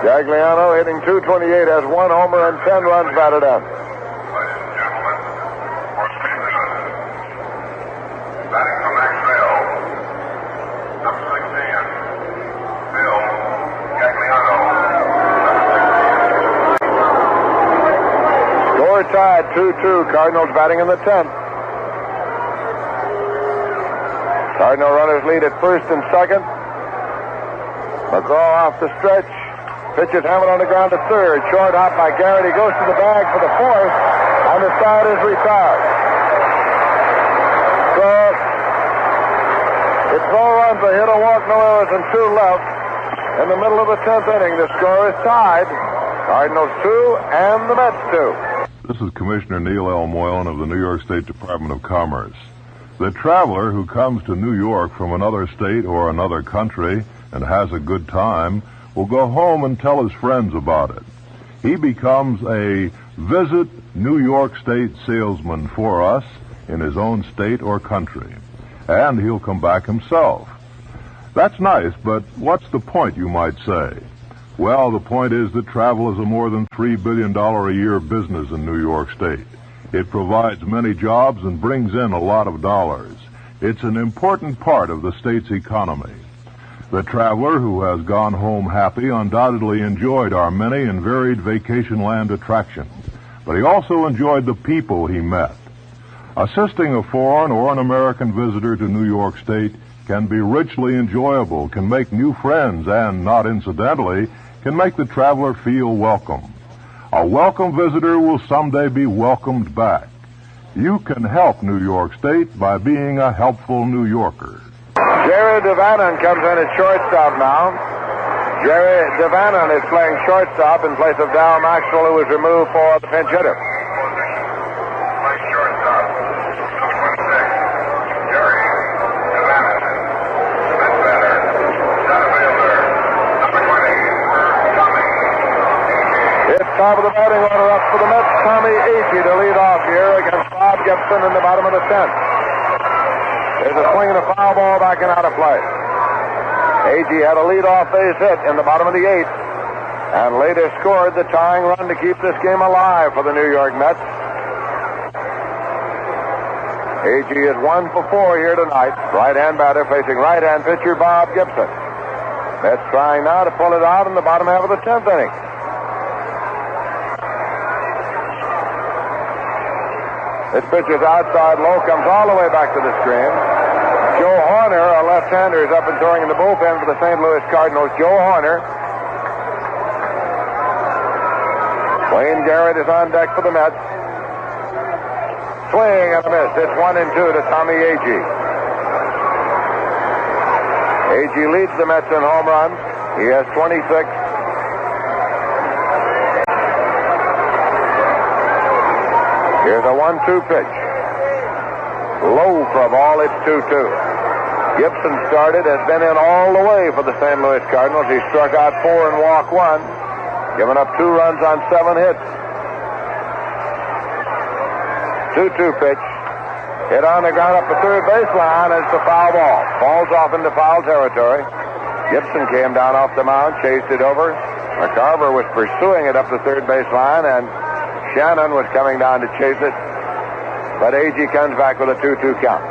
Gagliano hitting .228, has 1 homer and 10 runs batted in. Batting for Maxwell, number 16, Phil Gagliano. Score tied 2-2. Cardinals batting in the 10th. Cardinal runners lead at first and second. McGraw off the stretch. Pitches hammered on the ground to third. Short hop by Garrett. He goes to the bag for the fourth, and the side is retired. So it's 4 runs, a hit, a walk, no errors, and 2 left. In the middle of the 10th inning, the score is tied. Cardinals 2 and the Mets 2. This is Commissioner Neil L. Moylan of the New York State Department of Commerce. The traveler who comes to New York from another state or another country and has a good time will go home and tell his friends about it. He becomes a Visit New York State salesman for us in his own state or country. And he'll come back himself. That's nice, but what's the point, you might say? Well, the point is that travel is a more than $3 billion a year business in New York State. It provides many jobs and brings in a lot of dollars. It's an important part of the state's economy. The traveler who has gone home happy undoubtedly enjoyed our many and varied vacation land attractions, but he also enjoyed the people he met. Assisting a foreign or an American visitor to New York State can be richly enjoyable, can make new friends, and, not incidentally, can make the traveler feel welcome. A welcome visitor will someday be welcomed back. You can help New York State by being a helpful New Yorker. Jerry Devannon comes in at shortstop now. Jerry Devannon is playing shortstop in place of Dow Maxwell, who was removed for the pinch hitter. Top of the batting order up for the Mets, Tommy Agee to lead off here against Bob Gibson in the bottom of the 10th. There's a swing and a foul ball back and out of play. Agee had a leadoff base hit in the bottom of the 8th and later scored the tying run to keep this game alive for the New York Mets. Agee is 1 for 4 here tonight. Right-hand batter facing right-hand pitcher Bob Gibson. Mets trying now to pull it out in the bottom half of the 10th inning. This pitch is outside low, comes all the way back to the screen. Joe Horner, a left-hander, is up and throwing in the bullpen for the St. Louis Cardinals. Joe Horner. Wayne Garrett is on deck for the Mets. Swing and a miss. It's 1-2 to Tommy Agee. Agee leads the Mets in home runs. He has 26. Here's a 1-2 pitch. Low for a ball, it's 2-2. Gibson started, has been in all the way for the St. Louis Cardinals. He struck out 4 and walked 1, giving up 2 runs on 7 hits. 2-2 pitch. Hit on the ground up the third baseline. It's a foul ball. Falls off into foul territory. Gibson came down off the mound, chased it over. McCarver was pursuing it up the third baseline, and Shannon was coming down to chase it, but Agee comes back with a 2-2 count.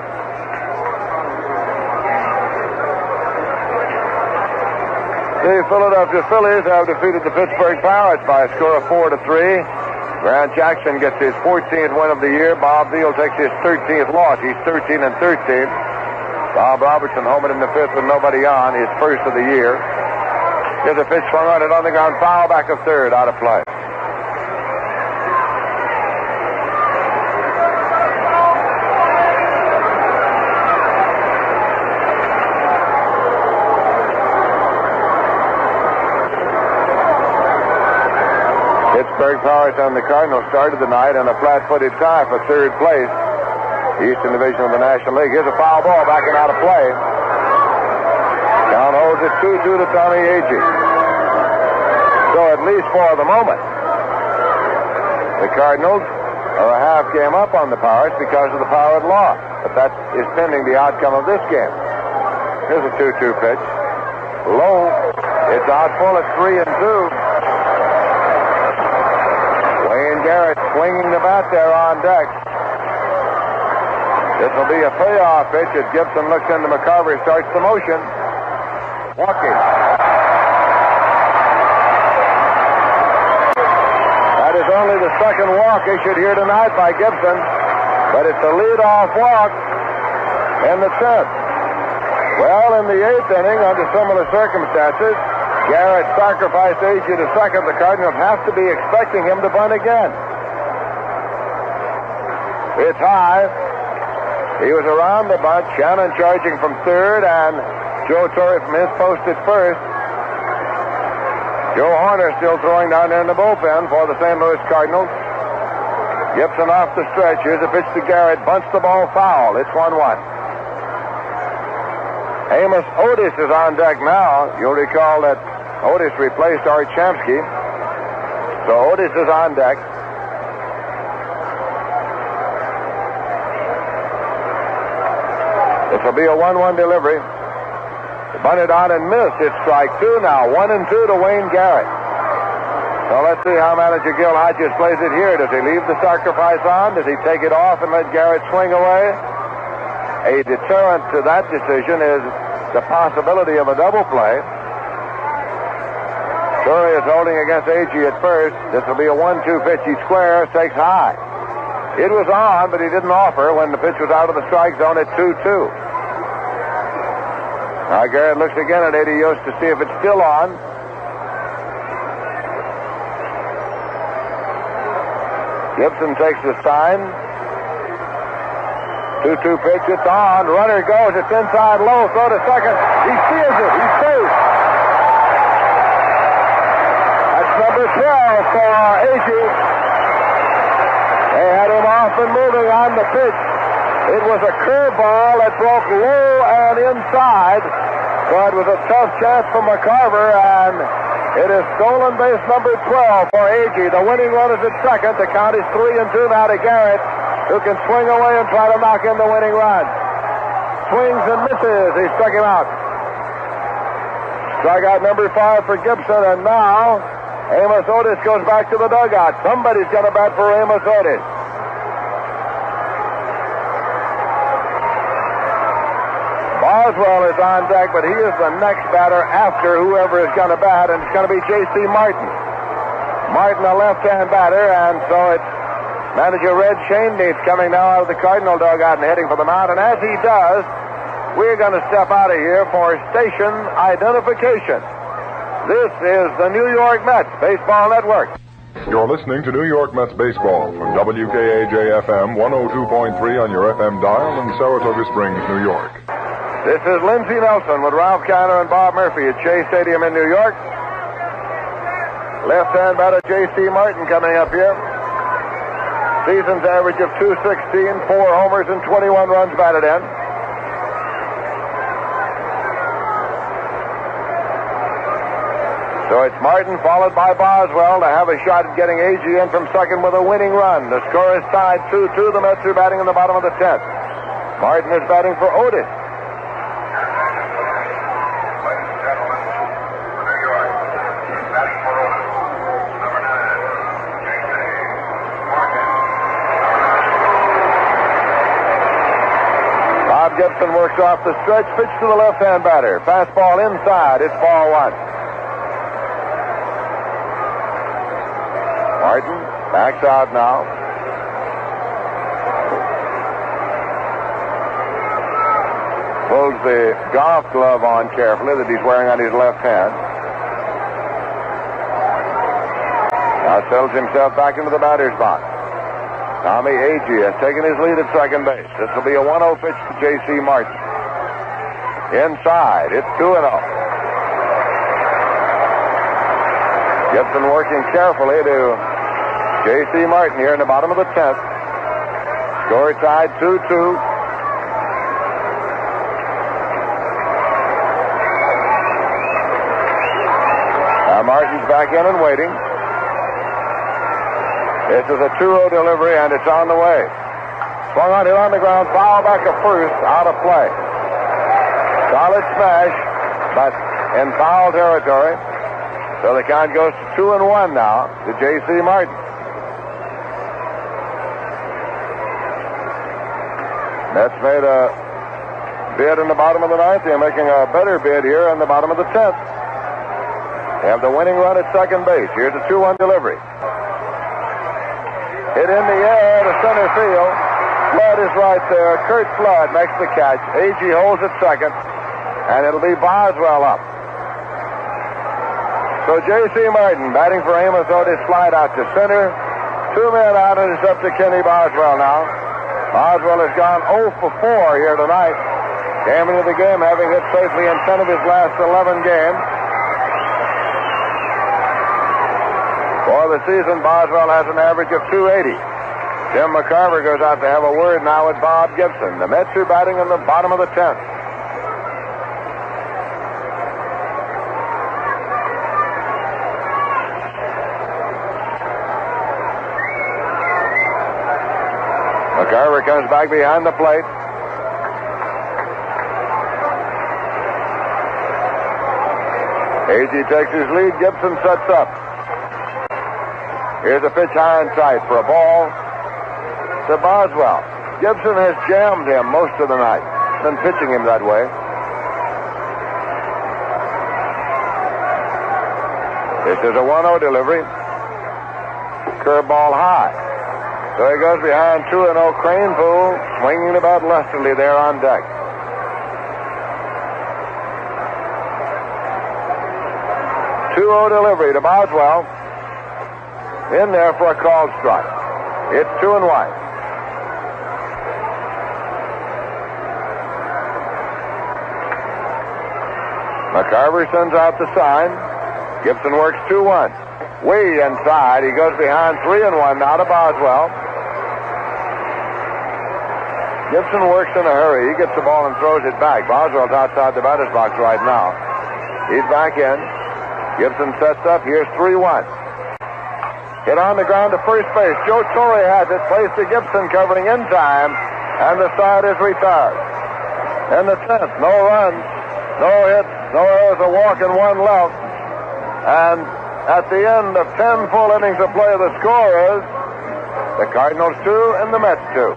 The Philadelphia Phillies have defeated the Pittsburgh Pirates by a score of 4-3. Grant Jackson gets his 14th win of the year. Bob Veal takes his 13th loss. He's 13-13. Bob Robertson homered in the 5th with nobody on, his first of the year. Here's a pitch swung on it on the ground, foul back of third, out of play. Pittsburgh Pirates and the Cardinals started the night in a flat-footed tie for third place. Eastern Division of the National League. Here's a foul ball backing out of play. Count holds it 2-2 to Tommy Agee. So at least for the moment, the Cardinals are a half game up on the Pirates because of the Pirate loss. But that is pending the outcome of this game. Here's a 2-2 pitch. Low. It's out full at 3-2. Wayne Garrett swinging the bat there on deck. This will be a payoff pitch as Gibson looks into McCarver, starts the motion. Walking. That is only the second walk issued here tonight by Gibson, but it's a leadoff walk in the 10th. Well, in the 8th inning, under similar circumstances, Garrett sacrificed Agee to second. The Cardinals have to be expecting him to bunt again. It's high. He was around the bunt. Shannon charging from third, and Joe Torre from his post at first. Joe Horner still throwing down there in the bullpen for the St. Louis Cardinals. Gibson off the stretch. Here's a pitch to Garrett. Bunts the ball foul. It's 1-1. Amos Otis is on deck now. You'll recall that Otis replaced Art Shamsky. So Otis is on deck. This will be a 1-1 delivery. Bunted on and missed. It's strike 2 now. 1-2 to Wayne Garrett. So let's see how manager Gil Hodges plays it here. Does he leave the sacrifice on? Does he take it off and let Garrett swing away? A deterrent to that decision is the possibility of a double play. Torrey is holding against Agee at first. This will be a 1-2 pitch. He squares, takes high. It was on, but he didn't offer when the pitch was out of the strike zone at 2-2. Now Garrett looks again at Eddie Yost to see if it's still on. Gibson takes the sign. 2-2 pitch, it's on. Runner goes, it's inside low, throw to second. He steals it, he's safe. That's number 12 for Agee. They had him off and moving on the pitch. It was a curveball that broke low and inside. But it was a tough chance for McCarver, and it is stolen base number 12 for Agee. The winning run is at second. The count is 3-2 now to Garrett, who can swing away and try to knock in the winning run. Swings and misses. He struck him out. Strikeout number 5 for Gibson, and now Amos Otis goes back to the dugout. Somebody's got to bat for Amos Otis. Boswell is on deck, but he is the next batter after whoever is going to bat, and it's going to be J.C. Martin. Martin, a left-hand batter, and so it's manager Red Schoendienst coming now out of the Cardinal dugout and heading for the mound. And as he does, we're going to step out of here for station identification. This is the New York Mets Baseball Network. You're listening to New York Mets baseball from WKAJ-FM 102.3 on your FM dial in Saratoga Springs, New York. This is Lindsey Nelson with Ralph Kiner and Bob Murphy at Shea Stadium in New York. Left-hand batter J.C. Martin coming up here. Season's average of .216, 4 homers, and 21 runs batted in. So it's Martin followed by Boswell to have a shot at getting Agee in from second with a winning run. The score is tied 2-2. The Mets are batting in the bottom of the 10th. Martin is batting for Otis. Gibson works off the stretch, pitch to the left-hand batter. Fastball inside, it's ball 1. Martin backs out now. Pulls the golf glove on carefully that he's wearing on his left hand. Now settles himself back into the batter's box. Tommy Agee has taken his lead at second base. This will be a 1-0 pitch to J.C. Martin. Inside, it's 2-0. Gibson working carefully to J.C. Martin here in the bottom of the 10th. Score tied 2-2. Now Martin's back in and waiting. This is a 2-0 delivery, and it's on the way. Swung on, hit on the ground, foul back to first, out of play. Solid smash, but in foul territory. So the count goes to 2-1 now to J.C. Martin. Mets made a bid in the bottom of the 9th. They're making a better bid here in the bottom of the 10th. They have the winning run at second base. Here's a 2-1 delivery. Hit in the air to center field. Flood is right there. Kurt Flood makes the catch. Agee holds at second, and it'll be Boswell up. So J.C. Martin batting for Amos Otis, slide out to center. 2 men out, and it's up to Kenny Boswell now. Boswell has gone 0 for 4 here tonight. Came into the game having hit safely in 10 of his last 11 games. For the season, Boswell has an average of .280. Jim McCarver goes out to have a word now with Bob Gibson. The Mets are batting in the bottom of the 10th. McCarver comes back behind the plate. Agee takes his lead. Gibson sets up. Here's a pitch high and tight for a ball to Boswell. Gibson has jammed him most of the night. Been pitching him that way. This is a 1-0 delivery. Curveball high. So he goes behind 2-0. Cranepool swinging about lustily there on deck. 2-0 delivery to Boswell. In there for a called strike. It's 2-1. McCarver sends out the sign. Gibson works 2-1. Way inside. He goes behind 3-1 now to Boswell. Gibson works in a hurry. He gets the ball and throws it back. Boswell's outside the batter's box right now. He's back in. Gibson sets up. Here's 3-1. Hit on the ground to first base. Joe Torre has it. Placed to Gibson, covering in time. And the side is retired. In the 10th, no runs, no hits. No errors, a walk, and one left. And at the end of 10 full innings of play, the score is the Cardinals 2 and the Mets 2.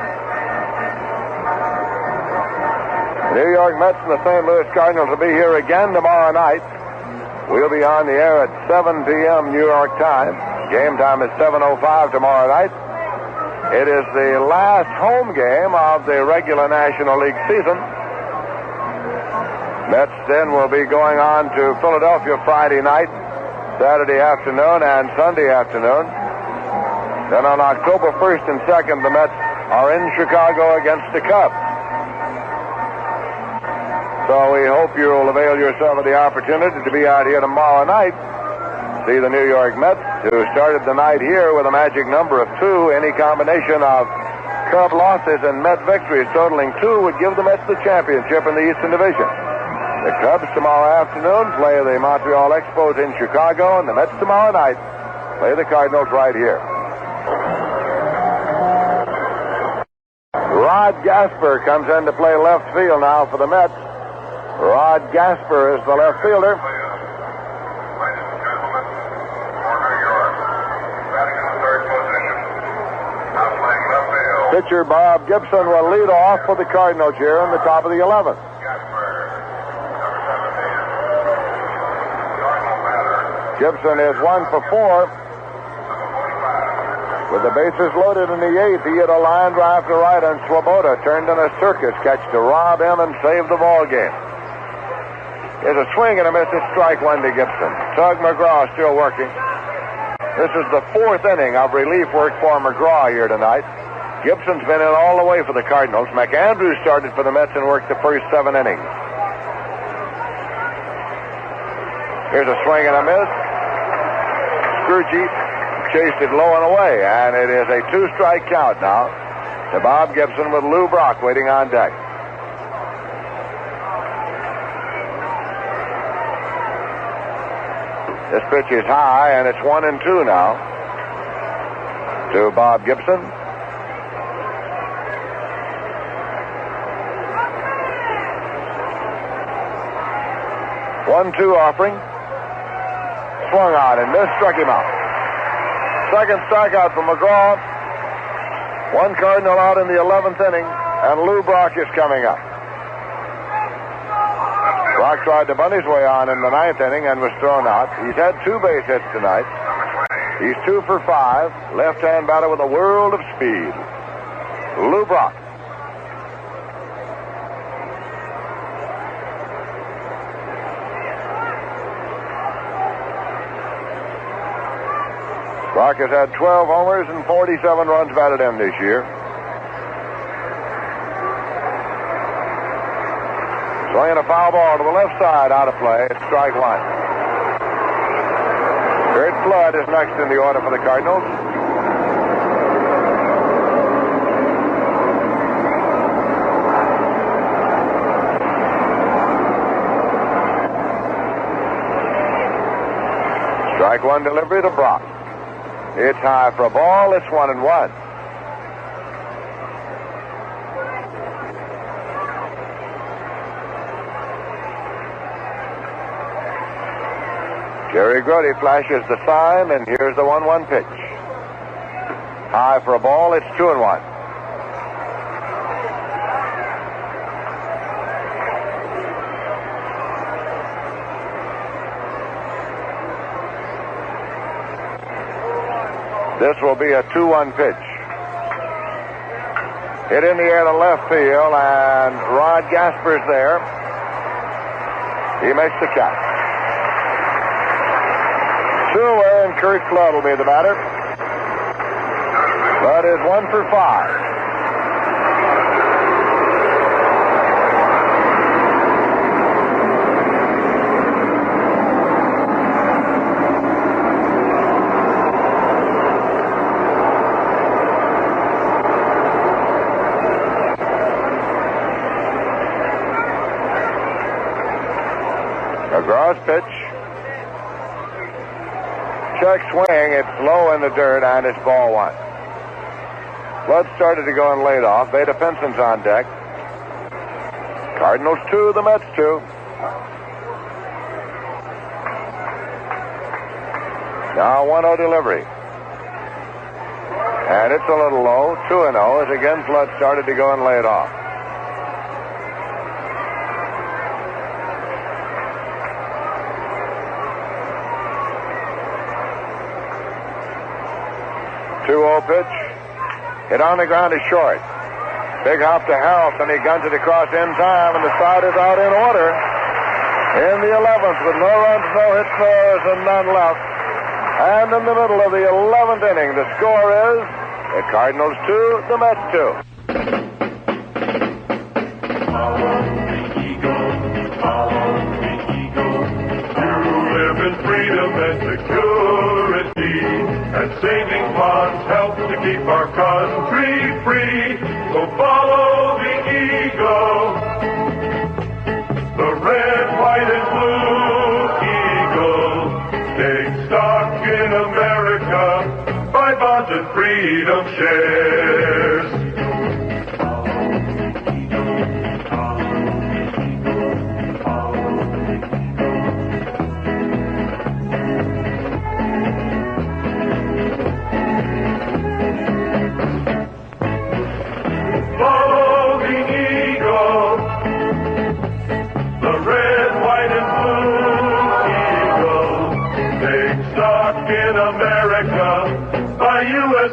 The New York Mets and the St. Louis Cardinals will be here again tomorrow night. We'll be on the air at 7 p.m. New York time. Game time is 7:05 tomorrow night. It is the last home game of the regular National League season. Mets then will be going on to Philadelphia Friday night, Saturday afternoon, and Sunday afternoon. Then on October 1st and 2nd, the Mets are in Chicago against the Cubs. So we hope you'll avail yourself of the opportunity to be out here tomorrow night. See the New York Mets, who started the night here with a magic number of 2. Any combination of Cub losses and Met victories totaling 2 would give the Mets the championship in the Eastern Division. The Cubs tomorrow afternoon play the Montreal Expos in Chicago, and the Mets tomorrow night play the Cardinals right here. Rod Gasper comes in to play left field now for the Mets. Rod Gasper is the left fielder. Pitcher Bob Gibson will lead off for the Cardinals here in the top of the 11th. Gibson is 1 for 4. With the bases loaded in the 8th, he hit a line drive to right, and Swoboda turned in a circus catch to rob him and save the ball game. There's a swing and a miss. It's strike 1 to Gibson. Tug McGraw still working. This is the 4th inning of relief work for McGraw here tonight. Gibson's been in all the way for the Cardinals. McAndrews started for the Mets and worked the first 7 innings. Here's a swing and a miss. Scrooge chased it low and away, and it is a 2-strike count now to Bob Gibson with Lou Brock waiting on deck. This pitch is high, and it's 1-2 now to Bob Gibson. One-two offering. Swung on and missed, struck him out. Second strikeout for McGraw. 1 Cardinal out in the 11th inning, and Lou Brock is coming up. Brock tried to bunt his way on in the 9th inning and was thrown out. He's had 2 base hits tonight. He's 2 for 5. Left-hand batter with a world of speed. Lou Brock. Brock has had 12 homers and 47 runs batted in this year. Swinging a foul ball to the left side, out of play. It's strike 1. Kurt Flood is next in the order for the Cardinals. Strike 1 delivery to Brock. It's high for a ball. It's 1-1. Jerry Grody flashes the sign, and here's the 1-1 pitch. High for a ball. It's 2-1. This will be a 2-1 pitch. Hit in the air to left field, and Rod Gasper's there. He makes the catch. away, and Kurt Flood will be the batter. Flood is 1 for 5. McGraw's pitch. Check swing. It's low in the dirt, and it's ball 1. Flood started to go and laid off. Veda Pinson's on deck. Cardinals 2, the Mets 2. Now 1-0 delivery. And it's a little low. 2-0 as again Flood started to go and lay it off. Pitch. Hit on the ground is short. Big hop to Harrelson. He guns it across in time, and the side is out in order. In the 11th, with no runs, no hits, no errors, and none left. And in the middle of the 11th inning, the score is the Cardinals 2, the Mets 2. Follow the eagle, follow the eagle. You live in freedom and security, and saving bonds help to keep our country free. So follow the eagle, the red, white, and blue eagle. Take stock in America, buy bonds and freedom shares.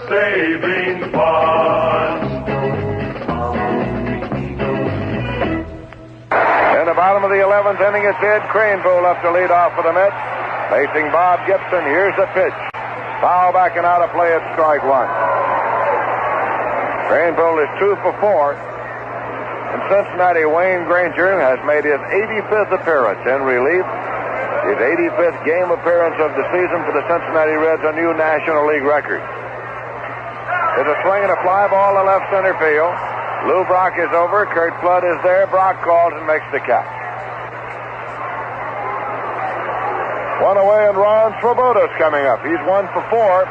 Saving bonds. In the bottom of the 11th inning, it's Ed Craneville up to lead off for the Mets. Facing Bob Gibson. Here's the pitch. Foul back and out of play at strike 1. Craneville is 2 for 4. In Cincinnati, Wayne Granger has made his 85th appearance in relief. His 85th game appearance of the season for the Cincinnati Reds, a new National League record. There's a swing and a fly ball to left center field. Lou Brock is over. Kurt Flood is there. Brock calls and makes the catch. 1 away, and Ron Swoboda's coming up. He's 1 for 4.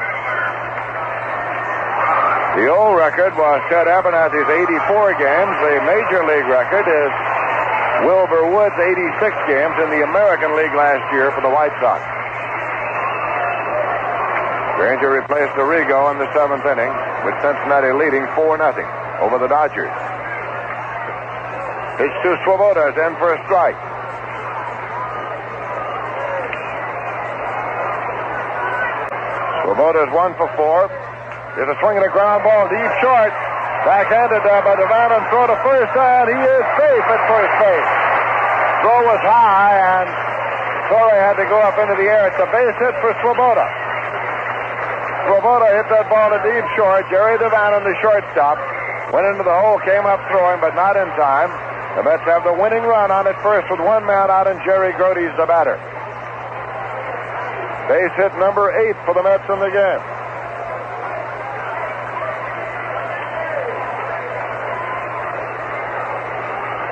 The old record was Ted Abernathy's 84 games. The Major League record is Wilbur Wood's 86 games in the American League last year for the White Sox. Granger replaced Arrigo in the 7th inning, with Cincinnati leading 4-0 over the Dodgers. Pitch to Swoboda is in for a strike. Swoboda is 1 for 4. There's a swing and a ground ball deep short. Backhanded by Devon and throw to first, and he is safe at first base. Throw was high, and Torrey had to go up into the air. It's a base hit for Swoboda. Swoboda hit that ball to deep short. Jerry Devon, the shortstop, went into the hole, came up throwing, but not in time. The Mets have the winning run on at first with 1 man out, and Jerry Grody's the batter. Base hit number 8 for the Mets in the game.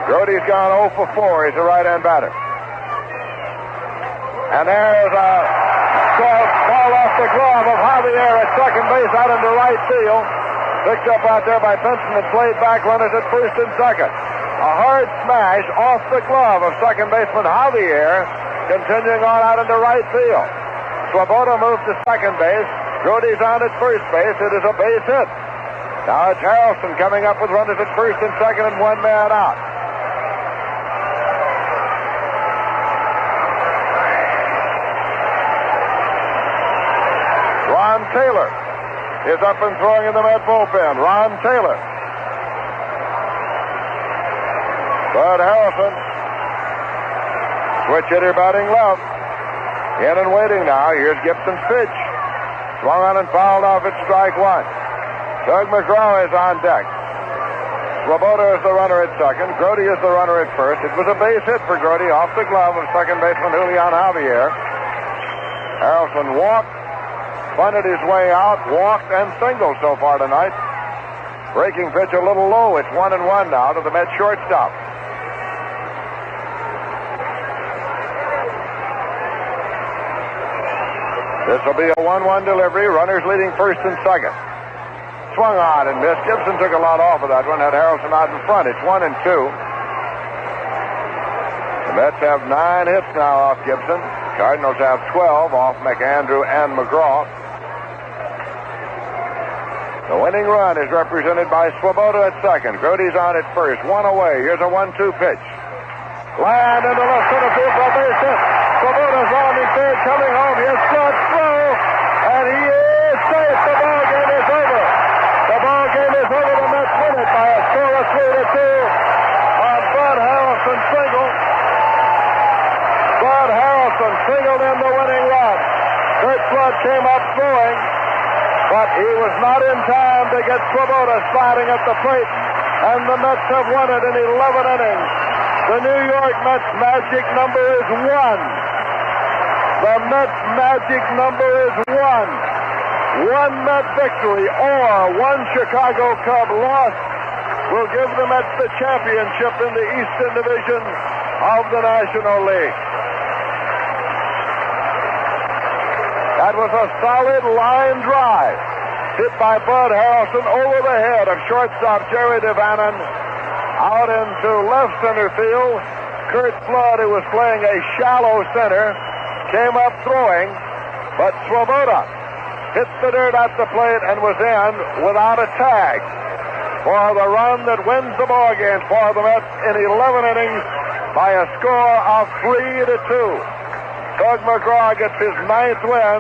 Grody's gone 0 for 4. He's a right-hand batter. And there's a ball off the glove of Javier at second base out into right field. Picked up out there by Pinson and played back, runners at first and second. A hard smash off the glove of second baseman Javier, continuing on out into right field. Swoboda moves to second base. Grody's on at first base. It is a base hit. Now it's Harrelson coming up with runners at first and second and 1 man out. Ron Taylor is up and throwing in the Met bullpen. Ron Taylor. Bud Harrelson, switch hitter batting left. In and waiting now. Here's Gibson's pitch. Swung on and fouled off at strike one. Doug McGraw is on deck. Swoboda is the runner at second. Grody is the runner at first. It was a base hit for Grody off the glove of second baseman Julian Javier. Harrelson walked, bunted his way out, walked, and singled so far tonight. Breaking pitch a little low. It's 1-1 now to the Mets shortstop. This will be a 1-1 delivery. Runners leading first and second. Swung on and missed. Gibson took a lot off of that one. Had Harrelson out in front. It's 1-2. The Mets have 9 hits now off Gibson. Cardinals have 12 off McAndrew and McGraw. The winning run is represented by Swoboda at second. Grody's on at first. One away. Here's a 1-2 pitch. Land into left center field for a base hit. Swoboda's rounding third, coming home. Here's Flood throw, and he is safe. The ball game is over. The ball game is over. The Mets win it by a score of 3-2 on Bud Harrelson single. Bud Harrelson singled in the winning run. Kurt Flood came up throwing, but he was not in time to get Swoboda sliding at the plate, and the Mets have won it in 11 innings. The New York Mets magic number is 1. The Mets magic number is 1. One Met victory or one Chicago Cub loss will give the Mets the championship in the Eastern Division of the National League. That was a solid line drive hit by Bud Harrelson over the head of shortstop Jerry DeVannen out into left center field. Kurt Flood, who was playing a shallow center, came up throwing, but Swoboda hit the dirt at the plate and was in without a tag for the run that wins the ball game for the Mets in 11 innings by a score of 3-2. Doug McGraw gets his 9th win,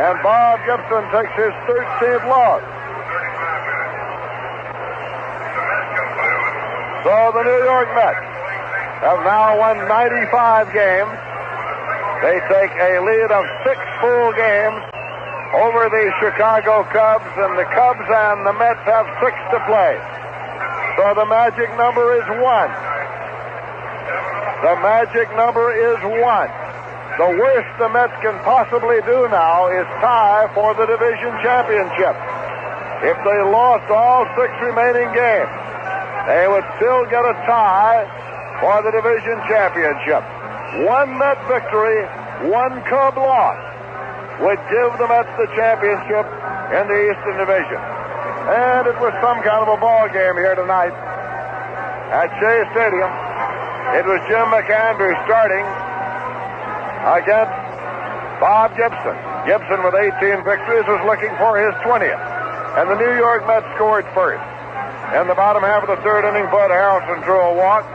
and Bob Gibson takes his 13th loss. So the New York Mets have now won 95 games. They take a lead of 6 full games over the Chicago Cubs, and the Cubs and the Mets have 6 to play. So the magic number is 1. The magic number is 1. The worst the Mets can possibly do now is tie for the division championship. If they lost all 6 remaining games, they would still get a tie for the division championship. One Met victory, one Cub loss would give the Mets the championship in the Eastern Division. And it was some kind of a ball game here tonight at Shea Stadium. It was Jim McAndrew starting against Bob Gibson. Gibson, with 18 victories, was looking for his 20th. And the New York Mets scored first. In the bottom half of the third inning, Bud Harrelson drew a walk.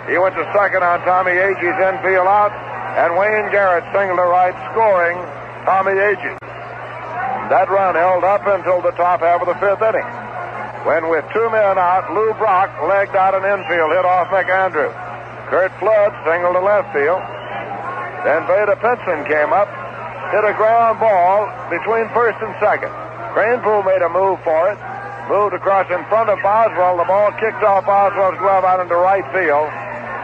He went to second on Tommy Agee's infield out, and Wayne Garrett singled to right, scoring Tommy Agee. That run held up until the top half of the 5th inning, when with 2 men out, Lou Brock legged out an infield hit off McAndrew. Kurt Flood singled to left field. Then Veda Pinson came up, hit a ground ball between first and second. Cranepool made a move for it, moved across in front of Boswell. The ball kicked off Boswell's glove out into right field,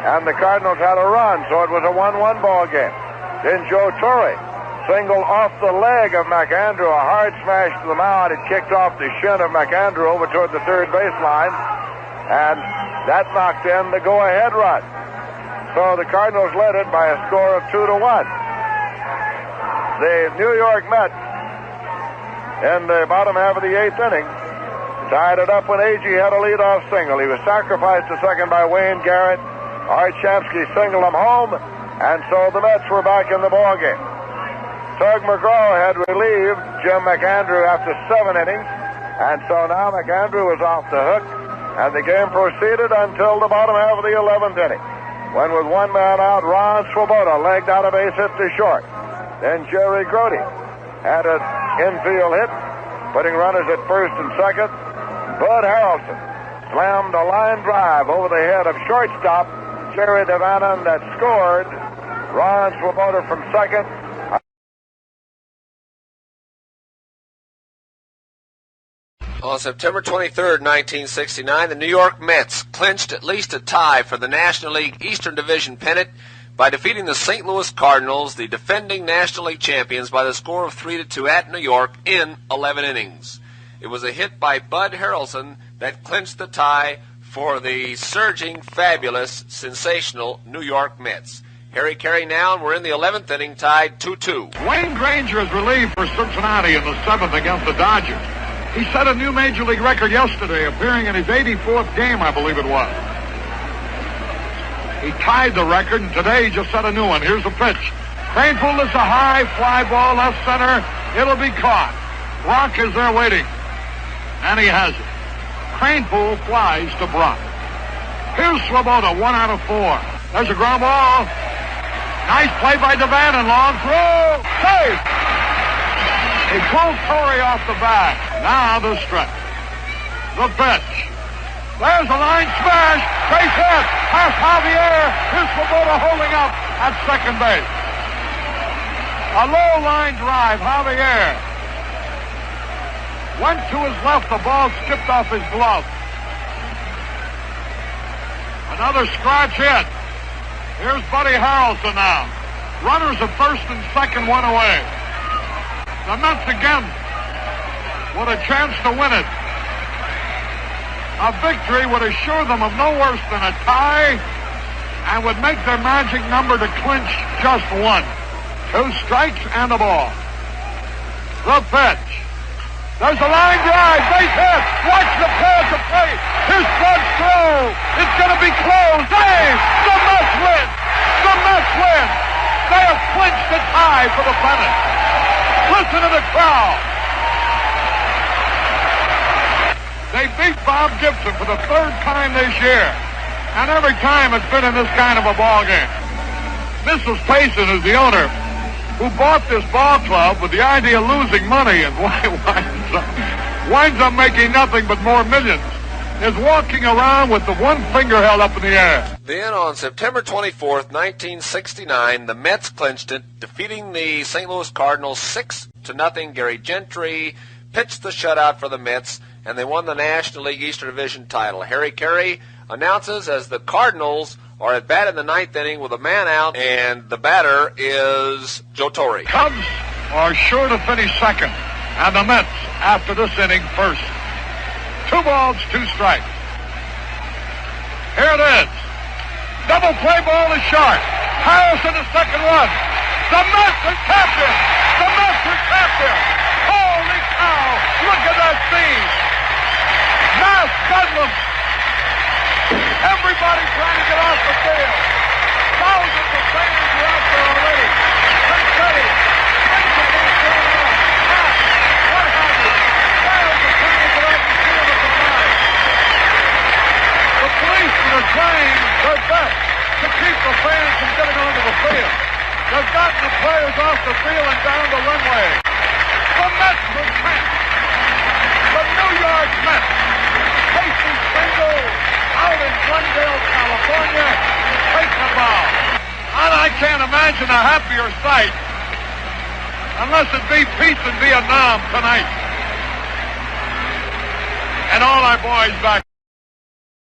and the Cardinals had a run, so it was a 1-1 ball game. Then Joe Torre singled off the leg of McAndrew, a hard smash to the mound. It kicked off the shin of McAndrew over toward the third baseline, and that knocked in the go-ahead run. So the Cardinals led it by a score of 2-1. The New York Mets, in the bottom half of the 8th inning, tied it up when Agee had a leadoff single. He was sacrificed to second by Wayne Garrett. Art Shamsky singled him home, and so the Mets were back in the ballgame. Tug McGraw had relieved Jim McAndrew after 7 innings, and so now McAndrew was off the hook, and the game proceeded until the bottom half of the 11th inning, when with 1 man out, Ron Swoboda legged out a base hit to short. Then Jerry Grody had an infield hit, putting runners at first and second. Bud Harrelson slammed a line drive over the head of shortstop Jerry DeVannen that scored. Ron Swoboda from second. On September 23rd, 1969, the New York Mets clinched at least a tie for the National League Eastern Division pennant by defeating the St. Louis Cardinals, the defending National League champions, by the score of 3-2 at New York in 11 innings. It was a hit by Bud Harrelson that clinched the tie for the surging, fabulous, sensational New York Mets. Harry Carey now, and we're in the 11th inning, tied 2-2. Wayne Granger is relieved for Cincinnati in the 7th against the Dodgers. He set a new Major League record yesterday, appearing in his 84th game, I believe it was. He tied the record, and today he just set a new one. Here's the pitch. Cranepool is a high fly ball, left center. It'll be caught. Brock is there waiting, and he has it. Cranepool flies to Brock. Here's Swoboda, 1 out of 4. There's a ground ball. Nice play by Devan, and long throw. Save! He pulled Torrey off the bat. Now the stretch. The pitch. There's a line smash. Base hit. Past Javier. Here's Swoboda holding up at second base. A low line drive. Javier went to his left. The ball skipped off his glove. Another scratch hit. Here's Buddy Harrelson now. Runners at first and second, one away. The Mets again with a chance to win it. A victory would assure them of no worse than a tie and would make their magic number to clinch just 1. 2 strikes and a ball. The pitch. There's a line drive. Base hit. Watch the pass of play. Here's Flood's throw. It's going to be closed. Hey! The Mets win. The Mets win. They have clinched the tie for the pennant. Listen to the crowd. They beat Bob Gibson for the 3rd time this year. And every time it's been in this kind of a ball game. Mrs. Payson is the owner who bought this ball club with the idea of losing money and winds up making nothing but more millions, is walking around with the one finger held up in the air. Then on September 24th, 1969, the Mets clinched it, defeating the St. Louis Cardinals 6-0. Gary Gentry pitched the shutout for the Mets, and they won the National League Eastern Division title. Harry Carey announces as the Cardinals are at bat in the 9th inning with a man out, and the batter is Joe Torre. Cubs are sure to finish second, and the Mets, after this inning, first. 2 balls, 2 strikes. Here it is. Double play ball is short. Harrison the second one. The Mets are captain. The Mets are captain. Holy cow. Look at that scene. Mass bedlam. Everybody trying to get off the field. Thousands of fans are out there already. Confetti. What happened? Fans are trying to get off the field at the line. The policemen are trying their best to keep the fans from getting onto the field. They've gotten the players off the field and down the runway. The Mets will camp. The New York Mets. Casey Stengel out in Glendale, California, take the ball. And I can't imagine a happier sight unless it be peace in Vietnam tonight. And all our boys back